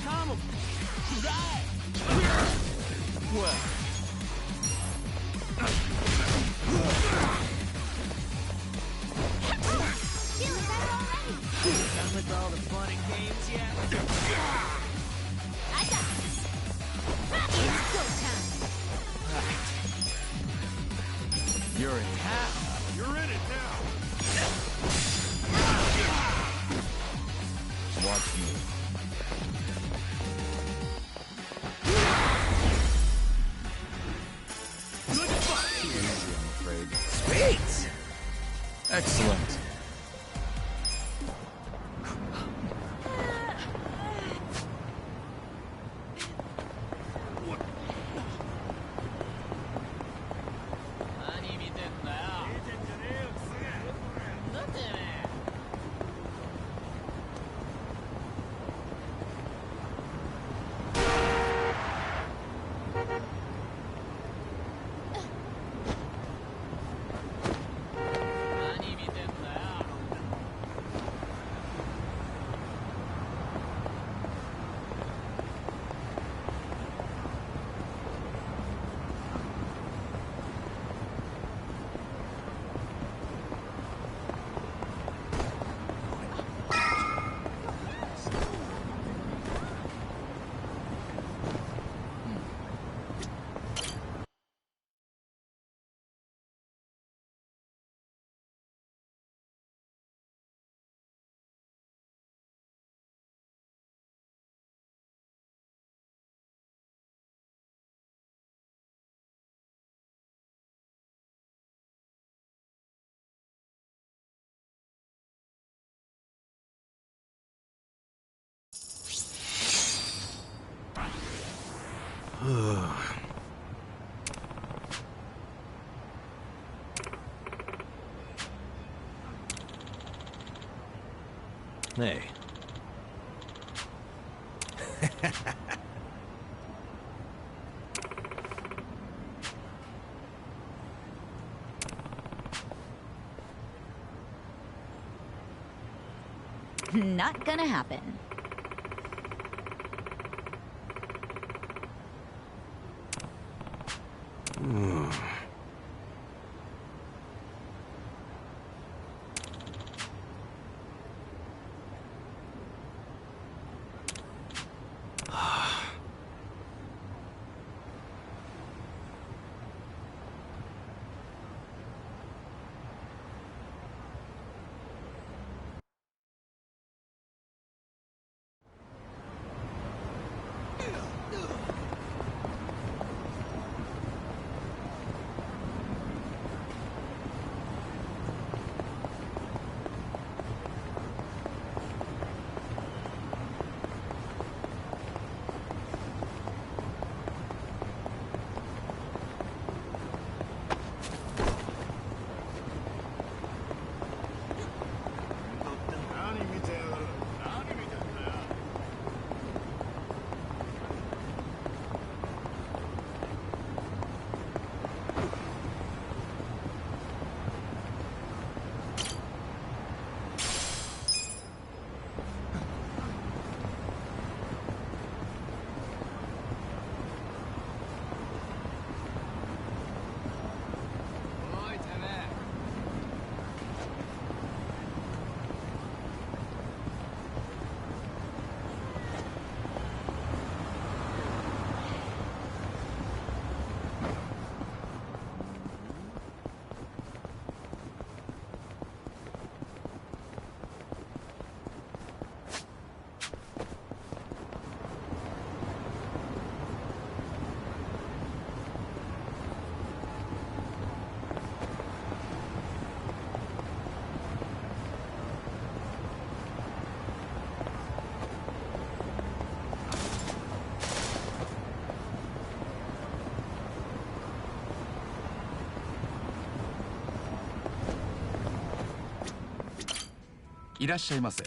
Come on! Well. Feeling better already. Done with all the fun and games, yeah? I got this. It's go time. You're in. You're in it now. Watch me. Good fight. Easy, I'm afraid. Sweet! Excellent. Hey, Not gonna happen.いらっしゃいませ。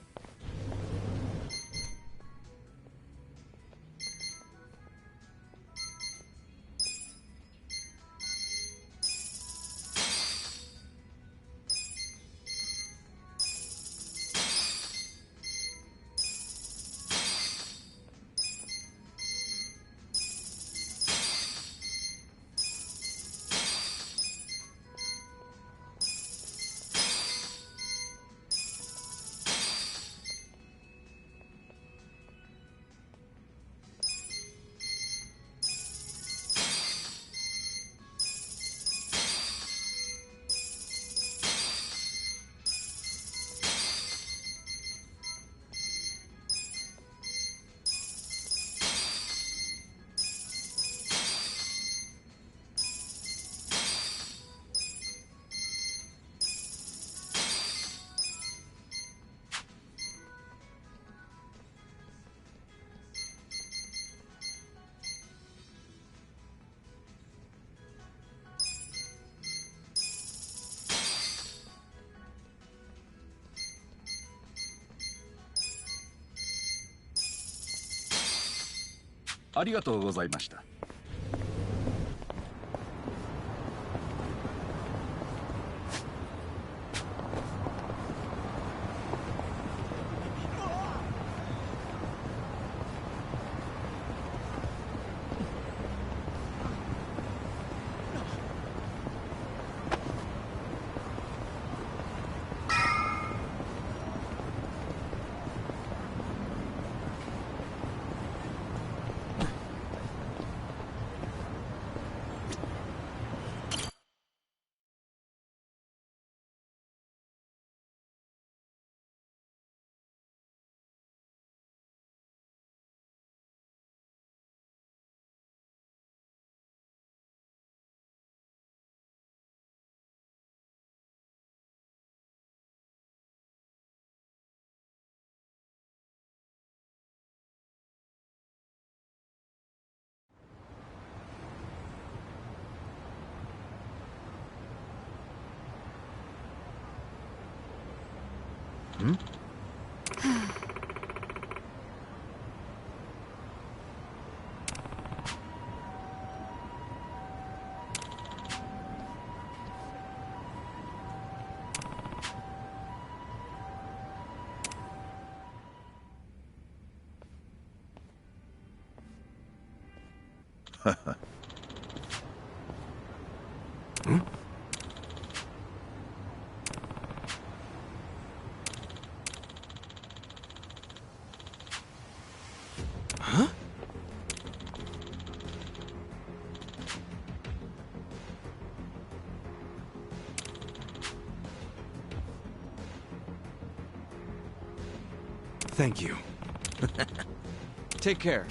ありがとうございました。Hmm? Huh? Thank you. Take care.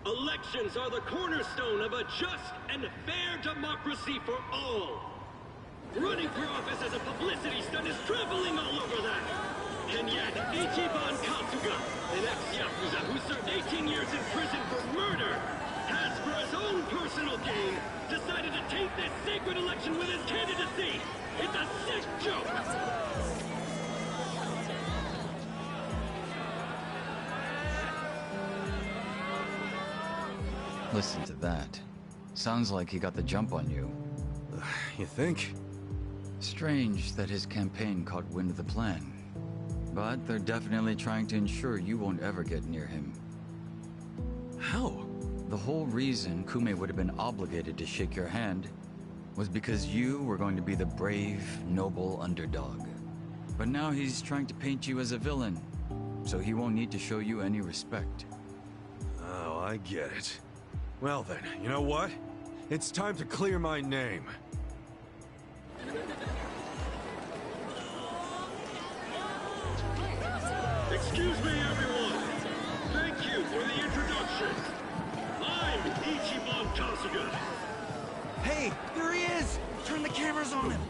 Elections are the cornerstone of a just and fair democracy for all. Running for office as a publicity stunt is traveling all over that. And yet, Ichiban Katsuga, an ex-Yakuza who served 18 years in prison for murder, has, for his own personal gain, decided to taint this sacred election with his candidacy. It's a sick joke! Listen to that. Sounds like he got the jump on you. You think? Strange that his campaign caught wind of the plan. But they're definitely trying to ensure you won't ever get near him. How? The whole reason Kume would have been obligated to shake your hand was because you were going to be the brave, noble underdog. But now he's trying to paint you as a villain, so he won't need to show you any respect. Oh, I get it. Well then, you know what? It's time to clear my name. Excuse me, everyone. Thank you for the introduction. I'm Ichiban Kasuga. Hey, there he is! Turn the cameras on him!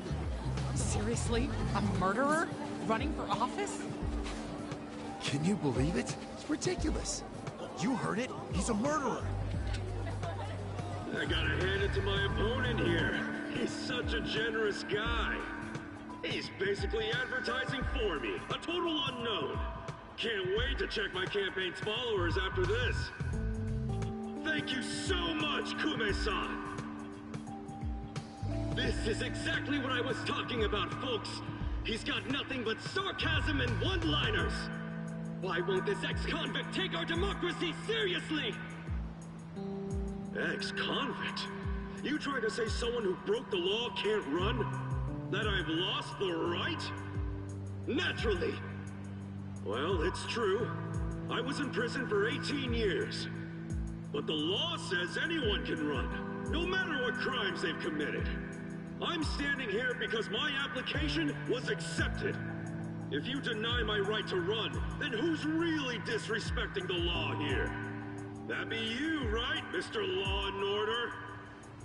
Seriously? A murderer? Running for office? Can you believe it? It's ridiculous. You heard it. He's a murderer. I gotta hand it to my opponent here. He's such a generous guy. He's basically advertising for me, a total unknown. Can't wait to check my campaign's followers after this. Thank you so much, Kume-san. This is exactly what I was talking about, folks. He's got nothing but sarcasm and one-liners. Why won't this ex-convict take our democracy seriously? Ex-convict? You trying to say someone who broke the law can't run? That I've lost the right? Naturally. Well, it's true. I was in prison for 18 years. But the law says anyone can run, no matter what crimes they've committed. I'm standing here because my application was accepted. If you deny my right to run, then who's really disrespecting the law here? That'd be you, right, Mr. Law and Order?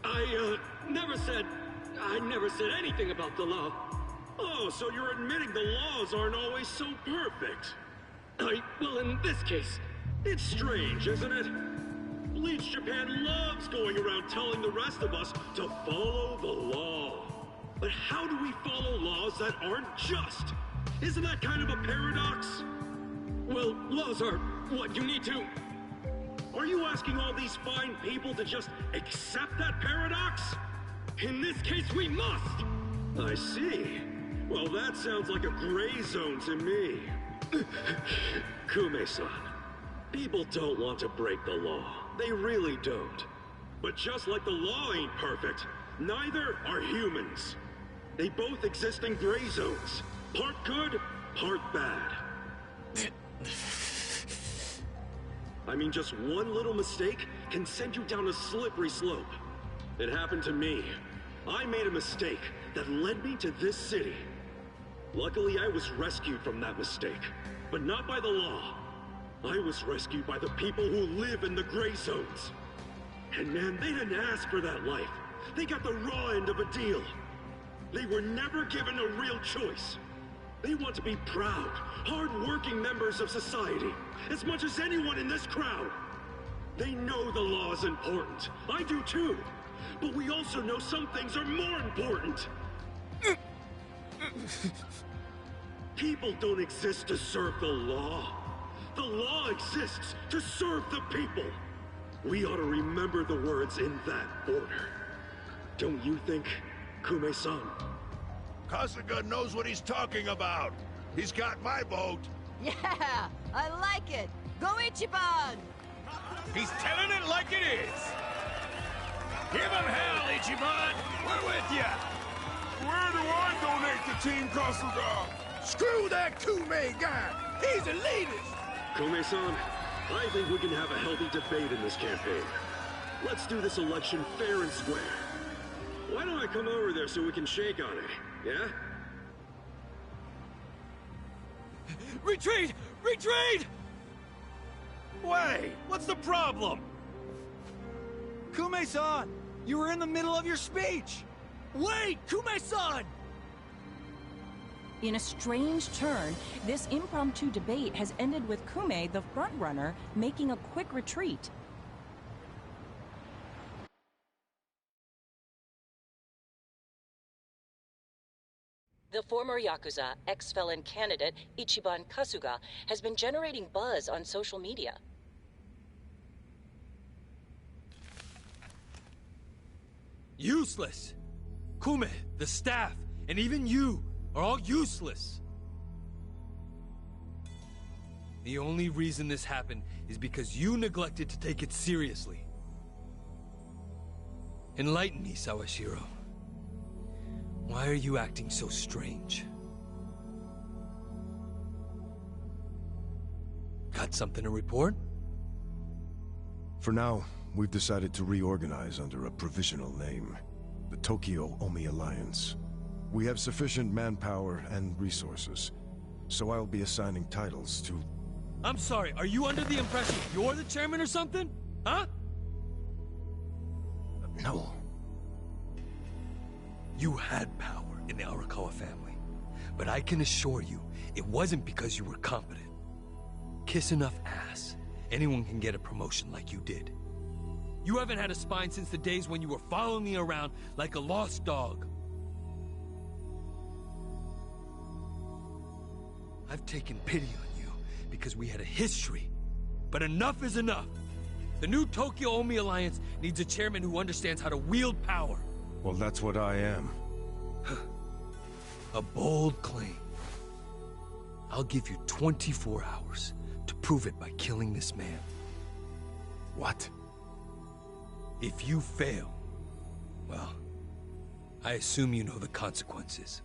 I never said anything about the law. Oh, so you're admitting the laws aren't always so perfect. Well, in this case, it's strange, isn't it? Bleach Japan loves going around telling the rest of us to follow the law. But how do we follow laws that aren't just? Isn't that kind of a paradox? Well, laws are what you need to... Are you asking all these fine people to just accept that paradox? In this case, we must! I see. Well, that sounds like a gray zone to me. Kume-san, people don't want to break the law. They really don't. But just like the law ain't perfect, neither are humans. They both exist in gray zones. Part good, part bad. I mean, just one little mistake can send you down a slippery slope. It happened to me. I made a mistake that led me to this city. Luckily, I was rescued from that mistake, but not by the law. I was rescued by the people who live in the gray zones. And man, they didn't ask for that life. They got the raw end of a deal. They were never given a real choice. They want to be proud, hard-working members of society, as much as anyone in this crowd. They know the law is important. I do too. But we also know some things are more important. People don't exist to serve the law. The law exists to serve the people. We ought to remember the words in that order. Don't you think, Kume-san? Kasuga knows what he's talking about. He's got my vote. Yeah, I like it. Go Ichiban! He's telling it like it is. Give him hell, Ichiban. We're with ya. Where do I donate to Team Kasuga? Screw that Kume guy. He's a elitist. Kume-san, I think we can have a healthy debate in this campaign. Let's do this election fair and square. Why don't I come over there so we can shake on it, yeah? Retreat! Retreat! Wait, what's the problem? Kume-san, you were in the middle of your speech. Wait, Kume-san! In a strange turn, this impromptu debate has ended with Kume, the frontrunner, making a quick retreat. The former Yakuza, ex-felon candidate Ichiban Kasuga has been generating buzz on social media. Useless! Kume, the staff, and even you are all useless. The only reason this happened is because you neglected to take it seriously. Enlighten me, Sawashiro. Why are you acting so strange? Got something to report? For now, we've decided to reorganize under a provisional name. The Tokyo Omi Alliance. We have sufficient manpower and resources, so I'll be assigning titles to... I'm sorry, are you under the impression you're the chairman or something? Huh? No. You had power in the Arakawa family, but I can assure you, it wasn't because you were competent. Kiss enough ass, anyone can get a promotion like you did. You haven't had a spine since the days when you were following me around like a lost dog. I've taken pity on you because we had a history, but enough is enough. The new Tokyo Omi Alliance needs a chairman who understands how to wield power. Well, that's what I am. A bold claim. I'll give you 24 hours to prove it by killing this man. What? If you fail, well, I assume you know the consequences.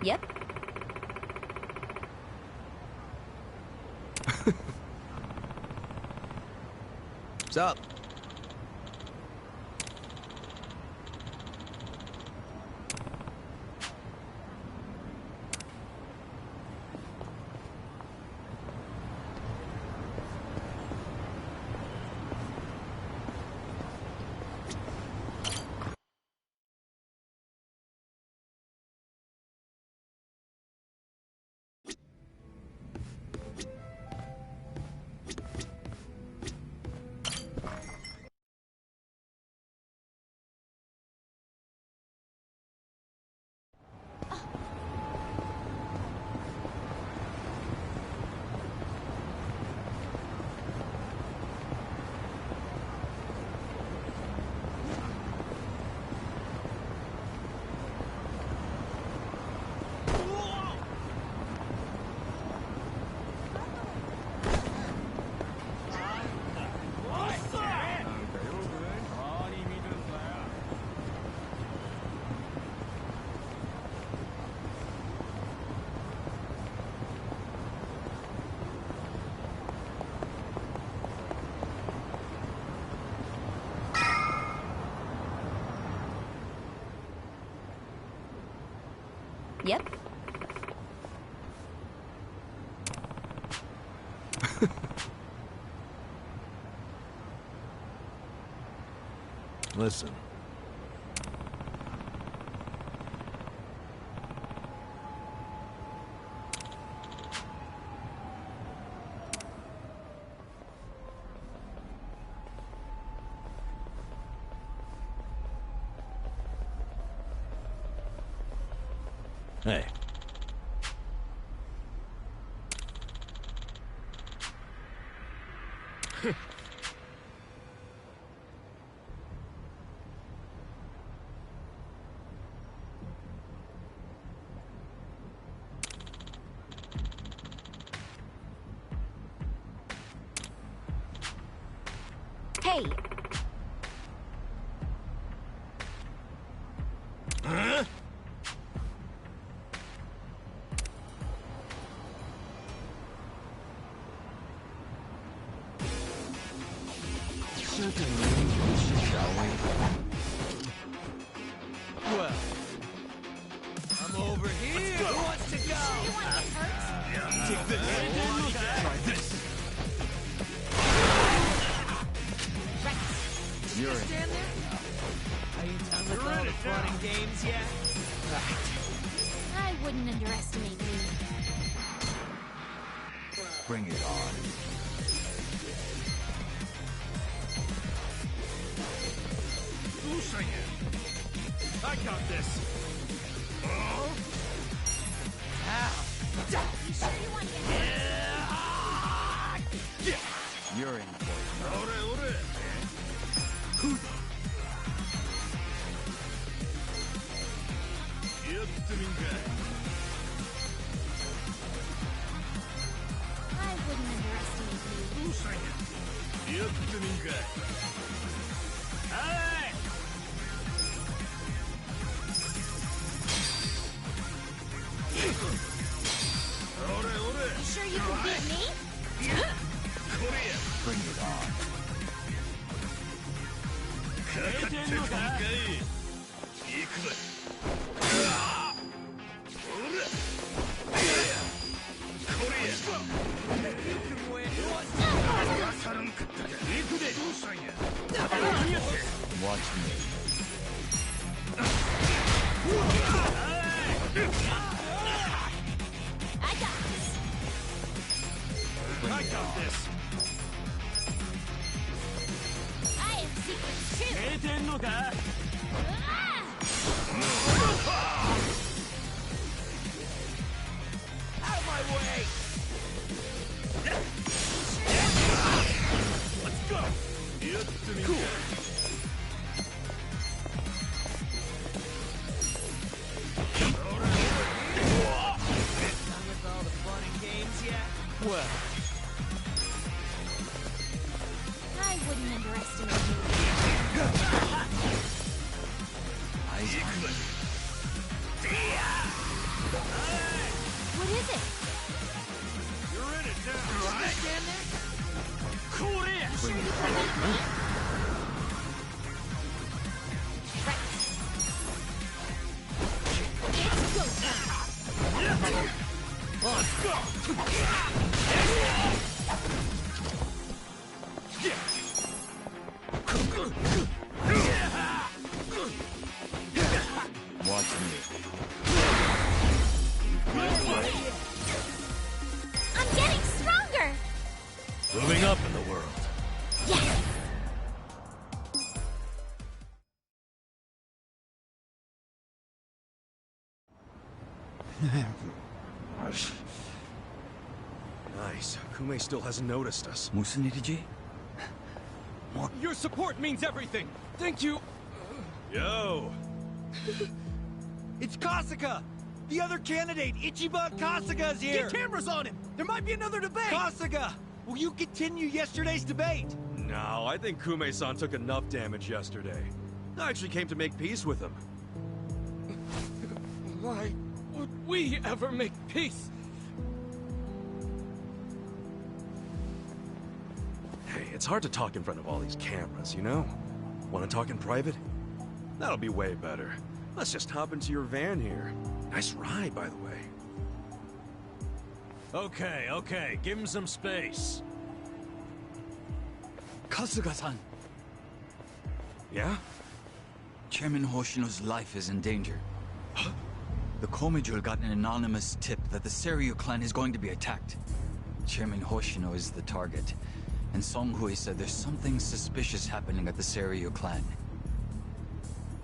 Yep. What's up? Yep. Listen. Hey. Hey. Huh? Shall we? Well, I'm over here. Who wants to go? Sure you want to get hurt? Take this. Try this. You're in. Stand there? Are you done with all the fun and games yet? I wouldn't underestimate me. Bring it on. I got this. You sure you want to get hurt? You're in for it. I wouldn't underestimate me. You sure you can beat me? Bring it on. Watch me. I got this. I got this. I have secrets too. Ah! Out of my way! Let's go! Cool. Done with all the fun and games yet? Well, I wouldn't underestimate you. Eyes on me. What is it? you're in it now. Right. Stand there? Cool in! You sure you can beat me? Right. It's go time. Let's go! Watch me. I'm getting stronger. Moving up in the world. Yes. Nice. Kume still hasn't noticed us. Your support means everything. Thank you. Yo! It's Kasuga! The other candidate, Ichiban Kasuga's here! Get cameras on him! There might be another debate! Kasuga! Will you continue yesterday's debate? No, I think Kume-san took enough damage yesterday. I actually came to make peace with him. Why would we ever make peace? Hey, it's hard to talk in front of all these cameras, you know? Want to talk in private? That'll be way better. Let's just hop into your van here. Nice ride, by the way. Okay, okay, give him some space. Kasuga-san! Yeah? Chairman Hoshino's life is in danger. The Komijul got an anonymous tip that the Seiryu clan is going to be attacked. Chairman Hoshino is the target, and Songhui said there's something suspicious happening at the Seiryu clan.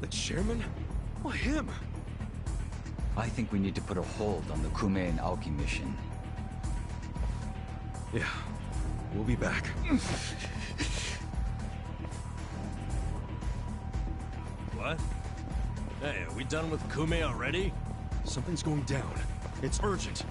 The chairman? Well, him. I think we need to put a hold on the Kume and Aoki mission. Yeah, we'll be back. What? Hey, are we done with Kume already? Something's going down. It's urgent.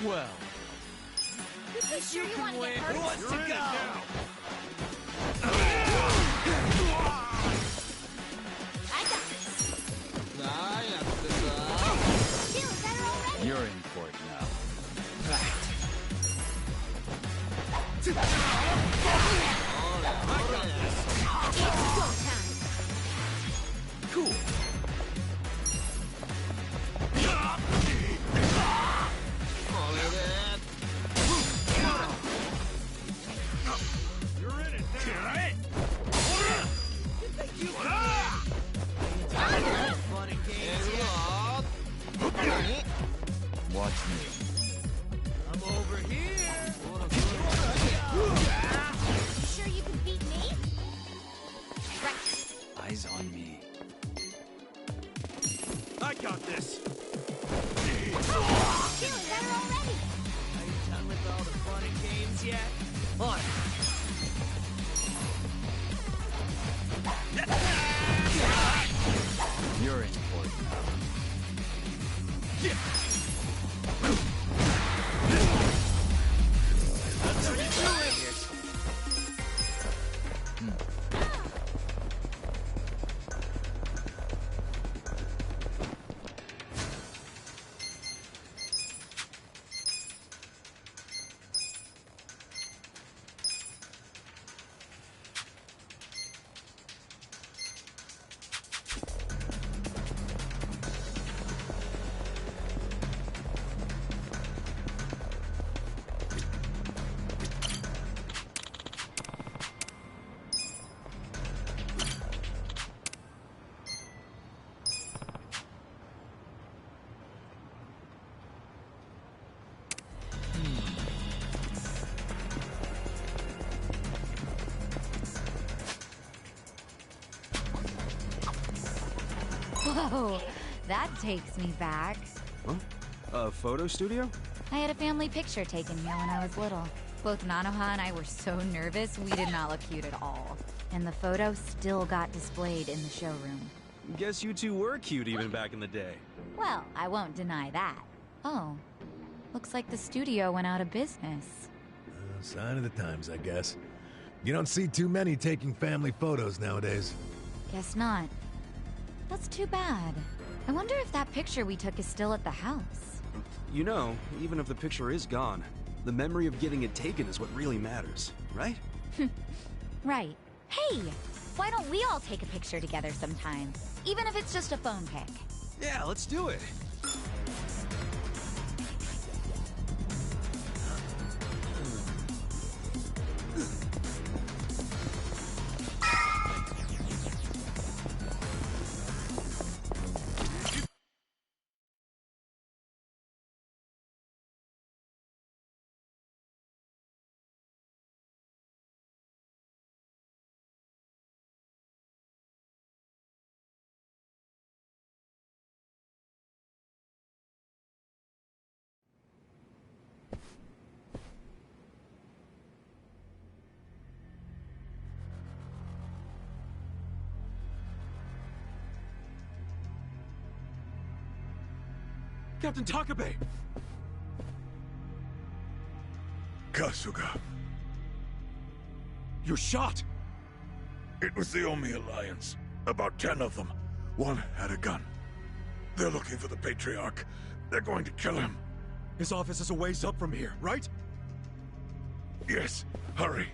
Well, You sure you want to get hurt? who wants to go? I got this. Feeling better already? You're in for it now. It's go time. Cool. Watch me. I'm over here. You sure you can beat me? Right. Eyes on me. I got this. Feeling better already? Are you done with all the fun and games yet? On. You're in for it now. That's how you do it. Whoa, that takes me back. Huh? A photo studio? I had a family picture taken here when I was little. Both Nanoha and I were so nervous, we did not look cute at all. And the photo still got displayed in the showroom. Guess you two were cute even back in the day. Well, I won't deny that. Oh, looks like the studio went out of business. Sign of the times, I guess. You don't see too many taking family photos nowadays. Guess not. That's too bad. I wonder if that picture we took is still at the house. You know, even if the picture is gone, the memory of getting it taken is what really matters, right? Right. Hey, why don't we all take a picture together sometime? Even if it's just a phone pic. Yeah, let's do it. Captain Takabe! Kasuga. You're shot! It was the Omi Alliance. About 10 of them. One had a gun. They're looking for the Patriarch. They're going to kill him. His office is a ways up from here, right? Yes. Hurry.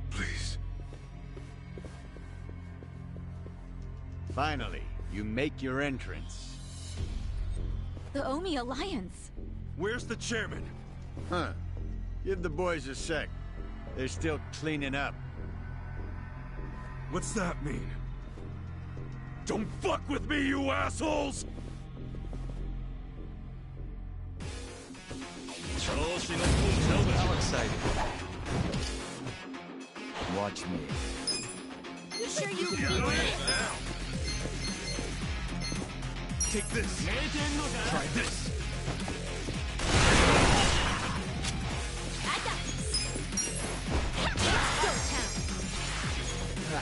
Please. Finally, you make your entrance. The Omi Alliance. Where's the chairman? Huh. Give the boys a sec. They're still cleaning up. What's that mean? Don't fuck with me, you assholes! How excited. Watch me. You sure you can do it? Take this. Try this. I got this. Let's go, town.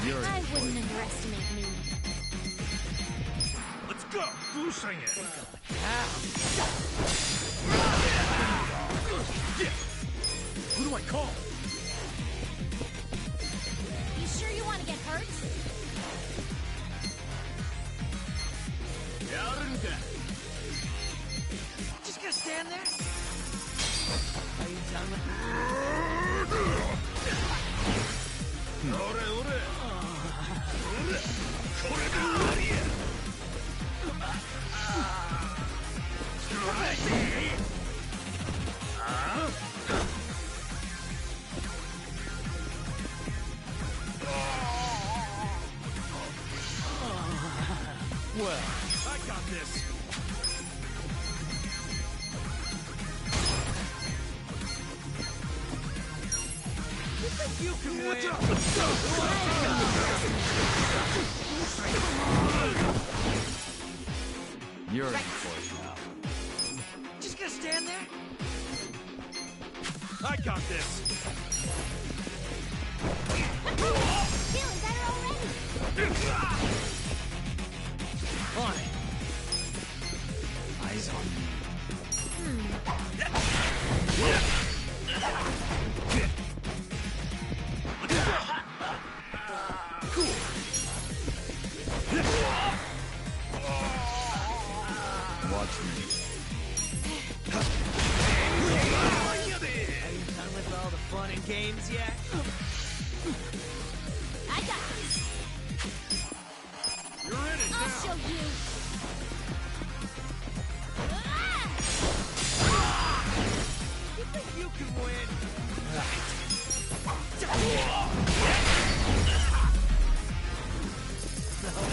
I wouldn't underestimate me. Let's go. Bushing it. Who do I call? You sure you want to get hurt? Just gonna stand there? Are you done with Well, I got this. You think you can win? You're in for it now. Just gonna stand there? I got this. Feeling better already. Fine. Eyes on me. Watch me. Are you done with all the fun and games yet? I got this. You're in it I'll now. show you. You think you can win?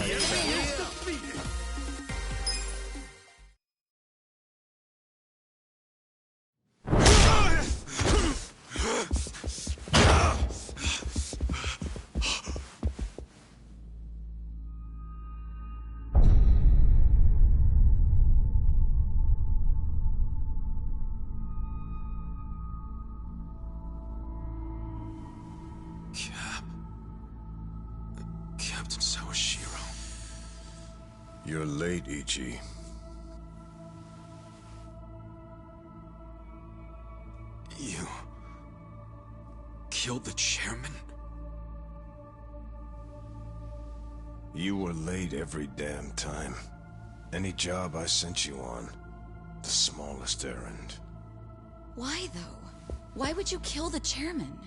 Here's defeated. Captain Sawashiro. You're late, Ichi. You... killed the chairman? You were late every damn time. Any job I sent you on, the smallest errand. Why, though? Why would you kill the chairman?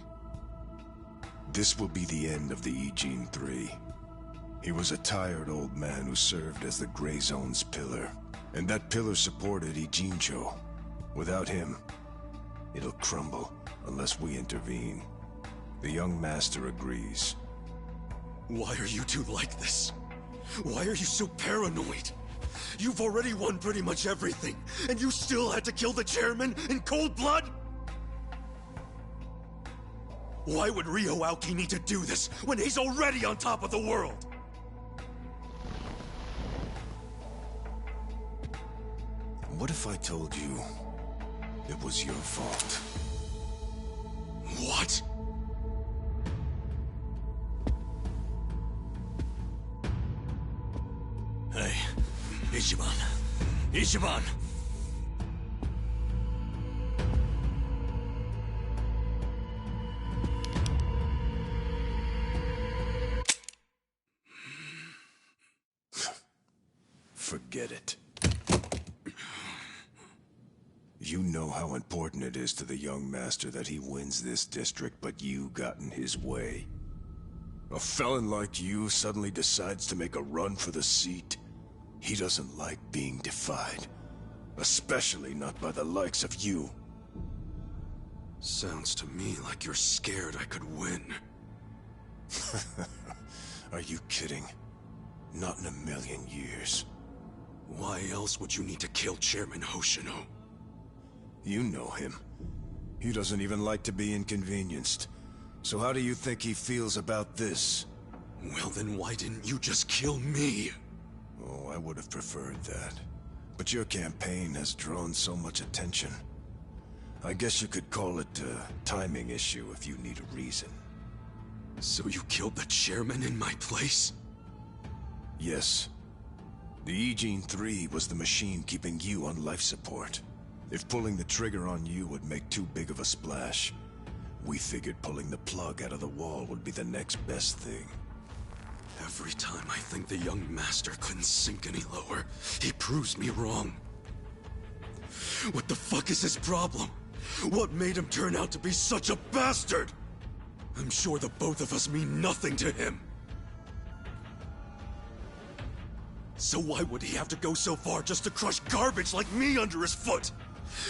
This will be the end of the Ijin 3. He was a tired old man who served as the Gray Zone's pillar. And that pillar supported Ijincho. Without him, it'll crumble unless we intervene. The young master agrees. Why are you two like this? Why are you so paranoid? You've already won pretty much everything, and you still had to kill the chairman in cold blood? Why would Ryo Aoki need to do this when he's already on top of the world? What if I told you it was your fault? What? Hey, Ichiban. Ichiban! Forget it. You know how important it is to the young master that he wins this district, but you got in his way. A felon like you suddenly decides to make a run for the seat. He doesn't like being defied. Especially not by the likes of you. Sounds to me like you're scared I could win. Are you kidding? Not in a million years. Why else would you need to kill Chairman Hoshino? You know him. He doesn't even like to be inconvenienced. So how do you think he feels about this? Well, then why didn't you just kill me? Oh, I would have preferred that. But your campaign has drawn so much attention. I guess you could call it a timing issue if you need a reason. So you killed the chairman in my place? Yes. The Ijin 3 was the machine keeping you on life support. If pulling the trigger on you would make too big of a splash, we figured pulling the plug out of the wall would be the next best thing. Every time I think the young master couldn't sink any lower, he proves me wrong. What the fuck is his problem? What made him turn out to be such a bastard? I'm sure the both of us mean nothing to him. So why would he have to go so far just to crush garbage like me under his foot?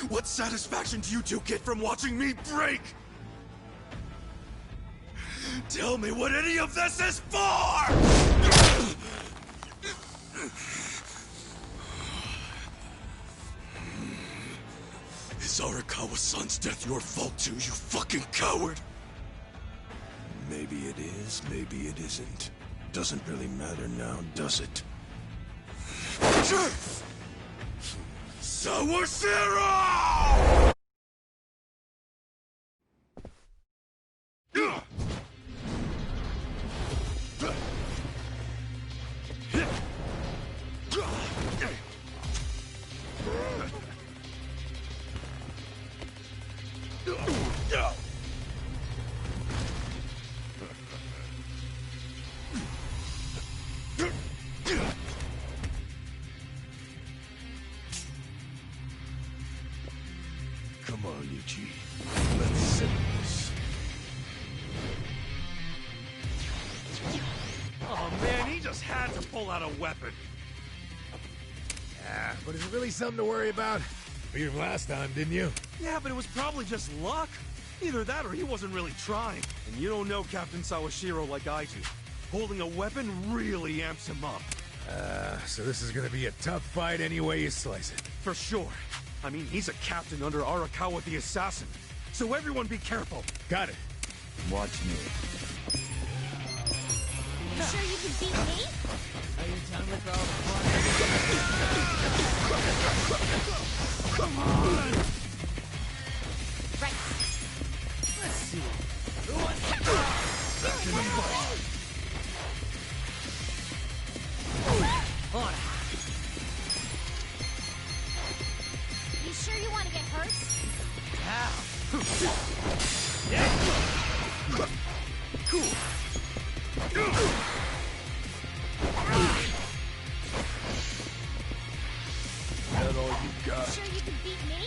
What satisfaction do you two get from watching me break? Tell me what any of this is for! Is Arakawa-san's death your fault too, you fucking coward? Maybe it is, maybe it isn't. Doesn't really matter now, does it? Sawashiro! Come on, Ichi. Let's settle this. Oh man, he just had to pull out a weapon. Yeah, but is it really something to worry about? Beat him last time, didn't you? Yeah, but it was probably just luck. Either that or he wasn't really trying. And you don't know Captain Sawashiro like I do. Holding a weapon really amps him up. So this is gonna be a tough fight any way you slice it. For sure. I mean, he's a captain under Arakawa the Assassin. So everyone be careful. Got it. Watch me. You sure you can beat me? Are you done with all the fun? Come on! Right. Let's see. Back in the fight. Cool. That all you got? Sure you can beat me?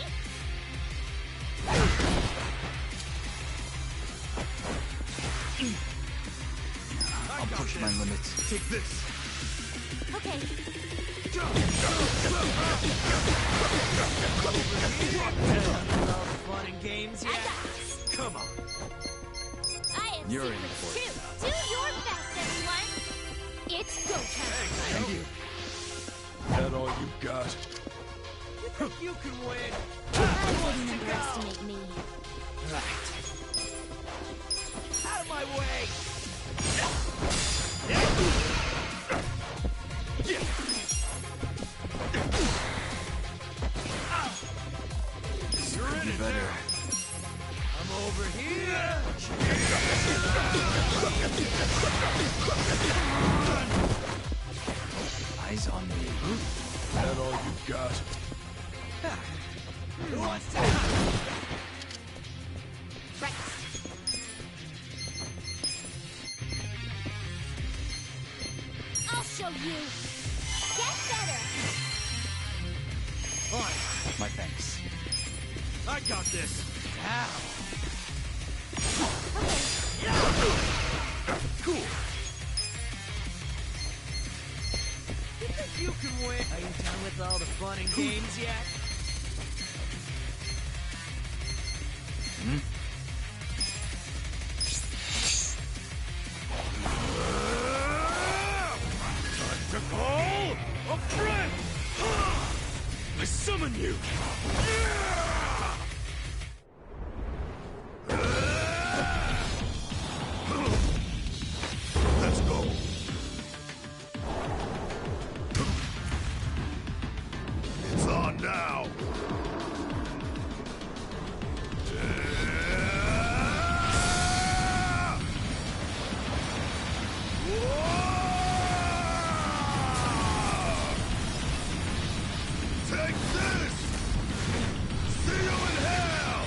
I'll push my limits. Take this. Okay. All the fun and games, yeah? Come on. I am You're in secret for it too. Do your best, everyone. It's go time. Thank you. That all you got? You think you can win? I wouldn't underestimate me. Right. Out of my way! You're in it Better. I'm over here! Eyes on me. That all you got? Who wants to... Right. I'll show you. Get better. On. My thanks. I got this. Ow. Cool. You think you can win? Are you done with all the fun and games yet? Time to call a friend. I summon you. Let's go. It's on now. Take this! See you in hell!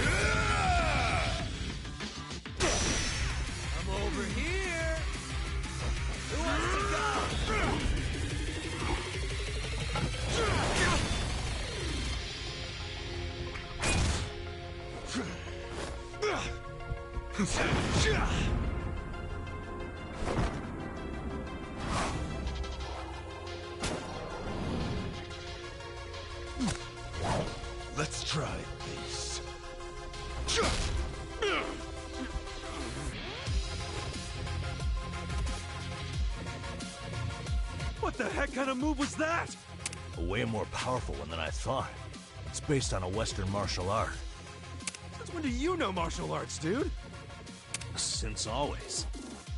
Yeah! I'm over here! Who wants to go? Let's try this. What the heck kind of move was that? A way more powerful one than I thought. It's based on a Western martial art. Since when do you know martial arts, dude? Since always.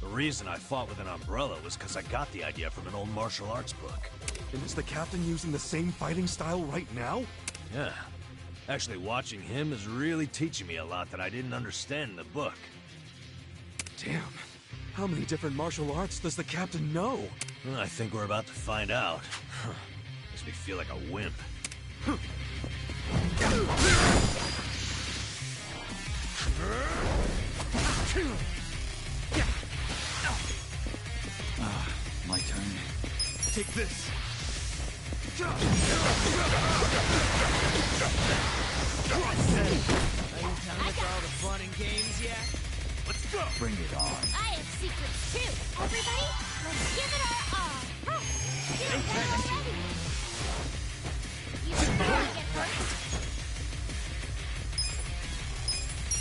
The reason I fought with an umbrella was because I got the idea from an old martial arts book. And is the captain using the same fighting style right now? Yeah. Actually, watching him is really teaching me a lot that I didn't understand in the book. Damn. How many different martial arts does the captain know? I think we're about to find out. Makes me feel like a wimp. My turn. Take this. Are you done with all the fun and games yet? Let's go. Bring it on. I have secrets too. Everybody, let's give it our all. You're done already. You should probably get hurt.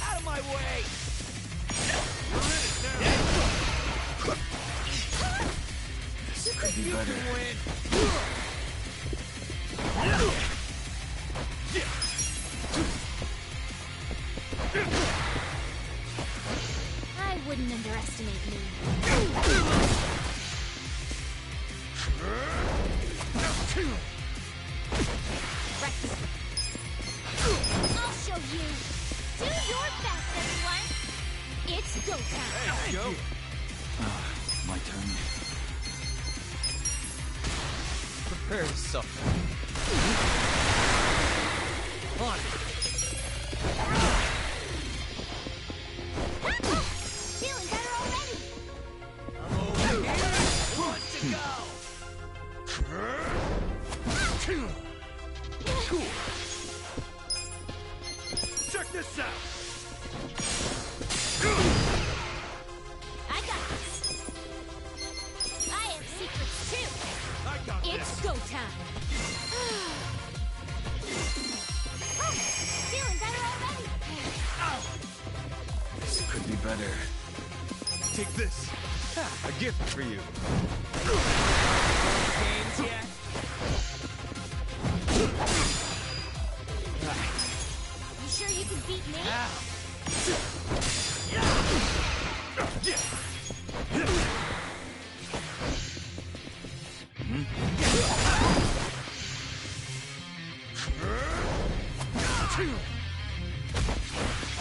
Out of my way! You could be better. Win. I wouldn't underestimate me. Rex. I'll show you. Do your best, everyone. It's go time. Hey, go. My turn. Prepare to suffer. On. Feeling better already. I'm over here. Who wants to go? Check this out! I got this. I have secrets too. I got It's this. go time. Feeling better already. This could be better. Take this. A gift for you. Games yet? You sure you can beat me?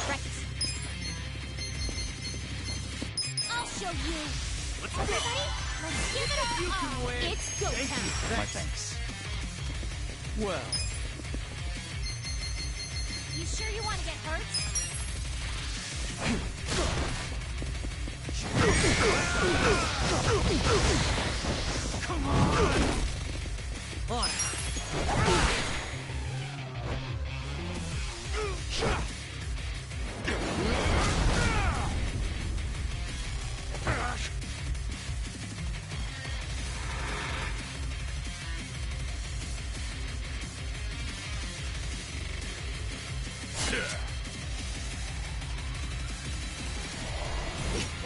Practice. I'll show you. Everybody, let's give it our all. It's go time. My thanks. Well, You sure you want to get hurt? on.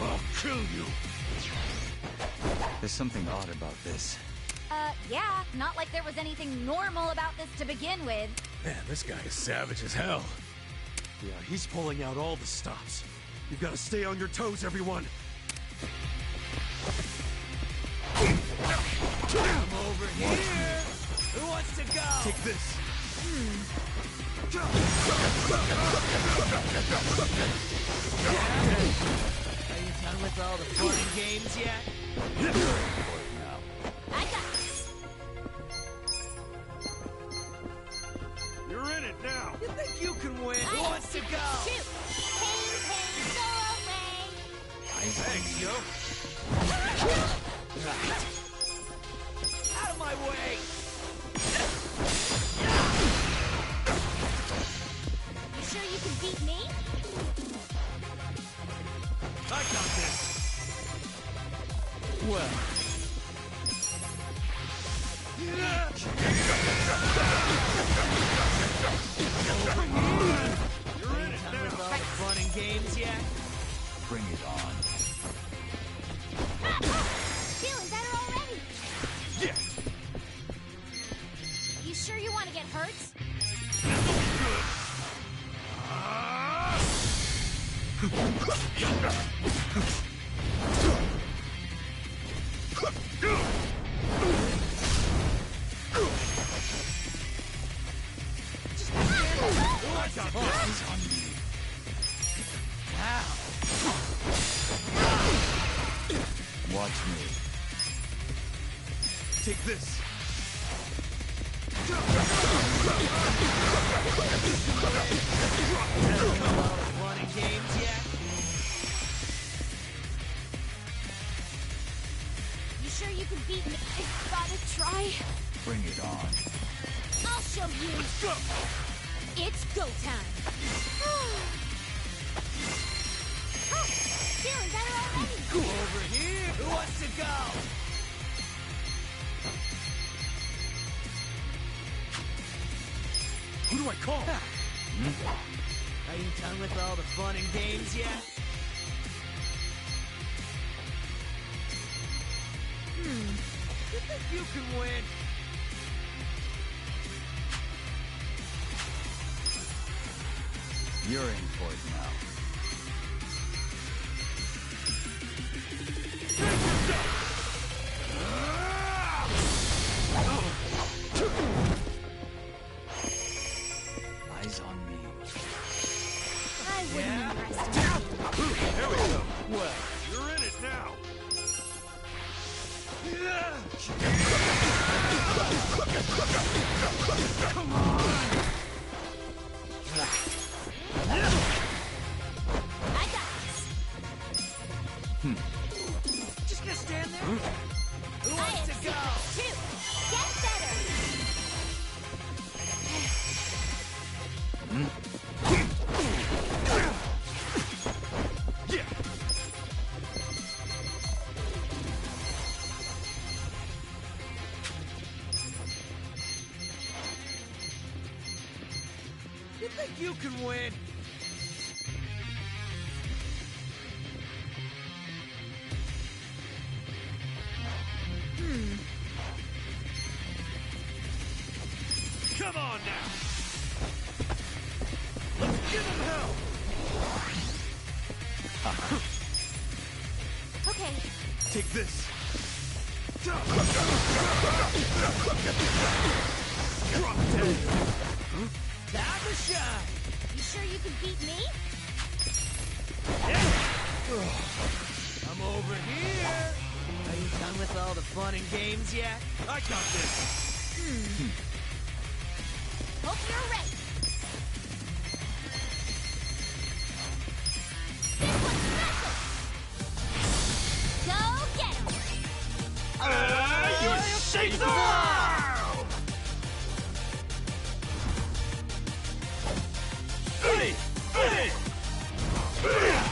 I'll kill you. There's something odd about this. Yeah, not like there was anything normal about this to begin with. Man, this guy is savage as hell. Yeah, he's pulling out all the stops. You've got to stay on your toes, everyone. I'm over here. Who wants to go? Take this. Are you done with all the fun and games yet? I got this. You're in it now. You think you can win? I Who have wants to secrets go? too. Pain, pain, go away. Thanks, yo. Out of my way! You sure you can beat me? I got this. Well, You're in it Done with now. all the fun and games yet? Bring it on. Feeling better already. Yeah. You sure you want to get hurt? I got this. Eyes on me. Watch me. Take this. Fun and games yet? You sure you can beat me? I gotta try. Bring it on. I'll show you. It's go time. Feeling better already. Over here. Who wants to go? Who do I call? Are you done with all the fun and games yet? You think you can win? You're in for it now. Eyes on me. I wouldn't underestimate you. There we go. Well, you're in it now. You think you can win? Come on now! Let's give him hell! Okay. Take this! Drop dead! Time to shine! You sure you can beat me? I'm over here! Are you done with all the fun and games yet? I got this! Hope you're ready. This one's special! Go get him! You shake the world! Hey! Hey! Hey!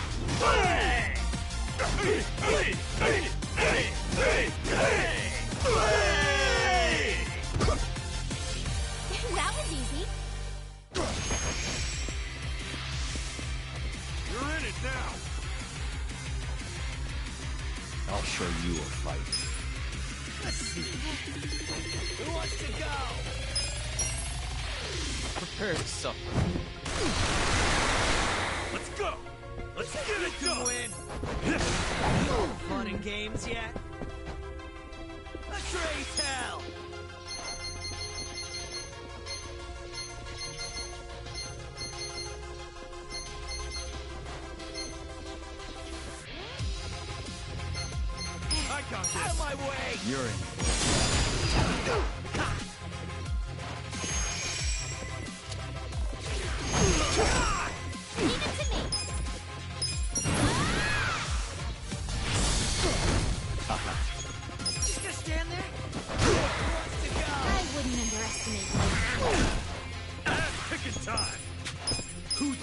That was easy. You're in it now! I'll show you a fight. Let's see. Who wants to go? Prepare to suffer. Let's go! Let's get it Can going! win. Fun and games yet? Let's raise hell! I got this! Out of my way! You're in. Leave it to me. Just gonna stand there? I wouldn't underestimate you. Ass picking time! Who the...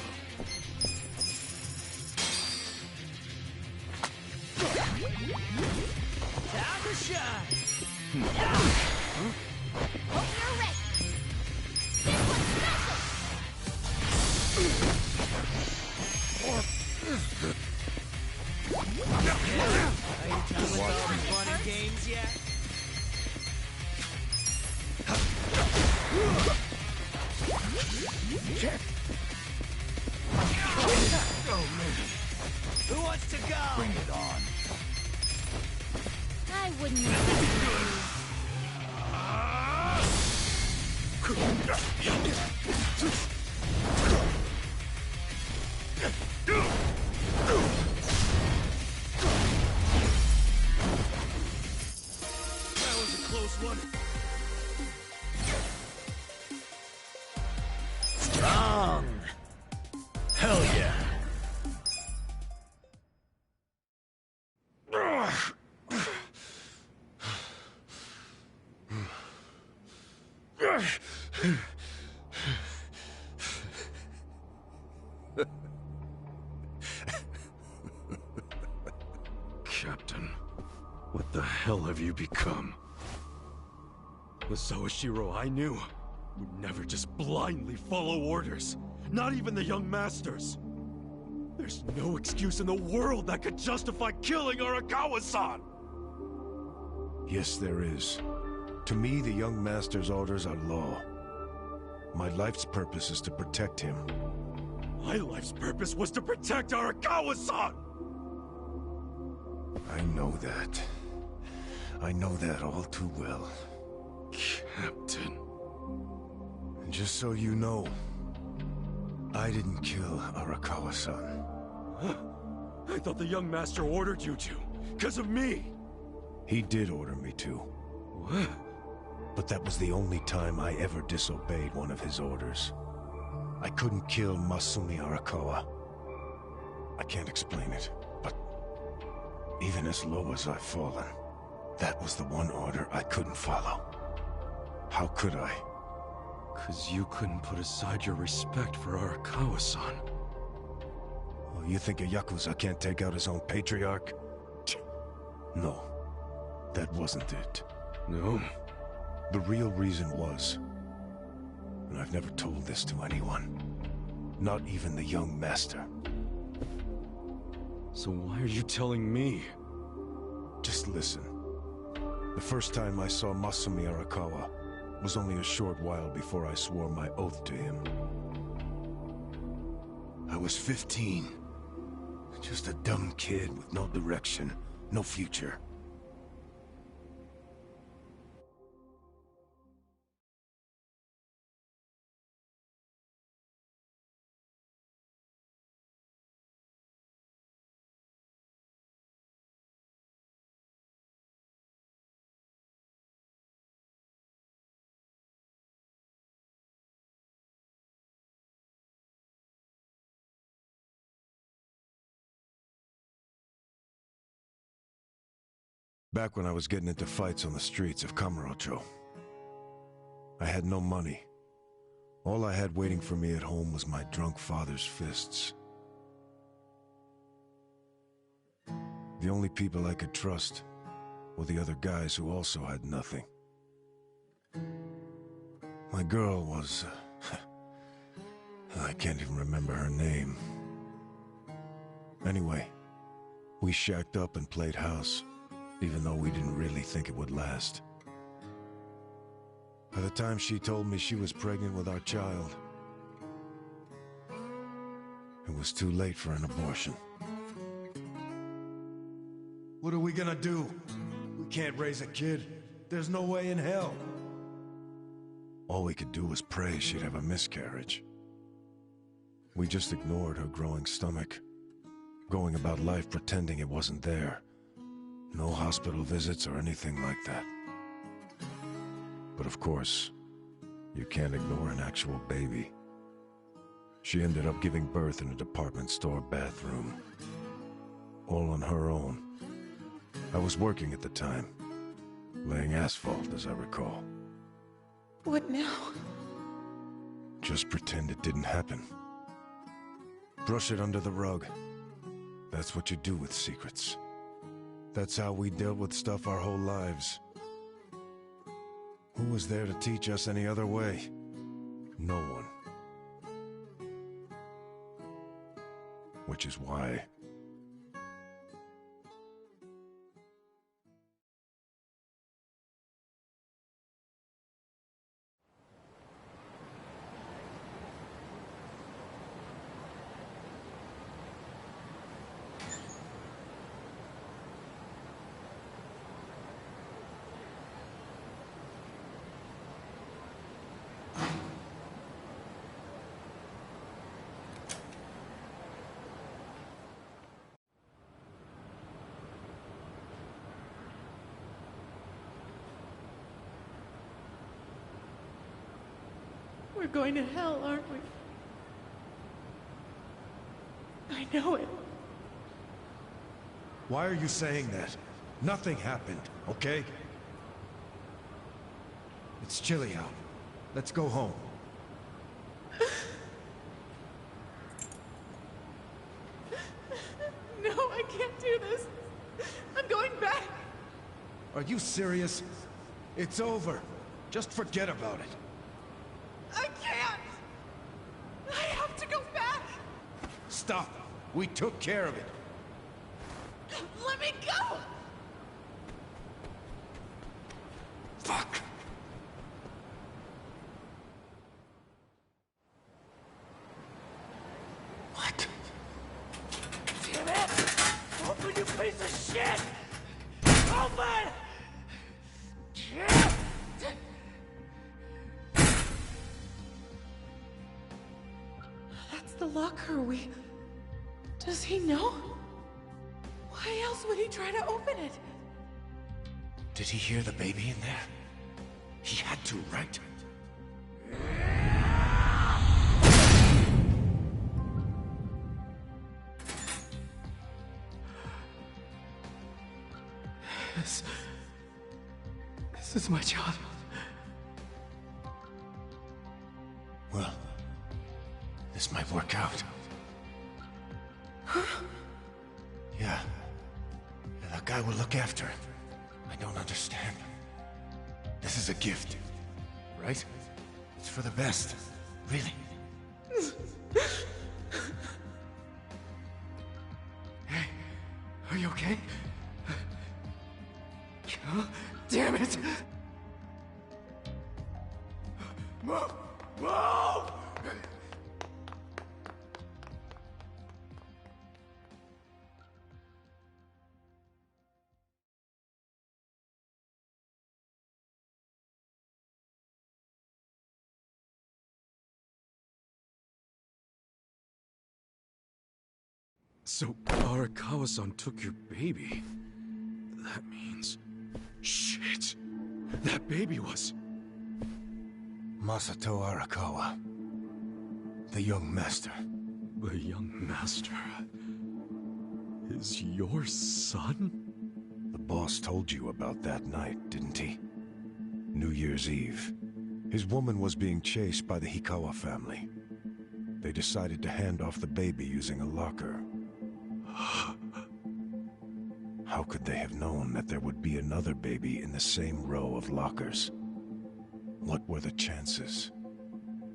Time to shine! Hope you're ready. This one's special. Are you done with all the fun and games yet? Who wants to go? Bring it on. I wouldn't underestimate That was a close one. Strong! Hell yeah! Captain, what the hell have you become? The Sawashiro I knew would never just blindly follow orders. Not even the young masters. There's no excuse in the world that could justify killing Arakawa-san! Yes, there is. To me, the young master's orders are law. My life's purpose is to protect him. My life's purpose was to protect Arakawa-san! I know that. I know that all too well. Captain... And just so you know, I didn't kill Arakawa-san. I thought the young master ordered you to, because of me! He did order me to. What? But that was the only time I ever disobeyed one of his orders. I couldn't kill Masumi Arakawa. I can't explain it, but even as low as I've fallen, that was the one order I couldn't follow. How could I? Because you couldn't put aside your respect for Arakawa-san. Oh, you think a Yakuza can't take out his own patriarch? No, that wasn't it. No? The real reason was, and I've never told this to anyone, not even the young master. So why are you telling me? Just listen. The first time I saw Masumi Arakawa was only a short while before I swore my oath to him. I was 15. Just a dumb kid with no direction, no future. Back when I was getting into fights on the streets of Kamurocho, I had no money. All I had waiting for me at home was my drunk father's fists. The only people I could trust were the other guys who also had nothing. My girl was... I can't even remember her name. Anyway, we shacked up and played house, even though we didn't really think it would last. By the time she told me she was pregnant with our child, it was too late for an abortion. What are we gonna do? We can't raise a kid. There's no way in hell. All we could do was pray she'd have a miscarriage. We just ignored her growing stomach, going about life pretending it wasn't there. No hospital visits or anything like that. But of course, you can't ignore an actual baby. She ended up giving birth in a department store bathroom. All on her own. I was working at the time, laying asphalt, as I recall. What now? Just pretend it didn't happen. Brush it under the rug. That's what you do with secrets. That's how we dealt with stuff our whole lives. Who was there to teach us any other way? No one. Which is why... We're going to hell, aren't we? I know it. Why are you saying that? Nothing happened, okay? It's chilly out. Let's go home. No, I can't do this. I'm going back. Are you serious? It's over. Just forget about it. I can't. I have to go back. Stop. We took care of it. Let me go. Fuck. What? Damn it! Open, you piece of shit! Open! That's the locker. Does he know? Why else would he try to open it? Did he hear the baby in there? He had to, right? This is my child. Well, this might work out. Yeah. That guy will look after him. I don't understand. This is a gift, right? It's for the best. Really. Hey, are you okay? Oh, damn it! Move! Move! So, Arakawa-san took your baby. That means... Shit! That baby was... Masato Arakawa. The young master. The young master... is your son? The boss told you about that night, didn't he? New Year's Eve. His woman was being chased by the Hikawa family. They decided to hand off the baby using a locker. How could they have known that there would be another baby in the same row of lockers? What were the chances?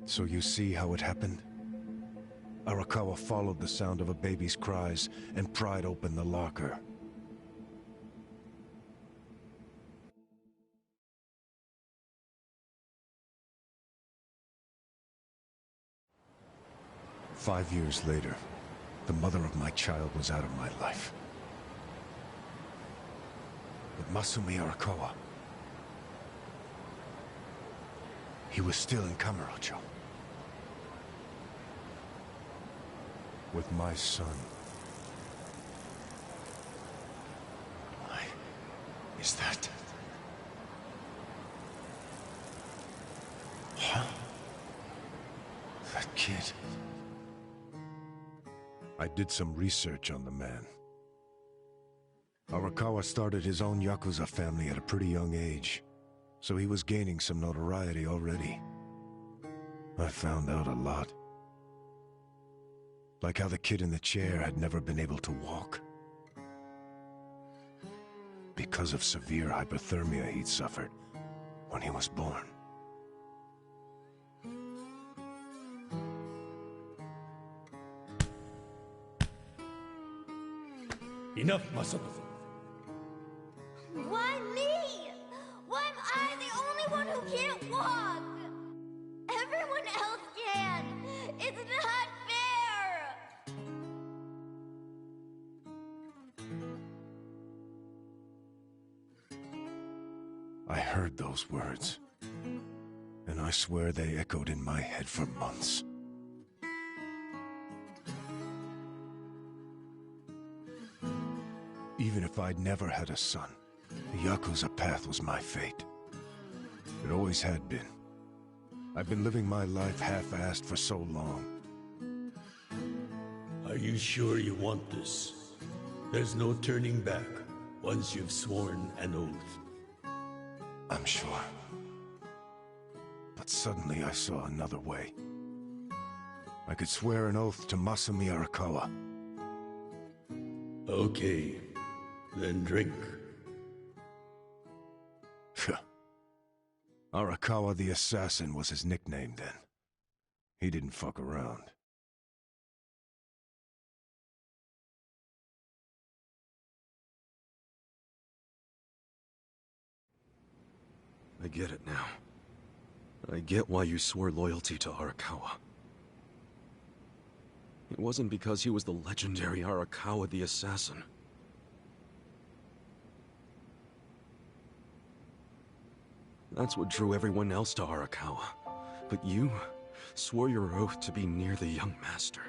So you see how it happened? Arakawa followed the sound of a baby's cries and pried open the locker. "5 years later, the mother of my child was out of my life. But Masumi Arakawa, he was still in Kamurocho. With my son. Why is that? Huh? That kid. I did some research on the man. Arakawa started his own Yakuza family at a pretty young age, so he was gaining some notoriety already. I found out a lot. Like how the kid in the chair had never been able to walk. Because of severe hypothermia he'd suffered when he was born. Enough, Masato. Why me? Why am I the only one who can't walk? Everyone else can. It's not fair. I heard those words, and I swear they echoed in my head for months. Even if I'd never had a son, the Yakuza path was my fate. It always had been. I've been living my life half-assed for so long. Are you sure you want this? There's no turning back once you've sworn an oath. I'm sure. But suddenly I saw another way. I could swear an oath to Masumi Arakawa. Okay, then drink. Arakawa the Assassin was his nickname then. He didn't fuck around. I get it now. I get why you swore loyalty to Arakawa. It wasn't because he was the legendary Arakawa the Assassin. That's what drew everyone else to Arakawa. But you swore your oath to be near the young master.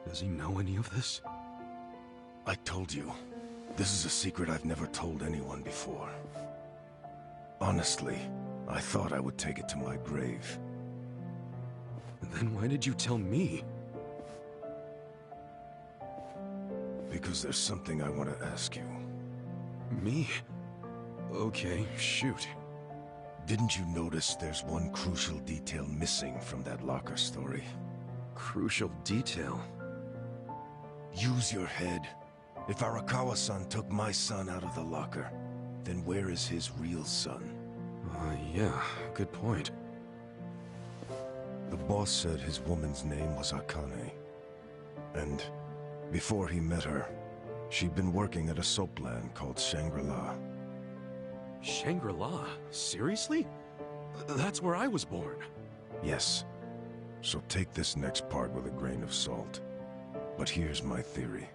Does he know any of this? I told you. This is a secret I've never told anyone before. Honestly, I thought I would take it to my grave. Then why did you tell me? Because there's something I want to ask you. Me? Okay, shoot. Didn't you notice there's one crucial detail missing from that locker story? Crucial detail? Use your head. If Arakawa-san took my son out of the locker, then where is his real son? Yeah, good point. The boss said his woman's name was Akane. And before he met her, she'd been working at a soapland called Shangri-La. Shangri-La? Seriously? That's where I was born. Yes. So take this next part with a grain of salt. But here's my theory.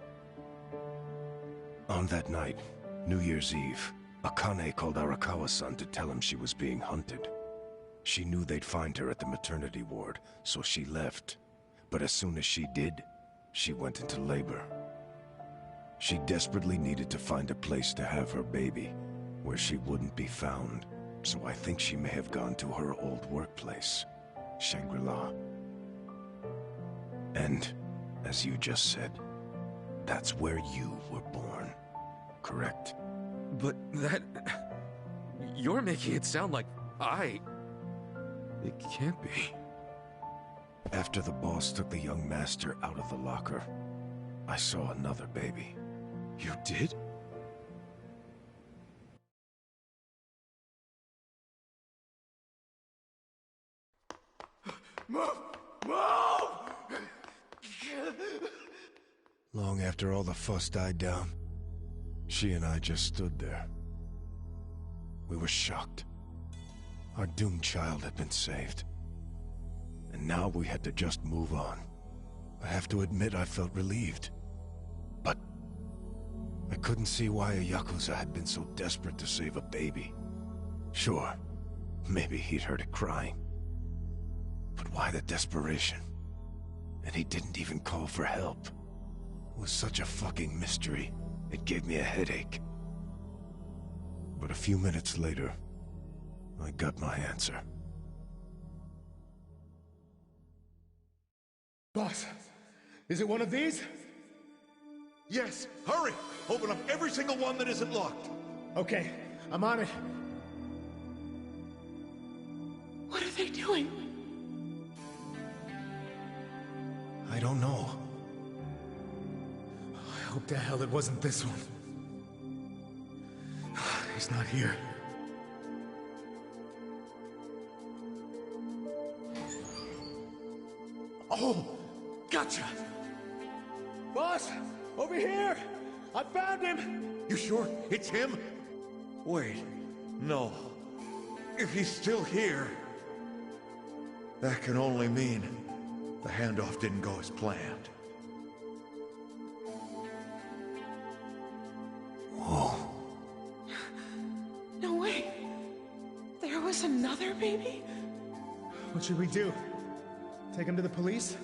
On that night, New Year's Eve, Akane called Arakawa-san to tell him she was being hunted. She knew they'd find her at the maternity ward, so she left. But as soon as she did, she went into labor. She desperately needed to find a place to have her baby, where she wouldn't be found. So I think she may have gone to her old workplace, Shangri-La. And, as you just said, that's where you were born, correct? But that... You're making it sound like It can't be. After the boss took the young master out of the locker, I saw another baby. You did? Move! Long after all the fuss died down, she and I just stood there. We were shocked. Our doomed child had been saved. And now we had to just move on. I have to admit I felt relieved. But I couldn't see why a Yakuza had been so desperate to save a baby. Sure, maybe he'd heard it crying. But why the desperation? And he didn't even call for help. It was such a fucking mystery, it gave me a headache. But a few minutes later, I got my answer. Boss, is it one of these? Yes, hurry! Open up every single one that isn't locked. Okay, I'm on it. What are they doing? I don't know. I hope to hell it wasn't this one. He's not here. Oh, gotcha! Boss, over here! I found him! You sure it's him? Wait, no. If he's still here, that can only mean the handoff didn't go as planned. Whoa. No way. There was another baby? What should we do? Take him to the police?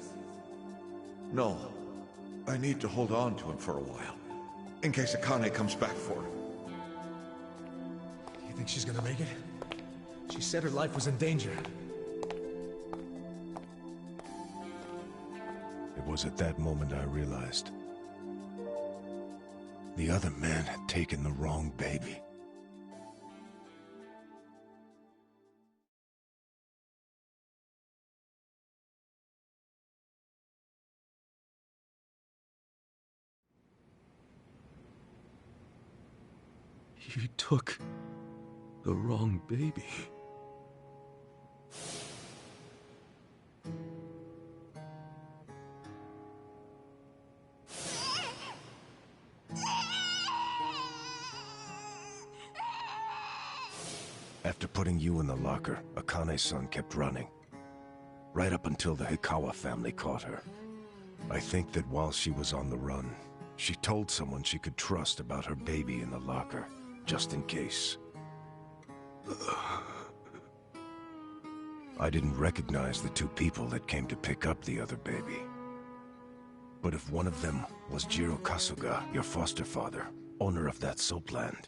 No. I need to hold on to him for a while. In case Akane comes back for him. You think she's gonna make it? She said her life was in danger. It was at that moment I realized. The other man had taken the wrong baby. He took the wrong baby. After putting you in the locker, Akane-san kept running. Right up until the Hikawa family caught her. I think that while she was on the run, she told someone she could trust about her baby in the locker, just in case. I didn't recognize the two people that came to pick up the other baby. But if one of them was Jiro Kasuga, your foster father, owner of that soapland,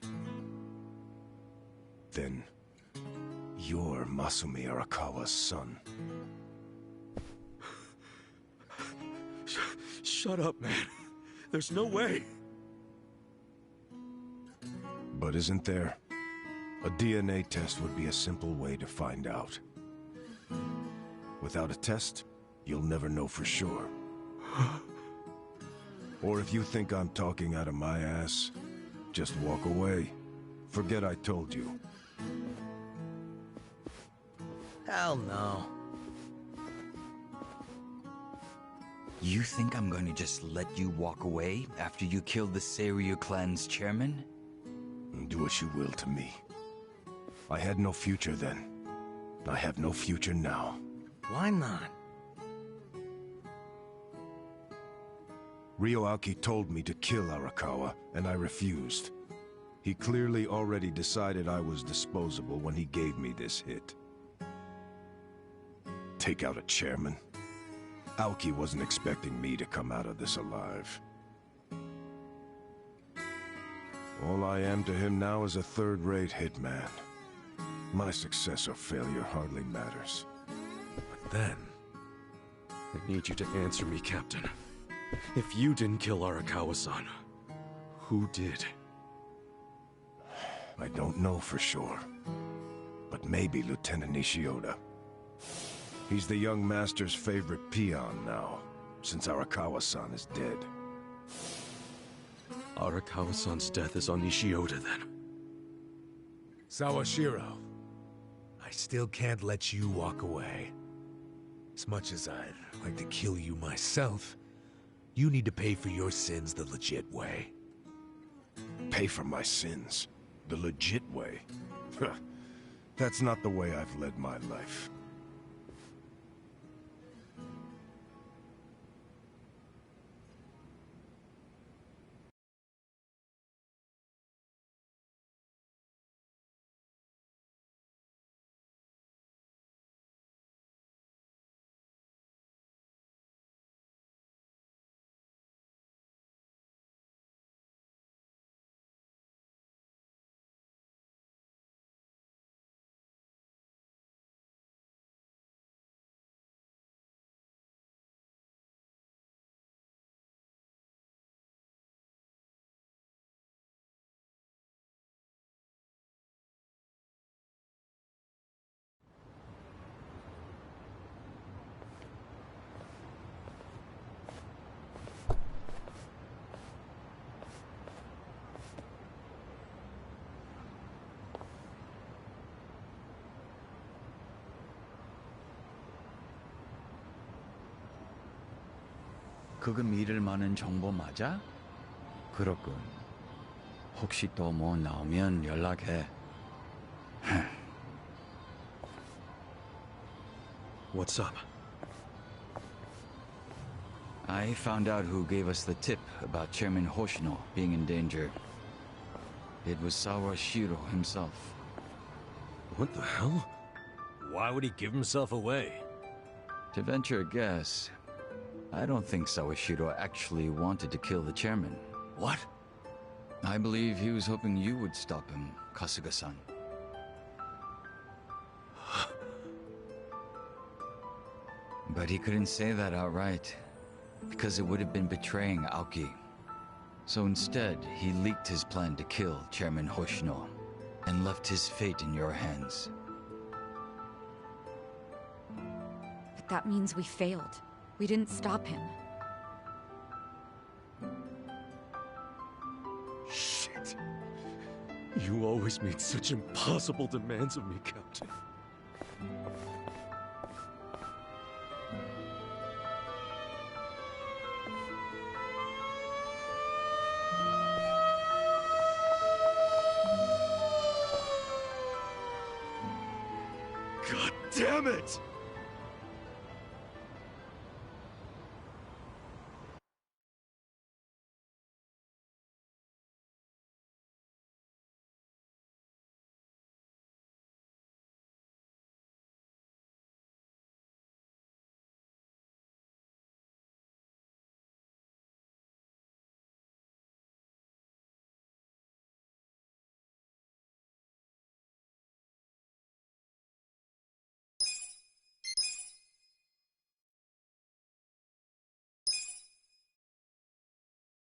then you're Masumi Arakawa's son. Shut up, man. There's no way. But isn't there? A DNA test would be a simple way to find out. Without a test, you'll never know for sure. Or if you think I'm talking out of my ass, just walk away. Forget I told you. Hell no. You think I'm going to just let you walk away after you killed the Seiryu clan's chairman? Do what you will to me. I had no future then. I have no future now. Why not? Ryoaki told me to kill Arakawa, and I refused. He clearly already decided I was disposable when he gave me this hit. Take out a chairman? Aoki wasn't expecting me to come out of this alive. All I am to him now is a third-rate hitman. My success or failure hardly matters. But then... I need you to answer me, Captain. If you didn't kill Arakawa-san, who did? I don't know for sure. But maybe Lieutenant Nishioda. He's the young master's favorite peon now, since Arakawa-san is dead. Arakawa-san's death is on Nishioda, then. Sawashiro, I still can't let you walk away. As much as I'd like to kill you myself, you need to pay for your sins the legit way. Pay for my sins? The legit way? That's not the way I've led my life. 그거 믿을 만한 정보 맞아? 그렇군. 혹시 또 뭐 나오면 연락해. What's up? I found out who gave us the tip about Chairman Hoshino being in danger. It was Sawashiro himself. What the hell? Why would he give himself away? To venture a guess, I don't think Sawashiro actually wanted to kill the chairman. What? I believe he was hoping you would stop him, Kasuga-san. But he couldn't say that outright, because it would have been betraying Aoki. So instead, he leaked his plan to kill Chairman Hoshino, and left his fate in your hands. But that means we failed. We didn't stop him. Shit. You always made such impossible demands of me, Captain. God damn it!